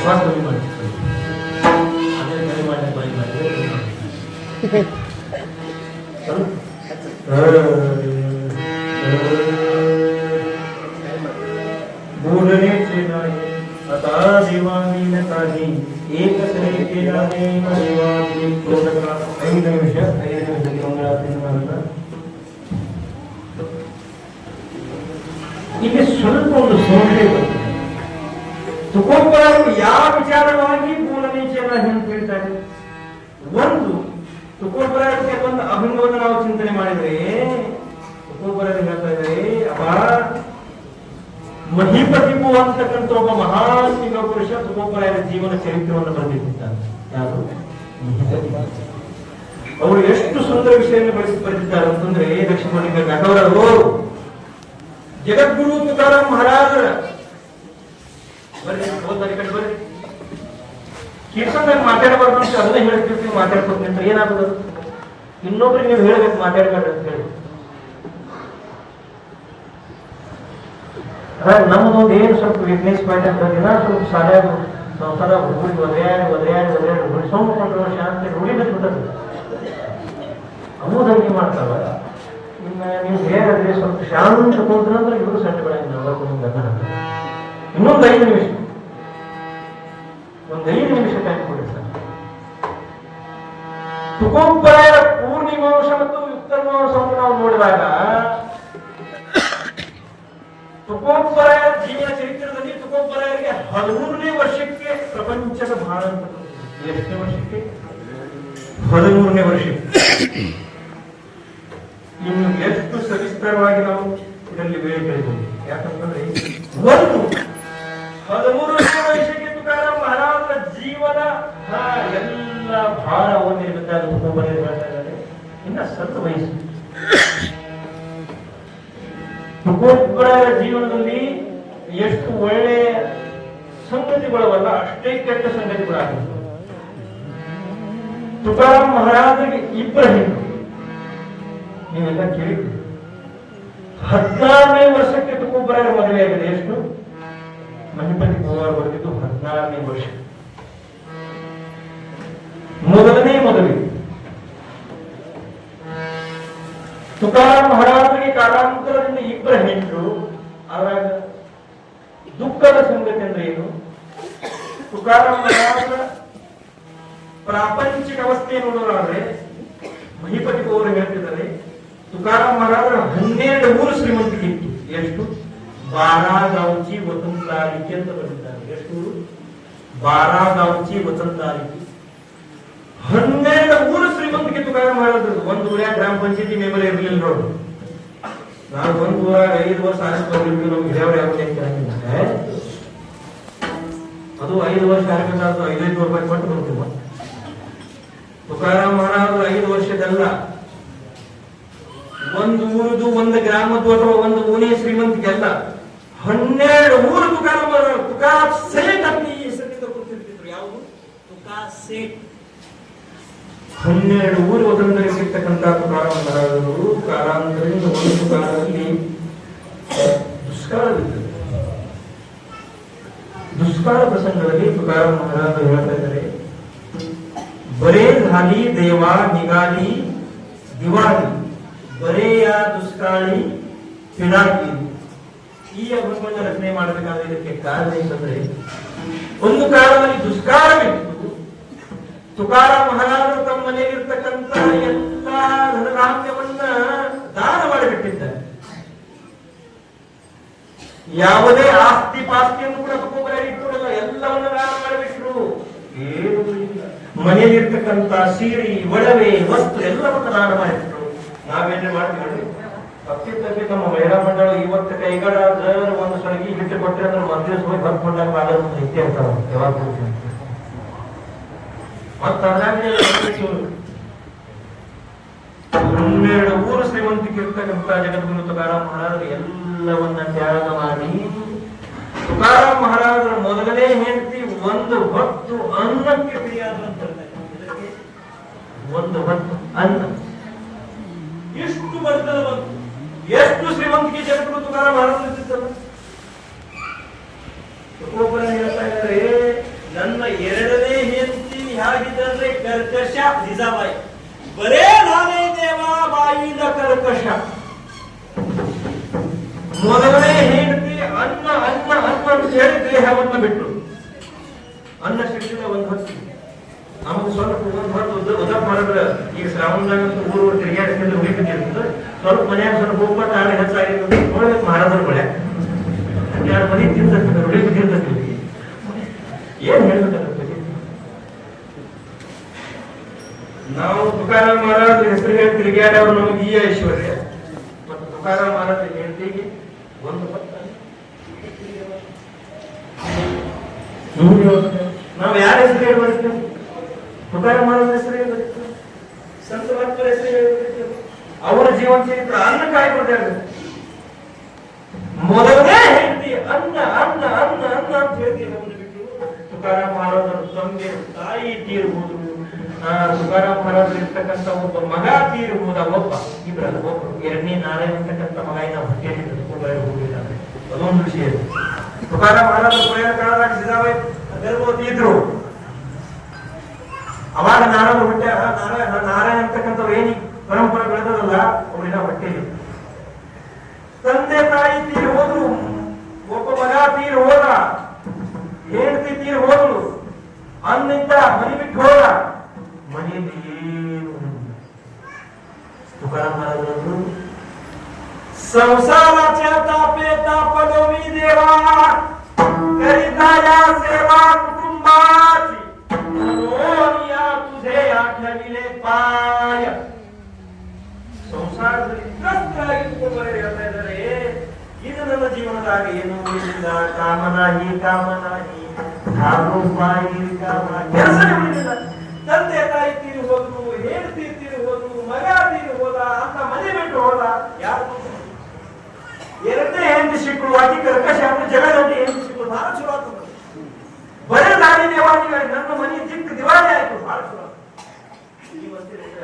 ಕಮ್ಮಿ ಮಾಡ್ತಾರೆ बोलने से नहीं अता देवानी न काही एक सरे के जाने देवानी प्रोटका 5 निಮಿಷ ಮಂಗಳಾರತಿ ಮಾಡೋಣ. ಇಲ್ಲಿ ಸ್ವಲ್ಪ ಒಂದು ಸಂಶಯ ಬರ್ತದೆ. ತುಕೋಬರರು ಯಾವ ವಿಚಾರವಾಗಿ ಬೋಲನೆ ಚೆನ್ನಾಗಿ ಅಂತ ಹೇಳ್ತಾರೆ. ಒಂದು ತುಕೋಬರಕ್ಕೆ ಒಂದು ಅಭಿಂಗವನ್ನು ನಾವು ಚಿಂತನೆ ಮಾಡಿದ್ರೆ ತುಕೋಬರರು ಹೇಳ್ತಾ ಇದ್ದಾರೆ, ಅಪ್ಪ ಮಹಿಪತಿಪು ಅಂತಕ್ಕಂಥ ಒಬ್ಬ ಮಹಾನ್ ಯುಗ ಪುರುಷ ತುಕೋಬರಾಯರ ಜೀವನ ಚರಿತ್ರವನ್ನು ಬರೆದಿದ್ದಾನೆ. ಯಾರು? ಅವರು ಎಷ್ಟು ಸುಂದರ ವಿಷಯವನ್ನು ಬರೆದಿದ್ದಾರೆ ಅಂತಂದ್ರೆ ಲಕ್ಷ್ಮಣ ಘಟವರರು ಜಗದ್ಗುರು ತುಕಾರಾಮ್ ಮಹಾರಾಜರ ಬರ್ರಿ ಕೀರ್ತನದಾಗ ಮಾತಾಡಬಾರ್ದು ಅಂತ ಅದನ್ನ ಹೇಳ್ತಿರ್ತೀವಿ, ಮಾತಾಡ್ಕೊಡ್ತೀನಿ ಅಂತ ಏನಾಗೋದು? ಇನ್ನೊಬ್ರಿಗೆ ನೀವು ಹೇಳ್ಬೇಕು ಮಾತಾಡ್ಬೇಡ್ರಿ ಅಂತ ಹೇಳಿ. ನಮ್ಮದೊಂದು ಏನು ಸ್ವಲ್ಪ ವೀಕ್ನೆಸ್ ಪಾಯಿಂಟ್ ಅಂತ ದಿನ ಸ್ವಲ್ಪ ಸಾಧ್ಯ ಸಂಸಾರ ಹುಡುಗಿ ಒದರಾಡಿ ಸೋಮಕೊಂಡು ಶಾಂತಿ ರೂಢಿ ಬಿಟ್ಬಿಟ್ಟದು. ಅಮೂದಂಗಿ ಮಾಡ್ತಾವ. ಇನ್ನು ನೀವು ಹೇಗಾದ್ರೆ ಸ್ವಲ್ಪ ಶಾಂತ ಕುಂತ್ರಂದ್ರೆ ಇವರು ಸಣ್ಣ ಬೆಳೆಯಿಂದ ಇನ್ನೊಂದು 5 ನಿಮಿಷ ಒಂದು 5 ನಿಮಿಷ ಟೈಮ್ ಕೊಡಿ ಸರ್. ತುಕೋಬರಾಯರ ಪೂರ್ಣಿಮಾಂಶ ಮತ್ತು ಉತ್ತರಮಾಂಶವನ್ನು ನಾವು ನೋಡಿದಾಗ ತುಕೋಬರಾಯರ ಜೀವನ ಚರಿತ್ರದಲ್ಲಿ ತುಕೋಬರಾಯರಿಗೆ 13ನೇ ವರ್ಷಕ್ಕೆ ಪ್ರಪಂಚದ ಭಾರತ. ಎಷ್ಟನೇ ವರ್ಷಕ್ಕೆ? 13ನೇ ವರ್ಷಕ್ಕೆ. ಇನ್ನು ಎಷ್ಟು ಸವಿಸ್ತಾರವಾಗಿ ನಾವು ಇದರಲ್ಲಿ ಹೇಳಿದ್ದೇವೆ. ಯಾಕಂತಂದ್ರೆ ಒಂದು 13ನೇ ವರ್ಷಕ್ಕೆ ತುಕಾರಾಮ್ ಮಹಾರಾಜರ ಜೀವನ ಎಲ್ಲ ಭಾರ ಹೊಂದಿರಬೇಕಾದ ತುಕೋಬರಾಯರು ಹೇಳ್ತಾ ಇದ್ದಾರೆ. ಇನ್ನ ಸ್ವಲ್ಪ ವಯಸ್ಸು ತುಕೋಬರಾಯರ ಜೀವನದಲ್ಲಿ ಎಷ್ಟು ಒಳ್ಳೆಯ ಸಂಗತಿಗಳವಲ್ಲ, ಅಷ್ಟೇ ಕೆಟ್ಟ ಸಂಗತಿಗಳಾಗಿವೆ. ತುಕಾರಾಮ್ ಮಹಾರಾಜರಿಗೆ 2 ಹೆಣ್ಣು. ನೀವೆಲ್ಲ ಕೇಳಿದ್ರಿ. 16ನೇ ವರ್ಷಕ್ಕೆ ತುಕೋಬರಾಯರ ಮದುವೆಯಾಗಿದೆ. ಎಷ್ಟು? ಮಹಿಪತಿ ಕುಮಾರ್ ಬರೆದಿದ್ದು 16ನೇ ವರ್ಷ. ಮೊದಲನೇ ಮದುವೆ. ತುಕಾರಾಮ್ ಮಹಾರಾಜರಿಗೆ ಕಾಲಾಂತರದಿಂದ 2 ಹೆಣ್ಣು. ಆವಾಗ ದುಃಖದ ಸಂಗತಿ ಅಂದ್ರೆ ಏನು? ತುಕಾರಾಮ್ ಮಹಾರಾಜರ ಪ್ರಾಪಂಚಿಕ ಅವಸ್ಥೆ ನೋಡೋದಾದ್ರೆ ಮಹಿಪತಿ ಅವರು ಹೇಳ್ತಿದ್ದಾರೆ, ತುಕಾರಾಮ್ ಮಹಾರಾಜರ 12 ಊರು ಶ್ರೀಮಂತಿಕೆ ಇತ್ತು. ಎಷ್ಟು? 12 ಗಾಂವ್ची ವಸಂತಾರಿಕೆ ಅಂತ ಬರೆದಿದ್ದಾರೆ. ಎಷ್ಟು? 12 ಗಾಂವ್ची ವಸಂತಾರಿಕೆ. 12 ಊರು ಶ್ರೀಮಂತಿಕೆ ತುಕಾರಾಮ್ ಮಹಾರಾಜರು. ಒಂದು ಊರಾಗ ಗ್ರಾಮ ಪಂಚಾಯತಿ ಮೆಂಬರ್ ಇರಲಿಲ್ಲ ನೋಡಿ. ನಾವು ಒಂದು ಊರಾಗ 5 ವರ್ಷ ಆರಿಸ್ಕೊಂಡಿದ್ವಿ. ನಮ್ಗೆ ಹಿರಿಯವರು ಯಾವ ಕೇಳಂಗಿಲ್ಲ. ಅದು 5 ವರ್ಷ ಆಗಬೇಕಾದ್ರು 500 ರೂಪಾಯಿ ಕೊಟ್ಟು ಬರ್ತೀವಿ. ತುಕಾರಾಮ್ ಮಹಾರಾಜರು 5 ವರ್ಷದಲ್ಲ, ಒಂದು ಊರದು, ಒಂದು ಗ್ರಾಮದ್ದು ಅಥವಾ ಒಂದು ಓಣಿ ಶ್ರೀಮಂತಿಗೆ ಅಲ್ಲ, 12 ಊರು ತುಕಾ ಸೇಟ್ ಅಂತ ಈ ಹೆಸರಿನಿಂದ ಕೊಡ್ತಿರ್ತಿದ್ರು. ಯಾವುದು? ತುಕಾ ಸೇಟ್. 12 ಊರು ವಸಂತರಿಗಿರ್ತಕ್ಕಂಥ ತುಕಾರಾಮ್ ಮಹಾರಾಜರು ಕಾಲಾಂತರದಿಂದ ಒಂದು ಕಾಲದಲ್ಲಿ ದುಷ್ಕಾಲವಿತ್ತು. ದುಷ್ಕಾಲ ಪ್ರಸಂಗದಲ್ಲಿ ತುಕಾರಾಮ್ ಮಹಾರಾಜರು ಹೇಳ್ತಾ ಇದ್ದಾರೆ, बरे झाली देवा निघाली दिवाळी, बरे या दुष्काळी पिढा केली. ಈ ಅಭಂಗವನ್ನು ರಚನೆ ಮಾಡಬೇಕಾದ್ರೆ ಇದಕ್ಕೆ ಕಾರಣ ಏನಂದ್ರೆ, ಒಂದು ಕಾಲದಲ್ಲಿ ದುಷ್ಕಾಲವಿತ್ತು. ತುಕಾರಾಮ್ ಮಹಾರಾಜರು ತಮ್ಮ ಮನೆಯಲ್ಲಿರ್ತಕ್ಕಂಥ ಎಲ್ಲ ಧನಧಾನ್ಯವನ್ನ ದಾನ ಮಾಡಿಬಿಟ್ಟಿದ್ದಾರೆ. ಯಾವುದೇ ಆಸ್ತಿ ಪಾಸ್ತಿಯನ್ನು ಕೂಡ ತುಕೋಬರಾಯರು ಇಟ್ಟುಕೊಳ್ಳಲ್ಲ, ಎಲ್ಲವನ್ನು ದಾನ ಮಾಡಿಬಿಟ್ರು. ಏನು ಮನೆಯಲ್ಲಿರ್ತಕ್ಕಂಥ ಸೀರೆ, ಒಡವೆ, ವಸ್ತು ಎಲ್ಲವನ್ನು ದಾನ ಮಾಡಿಬಿಟ್ರು. ನಾವೇನೇ ಮಾಡ್ತೀವಿ? ಅತ್ಯುತ್ತಕ್ಕೆ ನಮ್ಮ ಮಹಿಳಾ ಮಂಡಳ ಇವತ್ತು ಕೈಗಡ ಒಂದು ಸಲಗಿ ಹಿಟ್ಟು ಕೊಟ್ಟರೆ ಅಂದ್ರೆ ಮಧ್ಯ ಹೋಗಿ ಬರ್ಕೊಂಡಾಗ ಆಗೋದು ನಿತ್ಯ ಇರ್ತಾವ. ಯಾವಾಗ ಮತ್ತ 12 ಊರು ಶ್ರೀಮಂತಿಕೆ ಇರ್ತಕ್ಕಂಥ ಜಗದ್ಗುರು ತುಕಾರಾಮ್ ಮಹಾರಾಜರು ಎಲ್ಲವನ್ನ ತ್ಯಾಗ ಮಾಡಿ, ತುಕಾರಾಮ್ ಮಹಾರಾಜರ ಮೊದಲನೇ ಹೆಂಡತಿ ಒಂದು ಹೊತ್ತು ಅನ್ನಕ್ಕೆ ಪ್ರಿಯಾದಂತ, ಒಂದು ಹೊತ್ತು ಅನ್ನ. ಎಷ್ಟು ಬರ್ತದ ಬಂತು, ಎಷ್ಟು ಶ್ರೀಮಂತಿಕೆ ಜಗದ್ಗುರು ತುಕಾರಾಮ್ ಮಹಾರಾಜರು ಇರ್ತಿತ್ತಲ್ಲ. ಒಬ್ಬೊಬ್ಬರ ಹೇಳ್ತಾ ಇದ್ದಾರೆ, ಎರಡನೇ ಹೆಂಡತಿ ಹೇಗಿದ್ದಂದ್ರೆ ಕರ್ಕಶ ಜಿಜಾಬಾಯಿ. ಬರೇ ನಾನೇ ದೇವ ಬಾಯಿಯಿಂದ ಕರ್ಕಶ. ಮೊದಲನೇ ಹೆಂಡತಿ ಅನ್ನ ಅನ್ನ ಅನ್ನ ಅಂತ ಹೇಳಿ ದೇಹವನ್ನು ಬಿಟ್ಟು ಅನ್ನ ಶಿಕ್ಷಣ ಒಂದು ಹೊತ್ತು ನಮಗೆ ಸ್ವಲ್ಪ ಒಂದು ಹೊತ್ತು ಉದಪ್ ಮಾಡಿದ್ರೆ ಈಗ ಶ್ರಾವಣದಾಗ ಊರು ತಿರುಗಾಡಿಸಿದ್ರೆ ಉಳಿತಿರ್ತದೆ. ಸ್ವಲ್ಪ ಮನ್ಯಾಗ ಸ್ವಲ್ಪ ಉಪ್ಪಟ್ಟು ಆಳೆ ಹೆಚ್ಚಾಗಿರ್ತದೆ ನೋಡ್ಬೇಕು ಮಾರಾದ್ರು ಬೆಳೆ ಎರಡು ಮನೆ ತಿಂತದೆ ಉಳಿದು ತಿಂತದೆ. ಏನ್ ಹೇಳ್ಬೇಕಾಗುತ್ತೆ? ನಾವು ತುಕಾರಾಮ್ ಮಹಾರಾಜ್ ಹೆಸರು ಹೇಳಿ ತಿರುಗಾಡವ್ರು ನಮಗೆ ಈ ಐಶ್ವರ್ಯ. ಮತ್ತು ತುಕಾರಾಮ್ ಮಹಾರಾಜ್ ಹೆಂಡತಿಗೆ ಒಂದು ನಾವು ಯಾರ ಹೆಸರು ಹೇಳಿ ಬರ್ತೇವೆ? ತುಕಾರಾಮ್ ಮಹಾರಾಜ್ ಹೆಸರು ಹೇಳಿ ಬರ್ತೇವೆ, ಸಂತ ಮಹಾತ್ಮರ ಹೆಸರು ಹೇಳಿ ಬರ್ತೇವೆ. ಅವರ ಜೀವನ ಚರಿತ್ರ ಅನ್ನ ಕಾಯ್ಕೊಡ್ತಾರೆ. ಮೊದಲನೇ ಹೆಂಡತಿ ಅನ್ನ ಅನ್ನ ಅನ್ನ ಅನ್ನ ಅಂತ ಹೇಳ್ತೀವಿ. ತುಕಾರಾಮ್ ಮಹಾರಾಜರು ತಂದೆ ತಾಯಿ ತೀರ್ಬೋದು, ತುಕಾರಾಮ್ ಮಹಾರಾಜರು ಇರ್ತಕ್ಕಂಥ ಒಬ್ಬ ಮಗ ತೀರ್ಬೋದ, ಒಬ್ಬ ಇಬ್ಬರಲ್ಲ ಒಬ್ಬರು. ಎರಡನೇ ನಾರಾಯಣ ಅಂತಕ್ಕಂಥ ಮಗ ನಾವು ಹೊಟ್ಟೆಯಲ್ಲಿ ಹೋಗಿದ್ದಾರೆ. ಅದೊಂದು ವಿಷಯ. ತುಕಾರಾಮ್ ಮಹಾರಾಜರು ಕೊನೆಯ ಕಾಲದಾಗ ಜಿಜಾಬಾಯಿ ಗರ್ಭವತಿ ಇದ್ರು. ಅವಾಗ ನಾರಾಯಣ ಹೊಟ್ಟೆ ನಾರಾಯಣ ಅಂತಕ್ಕಂಥವ್ರು ಏನಿ ಪರಂಪರೆ ಬೆಳೆದಲ್ಲ ಅವರಿನ ಹೊಟ್ಟೆಯಲ್ಲಿ. ತಂದೆ ತಾಯಿ ತೀರ್ ಹೋದ್ರು, ಒಬ್ಬ ಮಗ ತೀರ್ ಹೋದ, ಹೆಂಡತಿ ತೀರ್ ಹೋದ್ರು, ಅನ್ನಿಂದ ಮನೆ ಬಿಟ್ಟು ಹೋದ. ಮನೆಯಲ್ಲಿ ಏನು ತುಕಾರಾಮ್ ಮಹಾರಾಜರು संसाराच्या तापेता पदवी देवा करिता या सेवा कुटुंबाची म्हणून या तुझे आठविले पाय. ಸಂಸಾರ ತ್ರಸ್ತರಾಗಿದ್ದರೆ ಇದು ನನ್ನ ಜೀವನದಾಗ ಏನು ಇಲ್ಲ. ಕಾಮನಾಹಿ ಕಾಮನಾಹಿ ಧಾರುಪಾಯಿ ಕಾಮ ಕೆಲಸ ಉಳಿದಿಲ್ಲ. ತಂದೆ ತಾಯಿ ತೀರಿ ಹೋದ್ರು, ಹೆಂಡತಿ ತೀರಿ ಹೋದ್ರು, ಮಗ ತೀರಿ ಹೋದ, ಅಂತ ಮನೆ ಬಿಟ್ಟು ಹೋದ. ಯಾರು ಎರಡನೇ ಹೆಂಡತಿ ಸಿಕ್ಕಳು, ಆಕಿ ಕರ್ಕಶ ಅಂದ್ರೆ ಜಗದಲ್ಲಿ ಹೆಂಡತಿ ಸಿಕ್ಕಳು. ಬಹಳ ಚಲೋ ಆಗ್ತದೆ. ಬರೇ ದಾರಿ ದೇವಾದಿಗಳು ನನ್ನ ಮನೆ ದಿಕ್ಕು ದಿವಾಳಿ ಆಯ್ತು. ಬಹಳ ಚಲೋ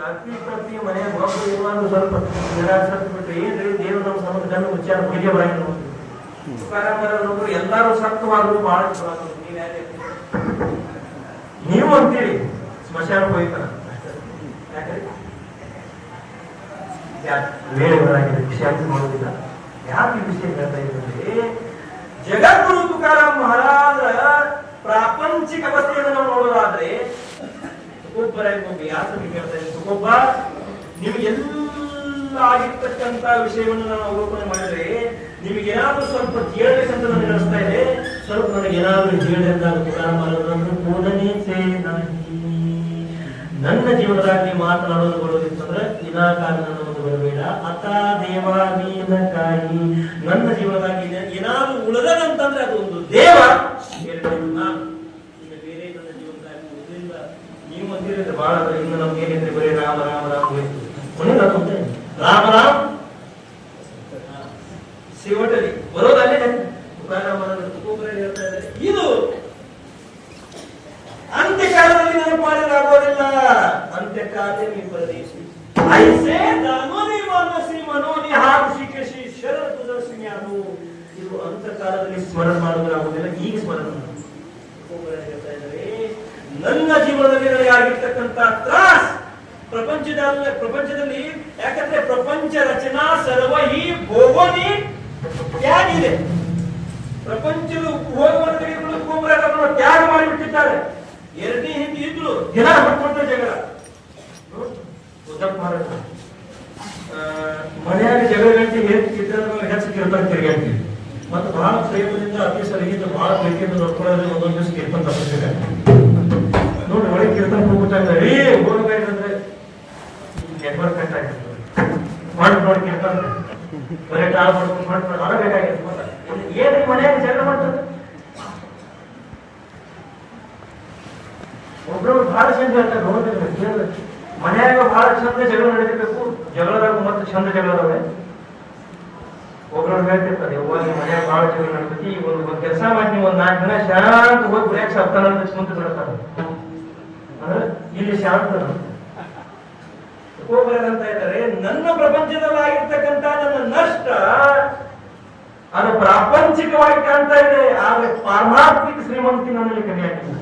ಅತಿ ಪ್ರತಿ ಮನೆ ಮಕ್ಕಳು ಇರುವಾಗ ಸ್ವಲ್ಪ ನಿರಾಸತ್ತು ಬಿಟ್ಟು ಏನ್ರಿ ದೇವರು ನಮ್ಮ ಸಮುದ್ರ ಗಂಡ ಉಚ್ಚಾರ ಪೂಜೆ ಬರಂಗ ತುಕಾರಾಮರವರು ಎಲ್ಲರೂ ಸತ್ವಾದ್ರು ಬಹಳ ಚಲೋ ಆಗ್ತದೆ. ನೀವು ಅಂತೀರಿ ಸ್ಮಶಾನಕ್ಕೆ ಹೋಯ್ತಾರ, ಯಾಕ್ರಿ ವೇಳೆ ಬರಾಗಿದೆ, ವಿಷಾಂತಿ ಮಾಡೋದಿಲ್ಲ. ಯಾಕೆ ವಿಷಯ ಹೇಳ್ತಾ ಇದ್ದಾರೆ? ಜಗದ್ಗುರು ತುಕಾರಾಮ್ ಮಹಾರಾಜರ ಪ್ರಾಪಂಚಿಕ ಅವಸ್ಥೆಯನ್ನು ನಾವು ನೋಡೋದಾದ್ರೆ ತುಕೋಬ್ಬರ ಯಾತಕ್ಕೆ ಕೇಳ್ತಾ ಇದ್ದೀನಿ. ತುಕೋಬ್ಬ ನಿಮಗೆಲ್ಲ ಆಗಿರ್ತಕ್ಕಂತ ವಿಷಯವನ್ನು ನಾನು ಅವಲೋಕನೆ ಮಾಡಿದ್ರೆ ನಿಮಗೆ ಏನಾದ್ರೂ ಸ್ವಲ್ಪ ಕೇಳಬೇಕಂತ ನನಗೆ ಅನಿಸ್ತಾ ಇದೆ. ಸ್ವಲ್ಪ ನನಗೆ ಏನಾದ್ರೂ ಹೇಳಿ ಅಂದಾಗ ತುಕಾರಾಮ್ ಮಹಾರಾಜರು ಬೋಧನೆ ನನ್ನ ಜೀವನದಲ್ಲಿ ಮಾತನಾಡೋದು ಬರೋದಿತ್ತಂದ್ರೆ ವಿನಾಕಾರಣ ಒಂದು ಬರಬೇಡ. ಅತ ದೇವ ನೀನ ಕಾಯಿ ನನ್ನ ಜೀವನದಲ್ಲಿ ಏನಾದ್ರೂ ಉಳಿದದಂತಂದ್ರೆ ಅದು ಒಂದು ದೇವ. ನಾನು ಈಗ ಬೇರೆ ನನ್ನ ಜೀವನದಲ್ಲಿ ಉಳಿದಿಲ್ಲ. ನೀವು ಅಂದಿರಿದ್ರೆ ಬಹಳ ಇನ್ನು ನಮ್ಗೆ ಏನಿದ್ರೆ ಬರೀ ರಾಮ ರಾಮ ರಾಮ ಹೋಯ್ತು. ರಾಮ ರಾಮ್ ಶಿವಟಲಿ ಬರೋದಲ್ಲೇ ಹೇಳ್ತಾ ಇದ್ದಾರೆ. ಇದು ಅಂತ್ಯಕಾಲದಲ್ಲಿ ನೆನಪಾಡಲಾಗೋದಿಲ್ಲ. ಅಂತ್ಯಕಾಲದಲ್ಲಿ ಪ್ರದೇಶಿ ಐಸೆ ದಾನೋನಿ ಮಾನಸಿ ಮನೋನಿ ಹಾರುಷಿಕೇಶಿ ಶರತ್ ದರ್ಶಿನಿಯಾನು. ಇದು ಅಂತ್ಯಕಾಲದಲ್ಲಿ ಸ್ಮರಣ ಮಾಡೋದಾಗುವುದಿಲ್ಲ, ಈಗ ಸ್ಮರಣ ಹೇಳ್ತಾ ಇದ್ದಾರೆ. ನನ್ನ ಜೀವನದಲ್ಲಿ ನನಗೆ ಆಗಿರ್ತಕ್ಕಂಥ ತ್ರಾಸ್ ಪ್ರಪಂಚದಲ್ಲಿ ಯಾಕಂದ್ರೆ ಪ್ರಪಂಚ ರಚನಾ ಸರ್ವಹಿ ಭೋಗೋನಿ ತ್ಯಾಗಿದೆ. ಪ್ರಪಂಚದ ಭೋಗವನ್ನು ತೆಗೆದುಕೊಂಡು ತ್ಯಾಗ ಮಾಡಿಬಿಟ್ಟಿದ್ದಾರೆ. ಎರಡನೇ ಹಿಂದೆ ಇದ್ರು ದಿನ ಹೊಟ್ಟ ಜಗಳ. ಮನೆಯಾಗ ಜಗಳ ಗಂಟೆ ಹೆಚ್ಚು ಕಿರ್ತನ ತಿರುಗಾಡ್ತೀವಿ. ಮತ್ತು ಬಹಳ ಪ್ರೇಮದಿಂದ ಅತಿ ಸರಿಗಿಂದ ಬಹಳ ಪ್ರೀತಿಯಿಂದ ನೋಡ್ಕೊಳ್ಳೋದ್ರೆ ಒಂದೊಂದು ದಿವಸ ಕಿರ್ತನ ತಪ್ಪಿಸಿದ್ದಾರೆ ನೋಡಿ. ಒಳಗೆ ಕಿರ್ತನ ಹೋಗ್ಬಿಟ್ಟ ಇದ್ದಾರೆ. ಹೋಗ್ಬೇಕಂದ್ರೆ ನೆಟ್ವರ್ಕ್ ಕಟ್ ಆಗಿರ್ತದೆ. ಮಾಡಿ ನೋಡಿ ಕಿರ್ತನ ಬರೀ ಟಾಲ್ ಮಾಡ್ಕೊಂಡು ಮಾಡ್ಕೊಂಡು ಆಡಬೇಕಾಗಿರ್ತದೆ. ಏನ್ ಮನೆಯಾಗ ಜಗಳ ಮಾಡ್ತದೆ. ಒಬ್ರವ್ರು ಬಹಳ ಚಂದ ಹೇಳ್ತಾರೆ, ನೋಡ್ಬೇಕು ಮನೆಯಾಗ ಬಹಳ ಚಂದ ಜಗಳ ನಡೀಬೇಕು. ಜಗಳದಾಗ ಮತ್ತೆ ಚಂದ ಜಗಳದವೆ. ಒಬ್ರವ್ರು ಹೇಳ್ತಿರ್ತಾರೆ, ಯಾವಾಗ ಮನೆಯಾಗ ಬಹಳ ಜಗಳ ನಡೀತಿ, ಒಂದು ಕೆಲಸ ಮಾಡಿ ನೀವು ಒಂದ್ 4 ದಿನ ಶಾಂತ ಹೋಗಿ ಬ್ರೇಕ್ ಸಪ್ತಾನ ಕುಂತು ಬಿಡ್ತಾರೆ. ಅಂದ್ರೆ ಇಲ್ಲಿ ಶಾಂತ ಅಂತ ಇದ್ದಾರೆ. ನನ್ನ ಪ್ರಪಂಚದಲ್ಲಿ ಆಗಿರ್ತಕ್ಕಂಥ ನನ್ನ ನಷ್ಟ ಅದು ಪ್ರಾಪಂಚಿಕವಾಗಿ ಕಾಣ್ತಾ ಇದೆ, ಆದ್ರೆ ಪಾರಮಾರ್ಥಿಕ ಶ್ರೀಮಂತಿ ನನ್ನಲ್ಲಿ ಕಡಿಮೆ ಆಗ್ತದೆ.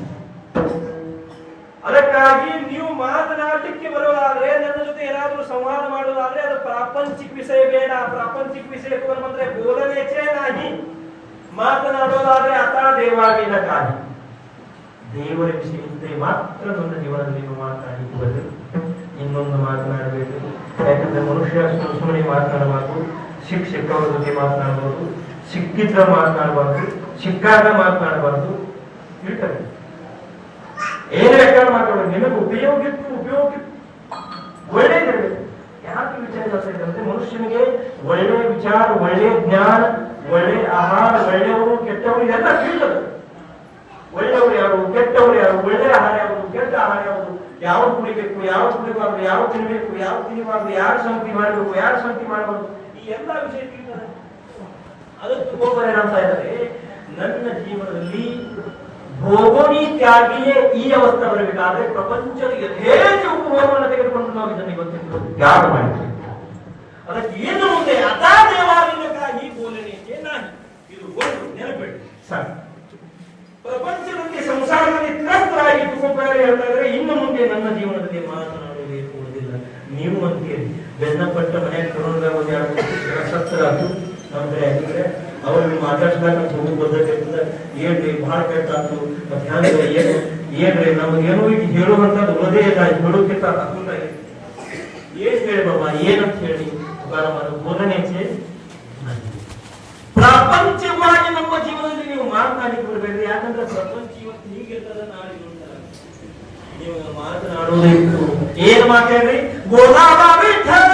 ಅದಕ್ಕಾಗಿ ನೀವು ಮಾತನಾಡಲಿಕ್ಕೆ ಬರುವಾದ್ರೆ, ನನ್ನ ಜೊತೆ ಏನಾದರೂ ಸಂವಾದ ಮಾಡುವುದಾದ್ರೆ ಅದು ಪ್ರಾಪಂಚಿಕ ವಿಷಯ ಬೇಡ. ಪ್ರಾಪಂಚಿಕ ವಿಷಯ ಬಂದ್ರೆ ಬೋಲನೆಚೇ ನಾಹಿ. ಮಾತನಾಡುವುದಾದ್ರೆ ಅತಾ ದೇವಾಲಯದ ಕಾರ್ಯ, ದೇವರ ವಿಷಯ ಇದ್ದರೆ ಮಾತ್ರ ನನ್ನ ಜೀವನದಲ್ಲಿ ನೀವು ಮಾತನಾಡಲಿಕ್ಕೆ ಬರಬೇಕು. ಇನ್ನೊಂದು ಮಾತನಾಡಬೇಕು. ಯಾಕಂದ್ರೆ ಮನುಷ್ಯ ಸುಮ್ಮನೆ ಮಾತನಾಡಬಾರ್ದು. ಸಿಕ್ಕವರ ಜೊತೆ ಮಾತನಾಡಬಹುದು, ಸಿಕ್ಕಿದ್ರ ಮಾತನಾಡಬಾರ್ದು, ಸಿಕ್ಕಾಗ ಮಾತನಾಡಬಾರ್ದು. ಇರ್ತದೆ ಏನು ಬೇಕಾದ್ರೂ ಮಾತಾಡೋದು. ನಿಮಗೆ ಉಪಯೋಗಿತ್ತು ಒಳ್ಳೇದಿರಬೇಕು. ಯಾಕೆ ವಿಚಾರ ಜಾಸ್ತಿ ಅಂದ್ರೆ ಮನುಷ್ಯನಿಗೆ ಒಳ್ಳೆ ವಿಚಾರ, ಒಳ್ಳೆ ಜ್ಞಾನ, ಒಳ್ಳೆ ಆಹಾರ, ಒಳ್ಳೆಯವರು ಕೆಟ್ಟವರು ಎಲ್ಲ ತಿಳಿಯದು. ಒಳ್ಳೆಯವರು ಯಾರು, ಕೆಟ್ಟವರು ಯಾರು, ಒಳ್ಳೆ ಆಹಾರ ಯಾವುದು, ಕೆಟ್ಟ ಆಹಾರ ಯಾವುದು, ಯಾವ್ದು ಕುಡಿಬೇಕು, ಯಾವ್ದು ಕುಡಿಬಾರ್ದು, ಯಾವ್ದು ತಿನ್ಬೇಕು, ಯಾವ್ದು ತಿನ್ನಬಾರ್ದು, ಯಾರು ಸಂಗತಿ ಮಾಡಬೇಕು, ಯಾರು ಸಂಗತಿ ಮಾಡಬಾರ್ದು, ಈ ಎಲ್ಲ ವಿಷಯ ತಿಳಿತಾರೆ. ಅದಕ್ಕೆ ಒಬ್ಬರು ಏನಂತ ಇದ್ದಾರೆ, ನನ್ನ ಜೀವನದಲ್ಲಿ ಭೋಗೋನೀತ್ಯಾಗಿಯೇ ಈ ಅವಸ್ಥೆ ಬರಬೇಕಾದ್ರೆ ಪ್ರಪಂಚದ ಯಥೇಚ್ಛ ಉಪಭೋಗವನ್ನು ತೆಗೆದುಕೊಂಡು ನಾವು ಇದನ್ನು ಇವತ್ತು ತ್ಯಾಗ ಮಾಡಿದ್ದೇವೆ. ಅದಕ್ಕೆ ಏನು ಮುಂದೆ ಅತಾ ದೇವಾಲಯಕ್ಕಾಗಿ ಬೋಲನೆಗೆ ನಾನು ಇದು ಒಂದು ನೆನಪಿಡಿ ಸಾಕು. ಪ್ರಪಂಚದಲ್ಲಿ ಸಂಸಾರದಲ್ಲಿ ತ್ರಸ್ತರಾಗಿ ತುಕೋಪಾರಿ ಹೇಳ್ತಾ ಇದ್ರೆ ಇನ್ನು ಮುಂದೆ ನನ್ನ ಜೀವನದಲ್ಲಿ ಮಾತನಾಡುವುದೇ ಕೊಡುವುದಿಲ್ಲ. ನೀವು ಅಂತೀರಿ ಬೆನ್ನಪಟ್ಟ ಮನೆಯ ಕರೋನಾಗ ಸತ್ತರಾತು ಅಂದ್ರೆ ಯಾಕಂದ್ರೆ ಅವ್ರಿಗೆ ಮಾತಾಡ್ಸ್ದಾಗ ಹೋಗಿ ಪದ್ಧತಿ ಇರ್ತದೆ. ಏನ್ರಿ ಬಹಳ ಕೆಟ್ಟಾತು, ಮತ್ತೆ ಹ್ಯಾಂಗ ಏನ್ರಿ ನಮಗೇನು ಈಗ ಹೇಳುವಂತದ್ದು ಉಳದೇ ಇಲ್ಲ, ಹೇಳೋಕ್ಕಿಂತ ಅಕುಂತ ಏನ್ ಹೇಳಿ ಬಾಬಾ ಏನಂತ ಹೇಳಿ ಬೋಧನೆ ಪ್ರಾಪಂಚಿಕವಾಗಿ ನಮ್ಮ ಜೀವನದಲ್ಲಿ ನೀವು ಮಾತನಾಡಿಕ್ಕೆ ಬರಬೇಡ್ರಿ. ಯಾಕಂದ್ರೆ ಪ್ರಪಂಚ ಇವತ್ತು ಹೀಗಿರ್ತದ, ನಾಳೆ ನೀವು ಮಾತನಾಡೋದಿತ್ತು. ಏನ್ ಮಾತಾಡ್ರಿ, ಗೋಲಾಬಾ ವಿಠಲ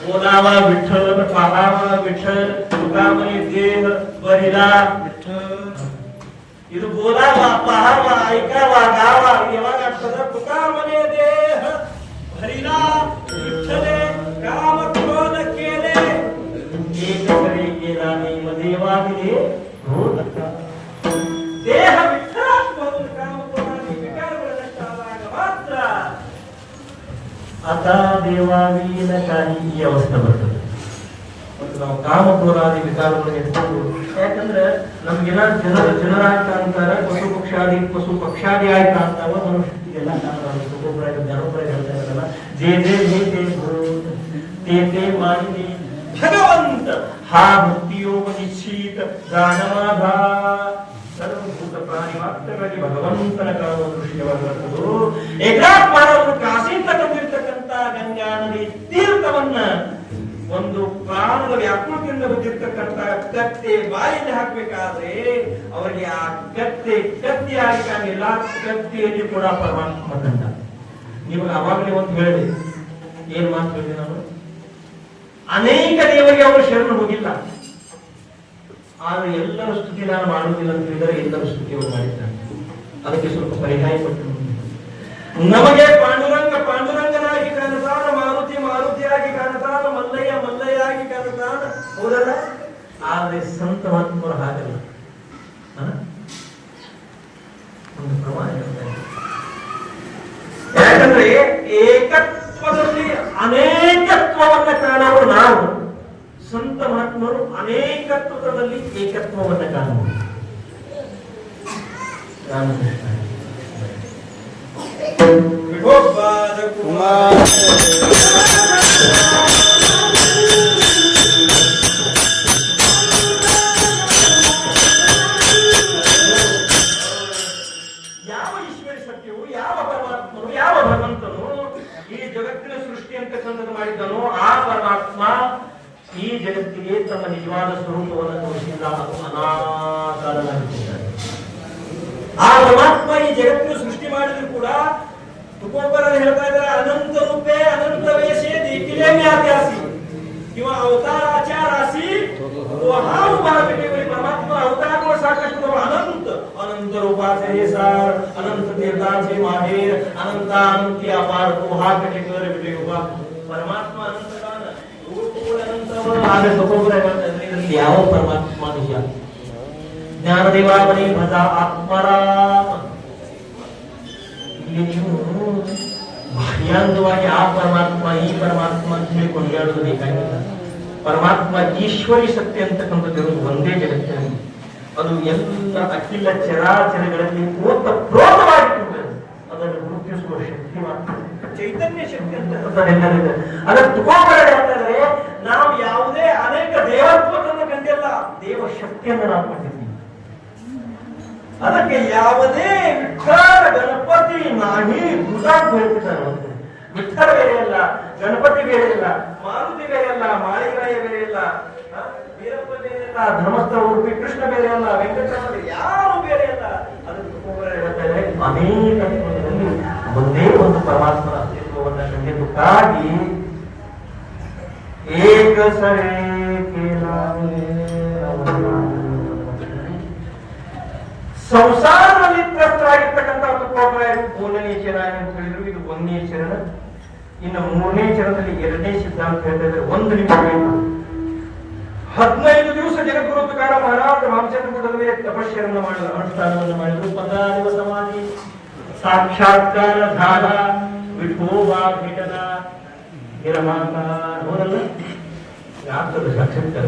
बोलावा विठ्ठल, पाहावा विठ्ठल, तुकामणी देह बहिरा विठ्ठल. ಇದು बोलावा, पाहावा, ऐकावा, गावा याವಾಗ ಆಗ್ತದ. ತುಕಾಮನೆ ದೇಹ ಭರಿರಾ ವಿಠ್ಠಲೆ ಕಾಮ ಕ್ರೋಧ ಕೇಲೆ ಏಕಸರಿ ಕೇಲಾನಿ ಮದೇವಾದಿದೆ ಭೂತ. ದೇಹ ವಿಠ್ಠಲಾತ್ಮವನ್ನು ಕಾಮ ಕ್ರೋಧಾದಿ ವಿಕಾರಗಳನ್ನಾದಾಗ ಮಾತ್ರ ಅತಾ ದೇವಾಲಯಕ್ಕಾಗಿ ಈ ಅವಸ್ಥೆ ಬರ್ತದೆ. ಮತ್ತು ನಾವು ಕಾಮ ಕ್ರೋಧಾದಿ ವಿಕಾರಗಳನ್ನು ಇಟ್ಕೊಂಡು, ಯಾಕಂದ್ರೆ ನಮ್ಗೆಲ್ಲ ಜನರಾಗಿ ಕಾಣ್ತಾರೆ, ಪಶು ಪಕ್ಷಾದಿ ಆಗಿ ಕಾಣ್ತಾವ, ಮನುಷ್ಯರಿಗೆಲ್ಲ ಜನಪರ ಹೇಳ್ತಾ ಇರಲ್ಲ. ಜೇ ಮಾನಿನಿ ಭಗವಂತ ಹಾ ಮುಕ್ತಿಯೋಗ ನಿಶ್ಚಿತ ಗಾನವಾಧ ಸರ್ವಭೂತ ಪ್ರಾಣಿ ಮಾತ್ರಗಳಲ್ಲಿ ಭಗವಂತನ ಕಾಣುವ ದೃಶ್ಯವಾಗಿರುವುದು. ಏಕಾತ್ಮವನ್ನು ಕಾಸಿಂದ ತಂದಿರ್ತಕ್ಕಂಥ ಗಂಗಾ ನದಿ ತೀರ್ಥವನ್ನ ಒಂದು ಪ್ರಾಣದ ವ್ಯಾಕೃತಿಯಿಂದ ಬಂದಿರ್ತಕ್ಕಂಥ ಕತ್ತೆ ಬಾಯಲ್ಲಿ ಹಾಕ್ಬೇಕಾದ್ರೆ ಅವರಿಗೆ ಆ ಕತ್ತಿಯಾಗಿ ಕಾಣಿಲ್ಲ, ಕತ್ತಿಯಲ್ಲಿ ಕೂಡ ಪರಮಾತ್ಮ ಕಂಡ. ನೀವು ಅವಾಗಲೇ ಒಂದು ಹೇಳಿದೆ, ಏನ್ ಮಾತು ಹೇಳಿದೆ ನಾನು, ಅನೇಕ ದೇವರಿಗೆ ಅವರು ಶರಣು ಹೋಗಿಲ್ಲ, ಆದ್ರೆ ಎಲ್ಲರ ಸ್ತುತಿ ನಾನು ಮಾಡುವುದಿಲ್ಲ ಅಂತ ಹೇಳಿದರೆ ಎಲ್ಲರ ಸ್ತುತಿಯನ್ನು ಮಾಡಿದ್ದಾನೆ. ಅದಕ್ಕೆ ಸ್ವಲ್ಪ ಪರಿಹಾಯ ಪಟ್ಟು ನಮಗೆ ಪಾಂಡುರಂಗನಾಗಿ ಕಾಣುತ್ತಾನ, ಮಾರುತಿಯಾಗಿ ಕಾಣುತ್ತಾನ, ಮಲ್ಲಯ್ಯಾಗಿ ಕಾಣುತ್ತಾನ, ಹೌದಲ್ಲ. ಆದ್ರೆ ಸಂತ ಮಹಾತ್ಮರು ಹಾಗಲ್ಲ. ಒಂದು ಪ್ರಮಾಣ ಹೇಳ್ತಾ ಇದೆ. ಯಾಕಂದ್ರೆ ಏಕತ್ವದಲ್ಲಿ ಅನೇಕತ್ವವನ್ನ ಕಾಣುವ ನಾವು, ಸಂತ ಮಹಾತ್ಮರು ಅನೇಕತ್ವದಲ್ಲಿ ಏಕತ್ವವನ್ನ ಕಾಣುವುದು. ಯಾವ ಈಶ್ವರ ಸತ್ಯವು, ಯಾವ ಪರಮಾತ್ಮನು, ಯಾವ ಭಗವಂತನು ಈ ಜಗತ್ತಿನ ಸೃಷ್ಟಿ ಅಂತಕ್ಕಂಥದ್ದು ಮಾಡಿದ್ದನು, ಆ ಪರಮಾತ್ಮ ಈ ಜಗತ್ತಿಗೆ ತಮ್ಮ ನಿಜವಾದ ಸ್ವರೂಪವನ್ನು ತೋರಿಸಿಲ್ಲ. ಅದು ಅನಾಕಾರನಾಗಿದ್ದಾರೆ. ಆ ಪರಮಾತ್ಮ ಈ ಜಗತ್ತಿನ ಸೃಷ್ಟಿ ಮಾಡಿದ್ರು ಕೂಡ ತುಕೋಪರರು ಹೇಳ್ತಾ ಇದ್ದಾರೆ, ಅನಂತ ರೂಪೇ ಅನಂತ ವಯಸ್ಸೇ ದಿಕ್ಕಿಲೇ ಮ್ಯಾತ್ಯಾಸಿ ಇವ ಅವತಾರ ಆಚಾರಾಸಿ ಹಾವು ಬಾರಬೇಕೆ. ಪರಮಾತ್ಮ ಅವತಾರಗಳು ಸಾಕಷ್ಟು ಅನಂತ ಅನಂತ ರೂಪಾಚೆ ಸಾರ್ ಅನಂತ ತೀರ್ಥಾಚೆ ಮಾಹೇರ್ ಅನಂತ ಅನಂತಿ ಅಪಾರ ಹಾಕಟೆ ಬಿಟ್ಟೆ ಪರಮಾತ್ಮ ಅನಂತ ಆದ್ರೆ ತುಕೋಪರ ಇದರಲ್ಲಿ ಯಾವ ಪರಮಾತ್ಮ ನಿಜ? ಜ್ಞಾನದೇವಾವನಿ ಭಜ ಆತ್ಮರಾಮ. ಇಲ್ಲಿ ನೀವು ಬಾಹ್ಯಾಂಗವಾಗಿ ಆ ಪರಮಾತ್ಮ ಈ ಪರಮಾತ್ಮ ಅಂತ ಹೇಳಿ ಕೊಂಡಾಡೋದು ಬೇಕಾಗಿಲ್ಲ. ಪರಮಾತ್ಮ ಈಶ್ವರಿ ಸತ್ಯ ಅಂತಕ್ಕಂಥದ್ದು ಒಂದೇ ಜಗತ್ತಿನಲ್ಲಿ, ಅದು ಎಲ್ಲ ಅಖಿಲ ಚರಾಚರಗಳಲ್ಲಿ ಪ್ರೋತವಾಗಿರ್ತದೆ. ಅದನ್ನು ಗುರುತಿಸುವ ಶಕ್ತಿ ಮಾತ್ರ ಚೈತನ್ಯ ಶಕ್ತಿ ಅಂತಕ್ಕಂಥದ್ದೆಲ್ಲರಿದೆ. ಅದರ ತುಕೋಪರ ಹೇಳ್ತಾರೆ, ನಾವು ಯಾವುದೇ ಅನೇಕ ದೇವತ್ವವನ್ನು ಕಂಡಿಲ್ಲ, ದೇವ ಶಕ್ತಿಯನ್ನು ನಾವು ಕಂಡಿದ್ದೀವಿ. ಅದಕ್ಕೆ ಯಾವುದೇ ವಿಠಲ ಗಣಪತಿ ನಾಹಿ ಗುಜರಾತ್ ಹೇಳ್ತಿದ್ದಾರೆ. ವಿಠಲ ಬೇರೆ ಅಲ್ಲ, ಗಣಪತಿ ಬೇರೆ ಇಲ್ಲ, ಮಾರುತಿ ಬೇರೆ ಅಲ್ಲ, ಮಾಳಿಗರಾಯ ಬೇರೆ ಇಲ್ಲ, ವೀರಪ್ಪ ಬೇರೆ ಇಲ್ಲ, ಧರ್ಮಸ್ಥಳ ಉಡುಪಿ ಕೃಷ್ಣ ಬೇರೆ ಅಲ್ಲ, ವೆಂಕಟರಮಣ ಯಾರು ಬೇರೆ ಅಲ್ಲ. ಅದಕ್ಕೆ ಹೇಳ್ತಾರೆ, ಅನೇಕ ಒಂದೇ ಒಂದು ಪರಮಾತ್ಮನ ಅಸ್ತಿತ್ವವನ್ನು ಕಂಡಿದ್ದಕ್ಕಾಗಿ ಏಕ ಸರೇ ಸಂಸಾರದಲ್ಲಿ ತ್ರಸ್ತರಾಗಿರ್ತಕ್ಕಂಥ ಮೂರನೇ ಚರಣ ಅಂತ ಹೇಳಿದ್ರು. ಇದು ಒಂದನೇ ಚರಣ. ಇನ್ನು ಮೂರನೇ ಚರಣದಲ್ಲಿ ಎರಡನೇ ಸಿದ್ಧಾಂತ ಹೇಳ್ತಾ ಇದ್ದಾರೆ. ಒಂದು ನಿಮಿಷ 15 ದಿವಸ ಜಗದ್ಗುರು ತುಕಾರಾಮ ಮಹಾರಾಜ ರಾಮಚಂದ್ರಪುರದಲ್ಲಿ ತಪಸ್ಸನ್ನು ಮಾಡಿದ್ರು, ಅನುಷ್ಠಾನವನ್ನು ಮಾಡಿದ್ರು. 16 ಸಮಾಧಿ ಸಾಕ್ಷಾತ್ಕಾರ ಧಾರ ವಿಠೋಬಾ ಭೇಟನ ನಿರಮಾನ ನೋಡಲ್ಲ ಯಾಕಂದ್ರೆ ಸಾಕ್ಷಾತ್ಕಾರ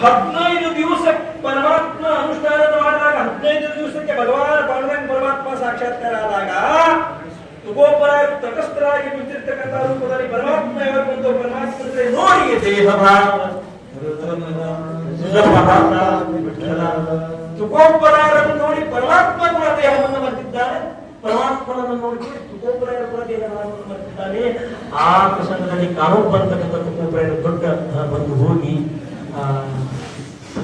15 ದಿವಸ ಪರಮಾತ್ಮ ಅನುಷ್ಠಾನ ಮಾಡಿದಾಗ 15 ದಿವಸಕ್ಕೆ ಭಗವಾನ್ ಪಾಂಡುರಂಗ ಪರಮಾತ್ಮ ಸಾಕ್ಷಾತ್ಕಾರ ಆದಾಗ ತುಕೋಪರ ತಟಸ್ಥರಾಗಿ ನಿಂತಿರ್ತಕ್ಕಂಥ ರೂಪದಲ್ಲಿ ಪರಮಾತ್ಮ ಯಾವಾಗ ಪರಮಾತ್ಮ ನೋಡಿ ದೇಹ ಭಾವ ತುಕೋಪರನ್ನು ನೋಡಿ ಪರಮಾತ್ಮ ಕೂಡ ದೇಹವನ್ನು ಮರೆತಿದ್ದಾನೆ, ಪರಮಾತ್ಮನನ್ನು ನೋಡಿ ತುಕೋಪರ ಕೂಡ ದೇಹವನ್ನು ಮರೆತಿದ್ದಾನೆ. ಆ ಪ್ರಸಂಗದಲ್ಲಿ ಕಾನೂನು ಬರ್ತಕ್ಕಂಥ ತುಕೋಪರ ದೊಡ್ಡ ಬಂದು ಹೋಗಿ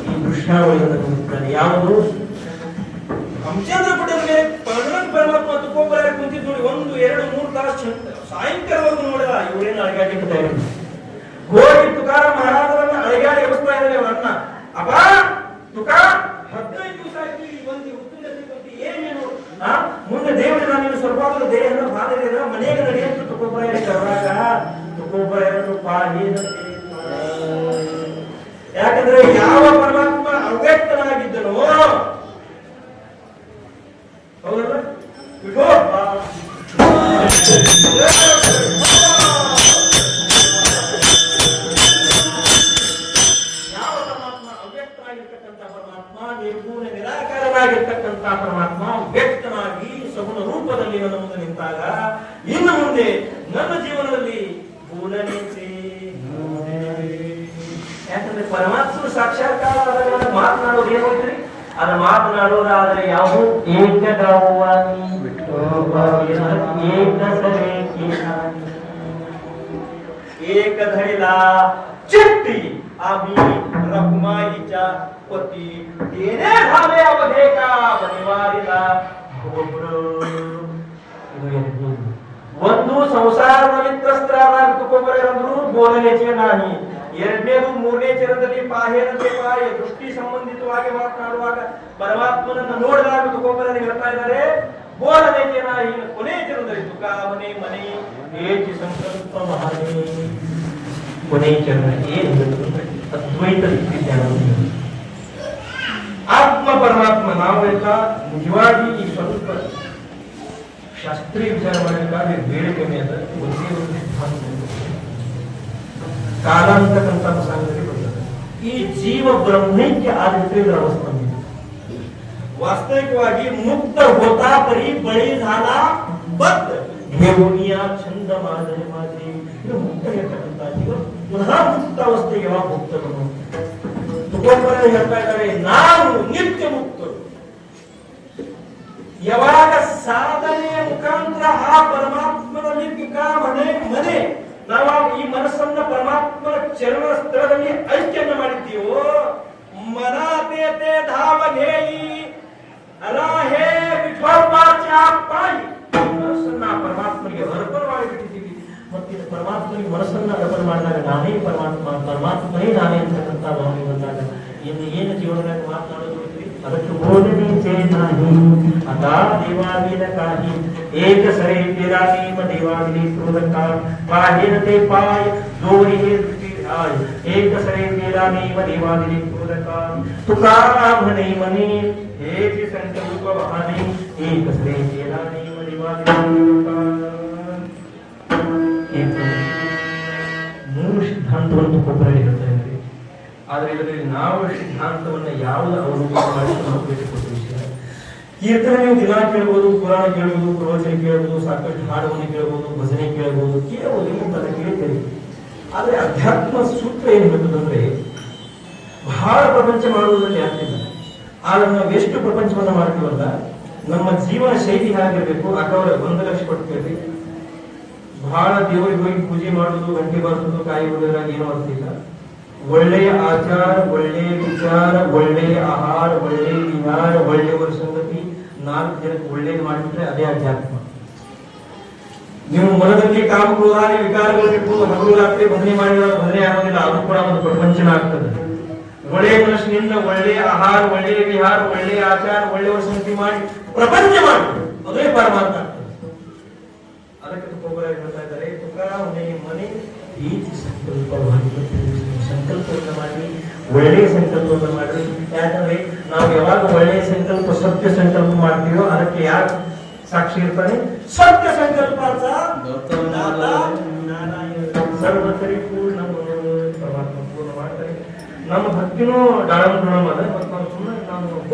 ಈ ದೃಶ್ಯಾವಳಿಯನ್ನು ನೋಡುತ್ತಾನೆ. ಯಾವುದು ರಾಮಚಂದ್ರಪುರದ ಮೇಲೆ ಪಾಂಡುರಂಗ ಪರಮಾತ್ಮ ತುಕೋಪರ ಕುಂತಿದ್ದು ನೋಡಿ 1, 2, 3 ತಾಸು ಸಾಯಂಕಾಲವರೆಗೂ ನೋಡಿದ. ಇವರೇನು ಅಳಗಾಡಿಗೆ ತಯಾರಿ ಹೋಗಿ ತುಕಾರಾಮ ಮಹಾರಾಜರನ್ನ ಅಳಗಾಡಿ ಎಬ್ಬಿಸ್ತಾ ಇದ್ದಾರೆ. ಅಣ್ಣ ಅಪ್ಪ ತುಕಾ 15 ದಿವಸ ಆಯ್ತು ಈ ಬಂದು ಉತ್ತುಂಗತಿ ಏನೇನು ಮುಂದೆ ದೇವರ ನೀನು ಸ್ವಲ್ಪ ದೇಹದ ಬಾಧೆಯ ಮನೆಗೆ ನಡೆಯುತ್ತೆ. ತುಕೋಪರ ತುಕೋಪರ ಪಾಹಿ ಯಾಕಂದ್ರೆ ಯಾವ ಪರಮಾತ್ಮ ಅವ್ಯಕ್ತನಾಗಿದ್ದನೋ ಹೌದಲ್ಲ ಯಾವ ಪರಮಾತ್ಮ ಅವ್ಯಕ್ತನಾಗಿರ್ತಕ್ಕಂಥ ಪರಮಾತ್ಮ, ನಿರ್ಗುಣ ನಿರಾಕಾರನಾಗಿರ್ತಕ್ಕಂಥ ಪರಮಾತ್ಮ ವ್ಯಕ್ತನಾಗಿ ಸಗುಣ ರೂಪದಲ್ಲಿ ನನ್ನ ಮುಂದೆ ನಿಂತಾಗ ಇನ್ನು ಮುಂದೆ ನನ್ನ ಜೀವನದಲ್ಲಿ ಯಾಕಂದ್ರೆ ಪರಮಾತ್ಮ ಸಾಕ್ಷಾತ್ಕಾರ ಮಾತನಾಡೋದು ಏನಾಯ್ತ್ರಿ? ಅದು ಮಾತನಾಡೋದಾದ್ರೆ ಯಾವುದು ಏಕಧರಿಲಾ चिट्टी आम्ही रखुमाईच्या पती येणे झाले अवघे का बनिवारीला ಒಂದು ಸಂಸಾರದಲ್ಲಿ ತ್ರಸ್ತರಾದಾಗ ತುಕೋಬರರು ಬೋಧನೆಯೇ ನಾಹಿ. ಎರಡನೇದು ಮೂರನೇ ಚರಣದಲ್ಲಿ ಪಾಹೇನತೆ ಪಾಯ ದೃಷ್ಟಿ ಸಂಬಂಧಿತವಾಗಿ ಮಾತನಾಡುವಾಗ ಪರಮಾತ್ಮನನ್ನು ನೋಡಿದಾಗ ತುಕೋಬರರು ಹೇಳ್ತಾ ಇದ್ದಾರೆ ಬೋಧನೆಯೇ ನಾಹಿ. ಕೊನೆ ಚರಣದಲ್ಲಿ ತುಕಾಮನೆ ಮನೆ ಏಚಿ ಸಂಕಲ್ಪ ಮಹಾನೇ ಕೊನೆ ಚರಣ ಏನು ಅದ್ವೈತ ಜ್ಞಾನ. ಆತ್ಮ ಪರಮಾತ್ಮ ನಾವು ನಾವೆಲ್ಲ ನಿಜವಾಗಿ ಈ ಸ್ವಲ್ಪ ಶಾಸ್ತ್ರೀಯ ವಿಚಾರ ಮಾಡಬೇಕಾದ್ರೆ ಬೇರೆ ಕಮ್ಮಿ ಅದ ಒಂದೇ ಒಂದು ಸಿದ್ಧಾಂತ ಕಾಲ ಅಂತಕ್ಕಂಥ ಸಂಗತಿ ಬರ್ತದೆ. ಈ ಜೀವ ಬ್ರಹ್ಮೈಕ್ಯ ಆದಿತ್ಯ ಇದರ ಅವಸ್ಥೆ वास्तविकವಾಗಿ मुक्त होता परी बळी झाला बद्ध घेऊन या छंद माजले माझे ಇದು ಮುಕ್ತ ಇರತಕ್ಕಂಥ ಜೀವ ಪುನಃ ಮುಕ್ತ ಅವಸ್ಥೆಗೆ ಯಾವಾಗ ಹೋಗ್ತದೋ ತುಕೋಪರ ಹೇಳ್ತಾ ಇದ್ದಾರೆ ನಾನು ನಿತ್ಯ ಮುಕ್ತರು. ಯಾವಾಗ ಸಾಧನೆಯ ಮುಖಾಂತರ ಆ ಪರಮಾತ್ಮನಲ್ಲಿ ಮನೆ ನಾವು ಈ ಮನಸ್ಸನ್ನ ಪರಮಾತ್ಮನ ಚರಣ ಸ್ಥಳದಲ್ಲಿ ಐಕ್ಯನ್ನ ಮಾಡಿದ್ದೀವೋ ಮನಾತೆ ಧಾವನೇಯಿ ಅಲಾ ಹೇ ವಿಠೋಬಾಚಾ ಪಾಯಿ ಮನಸ್ಸನ್ನ ಪರಮಾತ್ಮನಿಗೆ ಅರ್ಪಣೆ ಮಾಡಿಬಿಟ್ಟಿದ್ದೀವಿ. ಮತ್ತೆ ಪರಮಾತ್ಮನಿಗೆ ಮನಸ್ಸನ್ನ ಅರ್ಪಣೆ ಮಾಡಿದಾಗ ನಾನೇ ಪರಮಾತ್ಮನೇ ನಾನೇ ಅಂತಕ್ಕಂಥ ಭಾವನೆ ಬಂದಾಗ ಇನ್ನು ಏನು ಜೀವನದಲ್ಲಿ ಮಾತನಾಡೋದು ಅದಕ್ಕೆ ಬೋಧನೆ ಚೇನಾಹಿ ಅದಾ ದೇವಾದಿನ ಕಾಹಿ ಏಕ ಸರೆ तेरा नीम देवादिनी क्रोधका पाहिरते पाय दोरी आय एक सरे तेरा नीम देवादिनी क्रोधका तुकाराम म्हणे मने हे जी संकल्प वाहने एक सरे तेरा नीम देवादिनी क्रोधका एक ಮೂರು ಸಿದ್ಧಾಂತವನ್ನು ಕೊಬ್ಬರಿ ಹೇಳ್ತಾ ಇದ್ದಾರೆ. ಆದರೆ ಇದರಲ್ಲಿ ನಾವು ಸಿದ್ಧಾಂತವನ್ನು ಯಾವುದು ಅವಲೋಕನ ಮಾಡಿ ನಾವು ಬೇಡಿಕೊಳ್ಳುವ ವಿಷಯ ಕೀರ್ತನೆ ನೀವು ದಿನ ಕೇಳಬಹುದು, ಪುರಾಣ ಕೇಳಬಹುದು, ಪ್ರವಚನ ಕೇಳಬಹುದು, ಸಾಕಷ್ಟು ಹಾಡವನ್ನು ಕೇಳಬಹುದು, ಭಜನೆ ಕೇಳಬಹುದು, ಕೇಳಬಹುದು ಕೇಳ್ತೇವೆ. ಆದ್ರೆ ಅಧ್ಯಾತ್ಮ ಸೂತ್ರ ಏನ್ ಹೇಳುವುದಂದ್ರೆ ಬಹಳ ಪ್ರಪಂಚ ಮಾಡುವುದರಲ್ಲಿ ಆಗ್ತಿಲ್ಲ. ಆದ್ರೆ ನಾವು ಎಷ್ಟು ಪ್ರಪಂಚವನ್ನ ಮಾಡ್ತೀವಲ್ಲ ನಮ್ಮ ಜೀವನ ಶೈಲಿ ಹೇಗಿರ್ಬೇಕು ಅಕವರ 1 ಲಕ್ಷ ಕೊಡ್ತೇವೆ. ಬಹಳ ದೇವರಿಗೆ ಹೋಗಿ ಪೂಜೆ ಮಾಡುವುದು, ಗಂಟೆ ಬಾರಿಸುವುದು, ಕಾಯುವುದರಾಗಿ ಏನೂ ಆಗ್ತಿಲ್ಲ. ಒಳ್ಳೆಯ ಆಚಾರ, ಒಳ್ಳೆಯ ವಿಚಾರ, ಒಳ್ಳೆಯ ಆಹಾರ, ಒಳ್ಳೆಯ ವಿಹಾರ, ಒಳ್ಳೆಯವರ ಸಂಗತಿ 4 ಜನಕ್ಕೆ ಒಳ್ಳೇದು ಮಾಡಿಬಿಟ್ರೆ ಅದೇ ಅಧ್ಯಾತ್ಮ. ನೀವು ಮನದಲ್ಲಿ ಕಾಮಕ್ರೋಧಾದಿ ವಿಕಾರಗಳು ಇಟ್ಕೊಂಡು ಹಗಲು ರಾತ್ರಿ ಭಜನೆ ಮಾಡಿದ ಭಜನೆ ಆಗೋದಿಲ್ಲ, ಅದು ಕೂಡ ಒಂದು ಪ್ರಪಂಚನ ಆಗ್ತದೆ. ಒಳ್ಳೆಯ ಮನಸ್ಸಿನಿಂದ ಒಳ್ಳೆಯ ಆಹಾರ, ಒಳ್ಳೆಯ ವಿಹಾರ, ಒಳ್ಳೆಯ ಆಚಾರ, ಒಳ್ಳೆಯವರ ಸಂಗತಿ ಮಾಡಿ ಪ್ರಪಂಚ ಮಾಡಿ ಅದೇ ಪರಮಾತ್ಮ ಆಗ್ತದೆ. ಅದಕ್ಕೆ ತುಕೋಬರ ಹೇಳ್ತಾ ಇದ್ದಾರೆ ತುಕಾರಾಮನೇ ಮನೆ ಈ ಸಂಕಲ್ಪವನ್ನು ಮಾಡಿ ಒಳ್ಳೆಯ ಸಂಕಲ್ಪವನ್ನು ಮಾಡಿ. ಯಾಕಂದ್ರೆ ನಾವು ಯಾವಾಗ ಒಳ್ಳೆಯ ಸಂಕಲ್ಪ ಸತ್ಯ ಸಂಕಲ್ಪ ಮಾಡ್ತೀವೋ ಅದಕ್ಕೆ ಯಾರು ಸಾಕ್ಷಿ ಇರ್ತಾನೆ? ಸತ್ಯ ಸಂಕಲ್ಪ ಸರ್ವತರಿ ಪೂರ್ಣ ಪರಮಾತ್ಮ ಪೂರ್ಣ ಮಾಡ್ತಾರೆ. ನಮ್ಮ ಭಕ್ತಿನೂ ಡಾಳಂಬ ಅದ. ಮತ್ತು ನಾವು ಸುಮ್ಮನೆ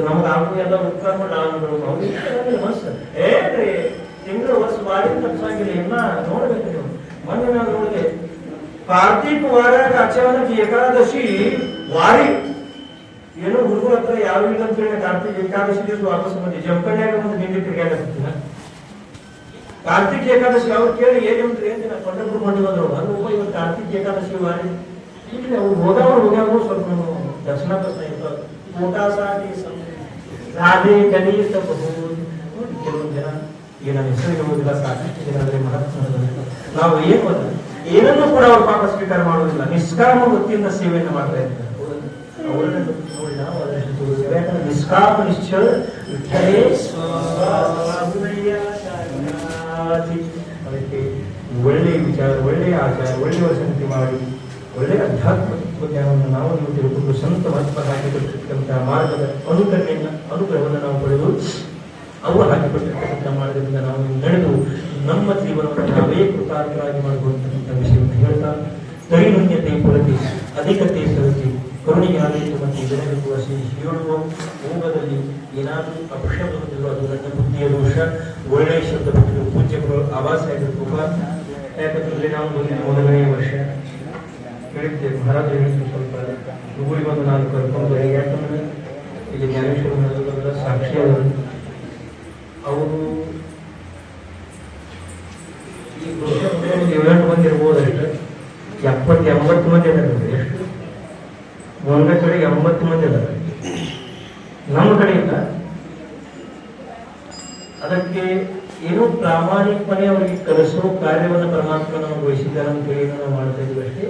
ನಮ್ಗೆ ಆಗು ಎಲ್ಲ ಉತ್ತರ ಡಾಳಂಬ ಏನ್ರಿ ತಿಂಗಳು ವರ್ಷ ಮಾಡಿ ತಪ್ಪಿಸಾಗಿಲ್ಲ ಇನ್ನ ನೋಡ್ಬೇಕು ನೀವು. ಮೊನ್ನೆ ನಾವು ನೋಡಿದೆ ಕಾರ್ತಿಕ್ ವಾರಾಗ ಅಚಾನಕ್ ಏಕಾದಶಿ ವಾರಿ ಏನೋ ಹುಡುಗರ ಹತ್ರ ಯಾವ ಇಲ್ಲ ಅಂತ ಹೇಳಿ ಕಾರ್ತಿಕ್ ಏಕಾದಶಿ ದಿವಸ ವಾಪಸ್ ಬಂದಿ ಜಂಪಣ್ಯಾಗ ಒಂದು ನಿಂಗೆ ತಿರ್ಗಾಡ್ತೀನಿ. ಕಾರ್ತಿಕ್ ಏಕಾದಶಿ ಅವ್ರು ಕೇಳಿ ಏನಂದ್ರೆ ಏನ್ ಕೊಂಡಬ್ರು ಕೊಂಡು ಬಂದ್ರು ಅದು ಇವತ್ತು ಕಾರ್ತಿಕ್ ಏಕಾದಶಿ ವಾರಿ ಇಲ್ಲಿ ಅವ್ರು ಹೋದವ್ರು ಸ್ವಲ್ಪ ದರ್ಶನ ಇರ್ತಾವ ಊಟಾಸಾಗಿ ರಾಧೆ ಕಲಿ ಕೆಲವೊಂದು ಜನ ಏನ ಹೆಸರು ಹೇಳುವುದಿಲ್ಲ. ಸಾಕಷ್ಟು ಜನ ಅಂದ್ರೆ ಮಹತ್ವ ನಾವು ಏನನ್ನು ಕೂಡ ಅವ್ರು ಪಾಪ ಸ್ವೀಕಾರ ಮಾಡುವುದಿಲ್ಲ. ನಿಷ್ಕಾಮ ವೃತ್ತಿಯಿಂದ ಸೇವೆಯನ್ನು ಮಾಡ್ತಾ ಇದ್ದಾರೆ. ಅವರನ್ನು ನೋಡಿ ನಾವು ಅದಷ್ಟು ತೋರಿಸ್ತೇವೆ. ಯಾಕಂದ್ರೆ ನಿಷ್ಕಾಮ ನಿಶ್ಚಯ ಅದಕ್ಕೆ ಒಳ್ಳೆಯ ವಿಚಾರ, ಒಳ್ಳೆಯ ಆಚಾರ, ಒಳ್ಳೆಯ ಸಂಗತಿ ಮಾಡಿ ಒಳ್ಳೆಯ ಅಧ್ಯಾತ್ಮ ಜ್ಞಾನವನ್ನು ನಾವು ನೀವು ತಿಳ್ಕೊಂಡು ಸಂತ ಮಹತ್ವ ಹಾಕಿಕೊಟ್ಟಿರ್ತಕ್ಕಂಥ ಮಾರ್ಗದ ಅನುಗ್ರಹವನ್ನು ನಾವು ಪಡೆದು ಅವರು ಹಾಕಿಕೊಟ್ಟಿರ್ತಕ್ಕಂಥ ಮಾರ್ಗದಿಂದ ನಾವು ನಡೆದು ನಮ್ಮ ಜೀವನವನ್ನು ನಾವೇ ಕೃತಾರ್ಥರಾಗಿ ಮಾಡಿಕೊಳ್ಳತಕ್ಕಂಥ ವಿಷಯವನ್ನು ಹೇಳ್ತಾ ದೈನುನ್ಯತೆ ಪುರತಿ ಅಧಿಕತೆ ಸರತಿ ಕರುಣಿಗೆ ಆದಷ್ಟು ಮತ್ತು ಜನರಿಗೂ ಹೇಳುವ ಹೋಗದಲ್ಲಿ ಏನಾದರೂ ಅಪಶಬ್ದ ಬಂದಿರೋ ಅದು ನನ್ನ ಬುದ್ಧಿಯ ದೋಷ. ಒಳ್ಳೆಯ ಶಬ್ದ ಬಂದಿರೋ ಪೂಜ್ಯಗಳು ಆವಾಸ ಆಗಿರ್ಬೇಕು. ಯಾಕಂದ್ರೆ ನಾವು ಮೊದಲನೇ ವರ್ಷ ಹೇಳಿದ್ದೆ ಮಹಾರಾಜ ಹೇಳಿದ್ರು ಸ್ವಲ್ಪ ಊರಿಗೆ ಒಂದು ನಾನು ಕರ್ಕೊಂಡು ಯಾಕಂದ್ರೆ ಇಲ್ಲಿ ಜ್ಞಾನೇಶ್ವರ ಸಾಕ್ಷಿ ಅವರು ಈ 7-8 ಮಂದಿ ಇರ್ಬೋದು ಅಷ್ಟೇ. 70-80 ಮಂದಿ ಅದಾರೆ. ಎಷ್ಟು ಒಂದೇ ಕಡೆ 80 ಮಂದಿ ಅದಾರೆ. ನಮ್ಮ ಕಡೆ ಇಲ್ಲ. ಅದಕ್ಕೆ ಏನೋ ಪ್ರಾಮಾಣಿಕಪಣೆ ಅವರಿಗೆ ಕಲಿಸೋ ಕಾರ್ಯವನ್ನು ಪರಮಾತ್ಮ ನಾವು ವಹಿಸಿದ್ದಾರೆ ಅಂತ ಹೇಳಿ ನಾವು ಮಾಡ್ತಾ ಇದ್ವಿ ಅಷ್ಟೇ.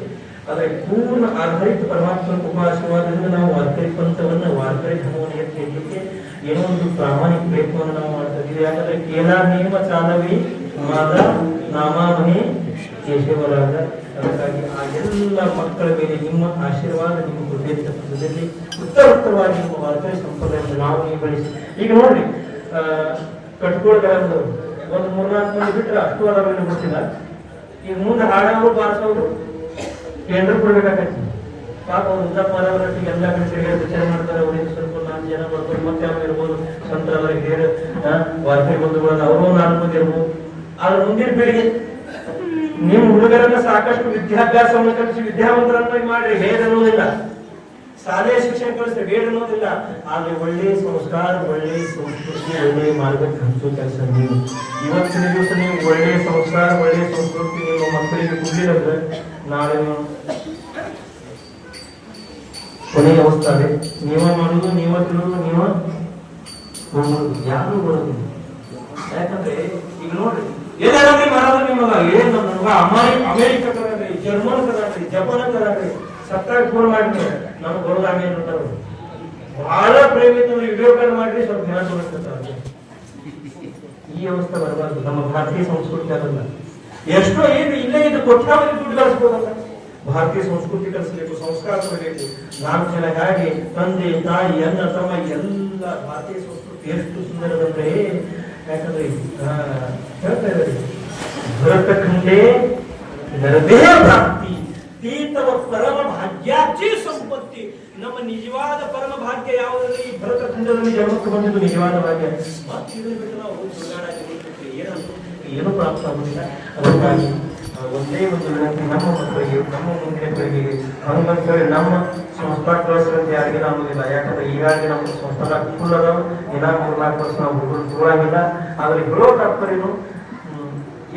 ಆದರೆ ಪೂರ್ಣ ಆಧಾರಿತ ಪರಮಾತ್ಮನ ಉಪಾಸವಾದ್ರಿಂದ ನಾವು ವಾರ್ಕರಿ ಪಂಥವನ್ನು ವಾರ್ಕರಿ ಧರ್ಮವನ್ನು ಎತ್ತಿ ಇಡಲಿಕ್ಕೆ ಏನೋ ಒಂದು ಪ್ರಾಮಾಣಿಕ ಪ್ರಯತ್ನವನ್ನು ನಾವು ಮಾಡ್ತಾ ಇದ್ದೀವಿ. ಯಾಕಂದ್ರೆ ಕೇಲ ನೇಮ ಚಾಲವಿ ಮಾದ ನಾಮಾಮಹೇ ಕೇಶವರಾದ. ಅದಕ್ಕಾಗಿ ಆ ಎಲ್ಲ ಮಕ್ಕಳ ಮೇಲೆ ನಿಮ್ಮ ಆಶೀರ್ವಾದ ನಿಮ್ಮ ಬೇರ್ತಕ್ಕಂಥದ್ದಲ್ಲಿ ಉತ್ತರವಾಗಿ ನಿಮ್ಮ ವಾರ್ತೆ ಸಂಪ್ರದಾಯವನ್ನು ನಾವು ನೀವು ಬೆಳೆಸಿ. ಈಗ ನೋಡ್ರಿ ಕಟ್ಕೊಳ್ತಾರೆ ಒಂದು 3-4 ಮಂದಿ ಬಿಟ್ಟರೆ ಅಷ್ಟು ಅದಾವೇನು ಗೊತ್ತಿಲ್ಲ. ಈಗ ಮುಂದೆ ಹಾಡೋರು ಬಾರಿಸೋರು ಟೆಂಡರ್ ಕೊಡ್ಬೇಕಾಗತ್ತೆ. ಪಾಪ ಅವ್ರು ಉದ್ದಪ್ಪ ಮರವರಟ್ಟಿಗೆ ಎಲ್ಲ ಕಡೆ ತಿರುಗಾಡಿ ವಿಚಾರ ಮಾಡ್ತಾರೆ. ಅವ್ರಿಗೆ ಸ್ವಲ್ಪ 4 ಜನ ಬರ್ಬೋದು, ಮತ್ತೆ ಅವ್ರು ಇರ್ಬೋದು, ಸಂತರ ಹಿರಿಯರು ವಾರ್ತೆ ಬಂಧುಗಳು ಅವರು 4 ಮಂದಿ ಇರ್ಬೋದು. ಆದ್ರೆ ಮುಂದಿನ ಪೀಳಿಗೆ ನಿಮ್ಮ ಹುಡುಗರನ್ನ ಸಾಕಷ್ಟು ವಿದ್ಯಾಭ್ಯಾಸವನ್ನು ಕಲಿಸಿ ವಿದ್ಯಾವಂತರನ್ನಾಗಿ ಮಾಡ್ರಿ. ಹೇಳ ಅನ್ನೋದಿಲ್ಲ, ಶಾಲೆಯ ಶಿಕ್ಷಣ ಕಲಿಸ್ರಿ, ಬೇಡ ಅನ್ನೋದಿಲ್ಲ. ಆದ್ರೆ ಒಳ್ಳೆಯ ಸಂಸ್ಕಾರ, ಒಳ್ಳೆಯ ಸಂಸ್ಕೃತಿ, ಒಳ್ಳೆಯ ಮಾರ್ಗಕ್ಕೆ ಹಂಚೋ ಕೆಲಸ ನೀವು ಇವತ್ತಿನ ದಿವಸ ನೀವು ಒಳ್ಳೆಯ ಸಂಸ್ಕಾರ, ಒಳ್ಳೆಯ ಸಂಸ್ಕೃತಿ ನಿಮ್ಮ ಮಕ್ಕಳಿಗೆ ಕುಡಿಲಿರಂದ್ರೆ ನಾಳೆ ಕೊನೆಯ ಅವಸ್ಥೆ ನೀವ ಮಾಡುದು, ನೀವ ತಿನ್ನೋದು, ನೀವ ಹೋಗೋದು, ಯಾರು ಬರೋದಿಲ್ಲ. ಯಾಕಂದ್ರೆ ಈಗ ನೋಡ್ರಿ ಏನಾದ್ರೂ ಮಾಡೋದು ನಿಮಗ ಏನ್ ನಮ್ಗ ಅಮೇರಿಕ ಕರಾಡ್ರಿ, ಜರ್ಮನ್ ಕರಾಡ್ರಿ, ಜಪಾನ್ ಕರಾಡ್ರಿ, ಸತ್ತಾಗ ಫೋನ್ ಮಾಡಿ ನಮ್ಗೆ ಬರೋದಾಗೆ ಅಂತಾರ. ಬಹಳ ಪ್ರೇಮಿ ವಿಡಿಯೋ ಕಾಲ್ ಮಾಡ್ರಿ, ಸ್ವಲ್ಪ ದಿನ ತೋರಿಸ್ತಾರೆ. ಈ ಅವಸ್ಥೆ ಬರಬಾರ್ದು. ನಮ್ಮ ಭಾರತೀಯ ಸಂಸ್ಕೃತಿ ಅದಲ್ಲ. ಎಷ್ಟೋ ಏನು ಇಲ್ಲೇ ಇದು ಕೊಟ್ಟಾಗಿ ದುಡ್ಡು ಕಳಿಸ್ಬೋದಲ್ಲ. ಭಾರತೀಯ ಸಂಸ್ಕೃತಿ ಕಲಿಸಬೇಕು, ಸಂಸ್ಕಾರ ಬರಬೇಕು. 4 ಜನ ಹೇಗೆ ತಂದೆ ತಾಯಿ ಅಣ್ಣ ತಮ್ಮ ಎಲ್ಲ ಭಾರತೀಯ ಸಂಸ್ಕೃತಿ ಎಷ್ಟು ಸುಂದರದಂದ್ರೆ, ಯಾಕಂದ್ರೆ ಹೇಳ್ತಾ ಇದ್ದಾರೆ ಭರತ ಖಂಡೇ ನರದೇ ಭಕ್ತಿ ತೀರ್ಥವ ಪರಮ ಭಾಗ್ಯಾಚಿ ಸಂಪತ್ತಿ. ನಮ್ಮ ನಿಜವಾದ ಪರಮ ಭಾಗ್ಯ ಯಾವುದಂದ್ರೆ ಈ ಭರತ ಖಂಡದಲ್ಲಿ ಜನ್ಮಕ್ಕೆ ಬಂದಿದ್ದು ನಿಜವಾದ ಭಾಗ್ಯ. ಮತ್ತೆ ಇದನ್ನು ಬಿಟ್ಟು ನಾವು ಏನು ಪ್ರಾಪ್ತ ಆಗುದಿಲ್ಲ. ಅದಕ್ಕಾಗಿ ಒಂದೇ ಒಂದು ವಿನಂತಿ, ನಮ್ಮ ಮಕ್ಕಳಿಗೆ, ನಮ್ಮ ಮುಂದಿನ ಪೀಳಿಗೆಗೆ ಹನುಮಂತೇಳಿ ನಮ್ಮ ಸಂಸ್ಥಾ ಕಳಿಸ್ರಂತೆ ಯಾರಿಗಿನ ಆಗುದಿಲ್ಲ. ಯಾಕಂದ್ರೆ ಈಗಾಗಲೇ ನಮ್ಮ ಸಂಸ್ಥಾನ ಫುಲ್ ಅದಾವ. ಇನ್ನ 3-4 ವರ್ಷ ನಾವು ಹುಡುಗರು ದೂರಾಗಿಲ್ಲ. ಆದ್ರೆ ಹೇಳೋ ತಾತ್ಪರ್ಯನು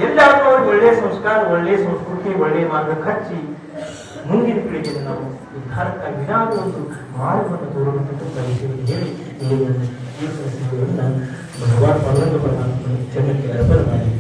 ಎಲ್ಲಿ ಅವ್ರಿಗೆ ಒಳ್ಳೆಯ ಸಂಸ್ಕಾರ, ಒಳ್ಳೆಯ ಸಂಸ್ಕೃತಿ, ಒಳ್ಳೆಯ ಮಾರ್ಗ ಹಚ್ಚಿ ಮುಂದಿನ ಪೀಳಿಗೆಯಲ್ಲಿ ನಾವು ಉದ್ಧಾರಕ್ಕಾಗಿ ಏನಾದರೂ ಒಂದು ಮಾರ್ಗವನ್ನು ತೋರುವಂತ ಹೇಳಿ ಭಗವಾನ್ ಪಲ್ಲಂಗ ಪರಮಾತ್ಮ ಜನಕ್ಕೆ ಅರ್ಪಣೆ ಮಾಡಿ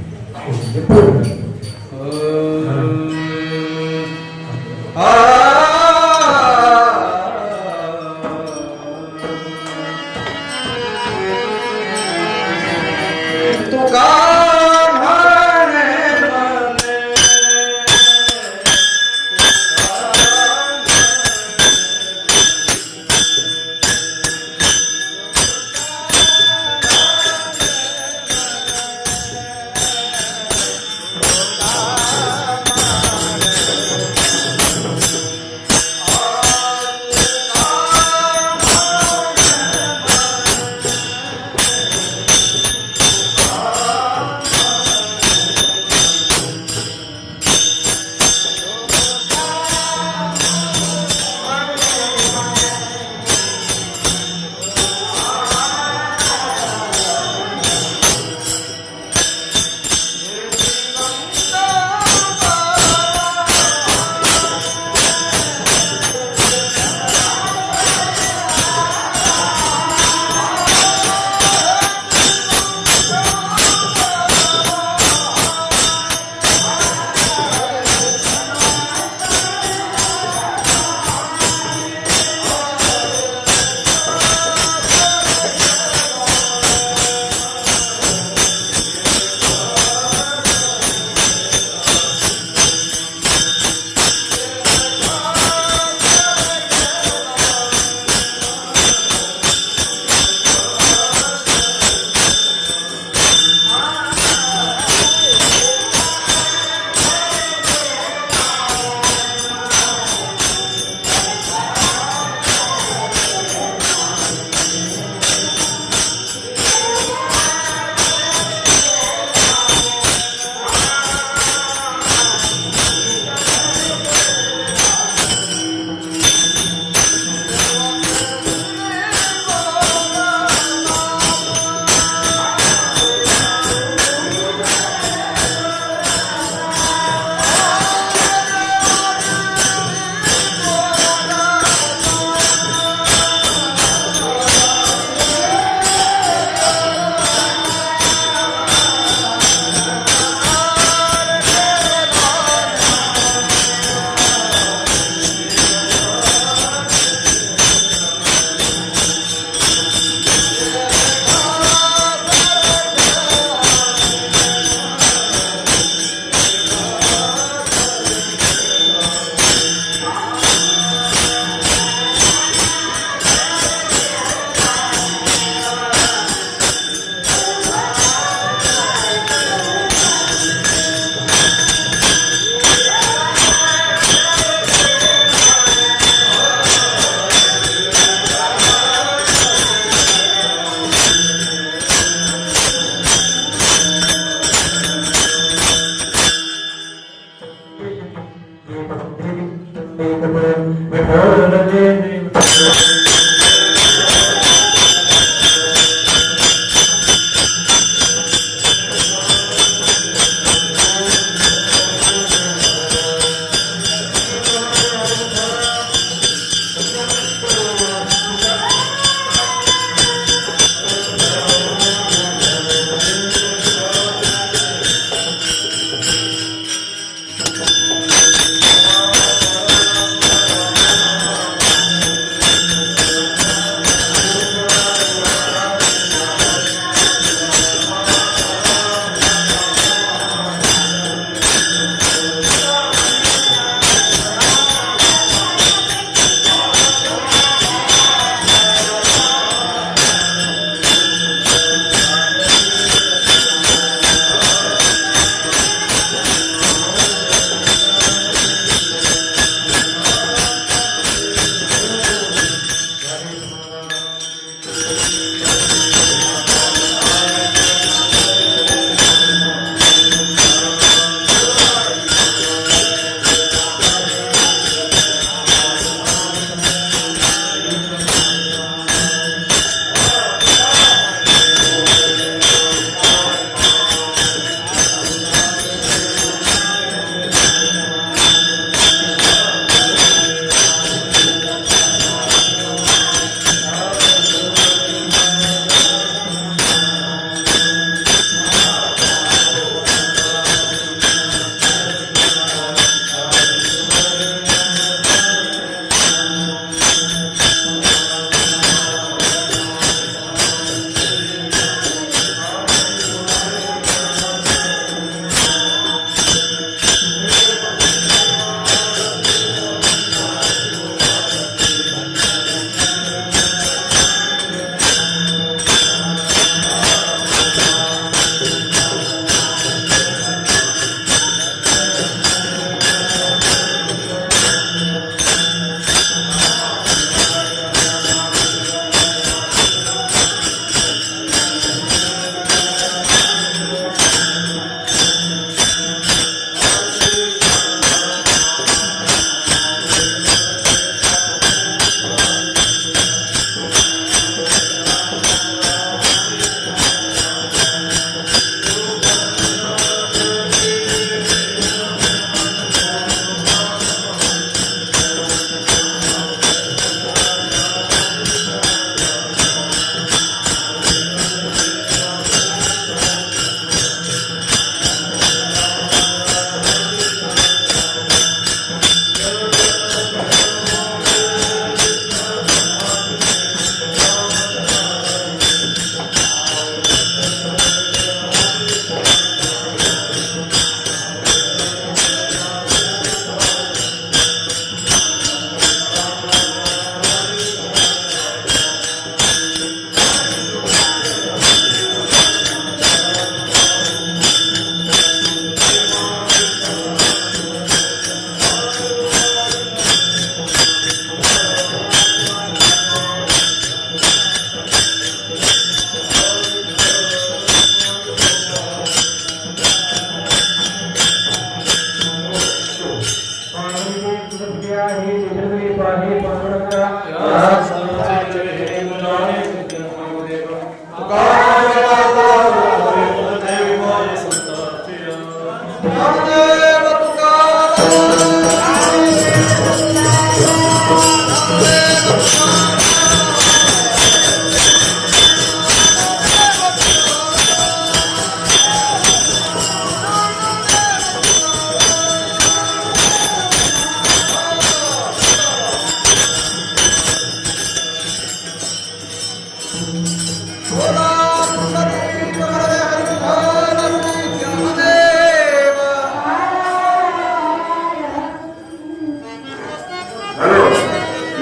ಹಲೋ,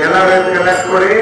ಎಲ್ಲ ಕಲೆಕ್ಟ್ ಕೊಡಿ.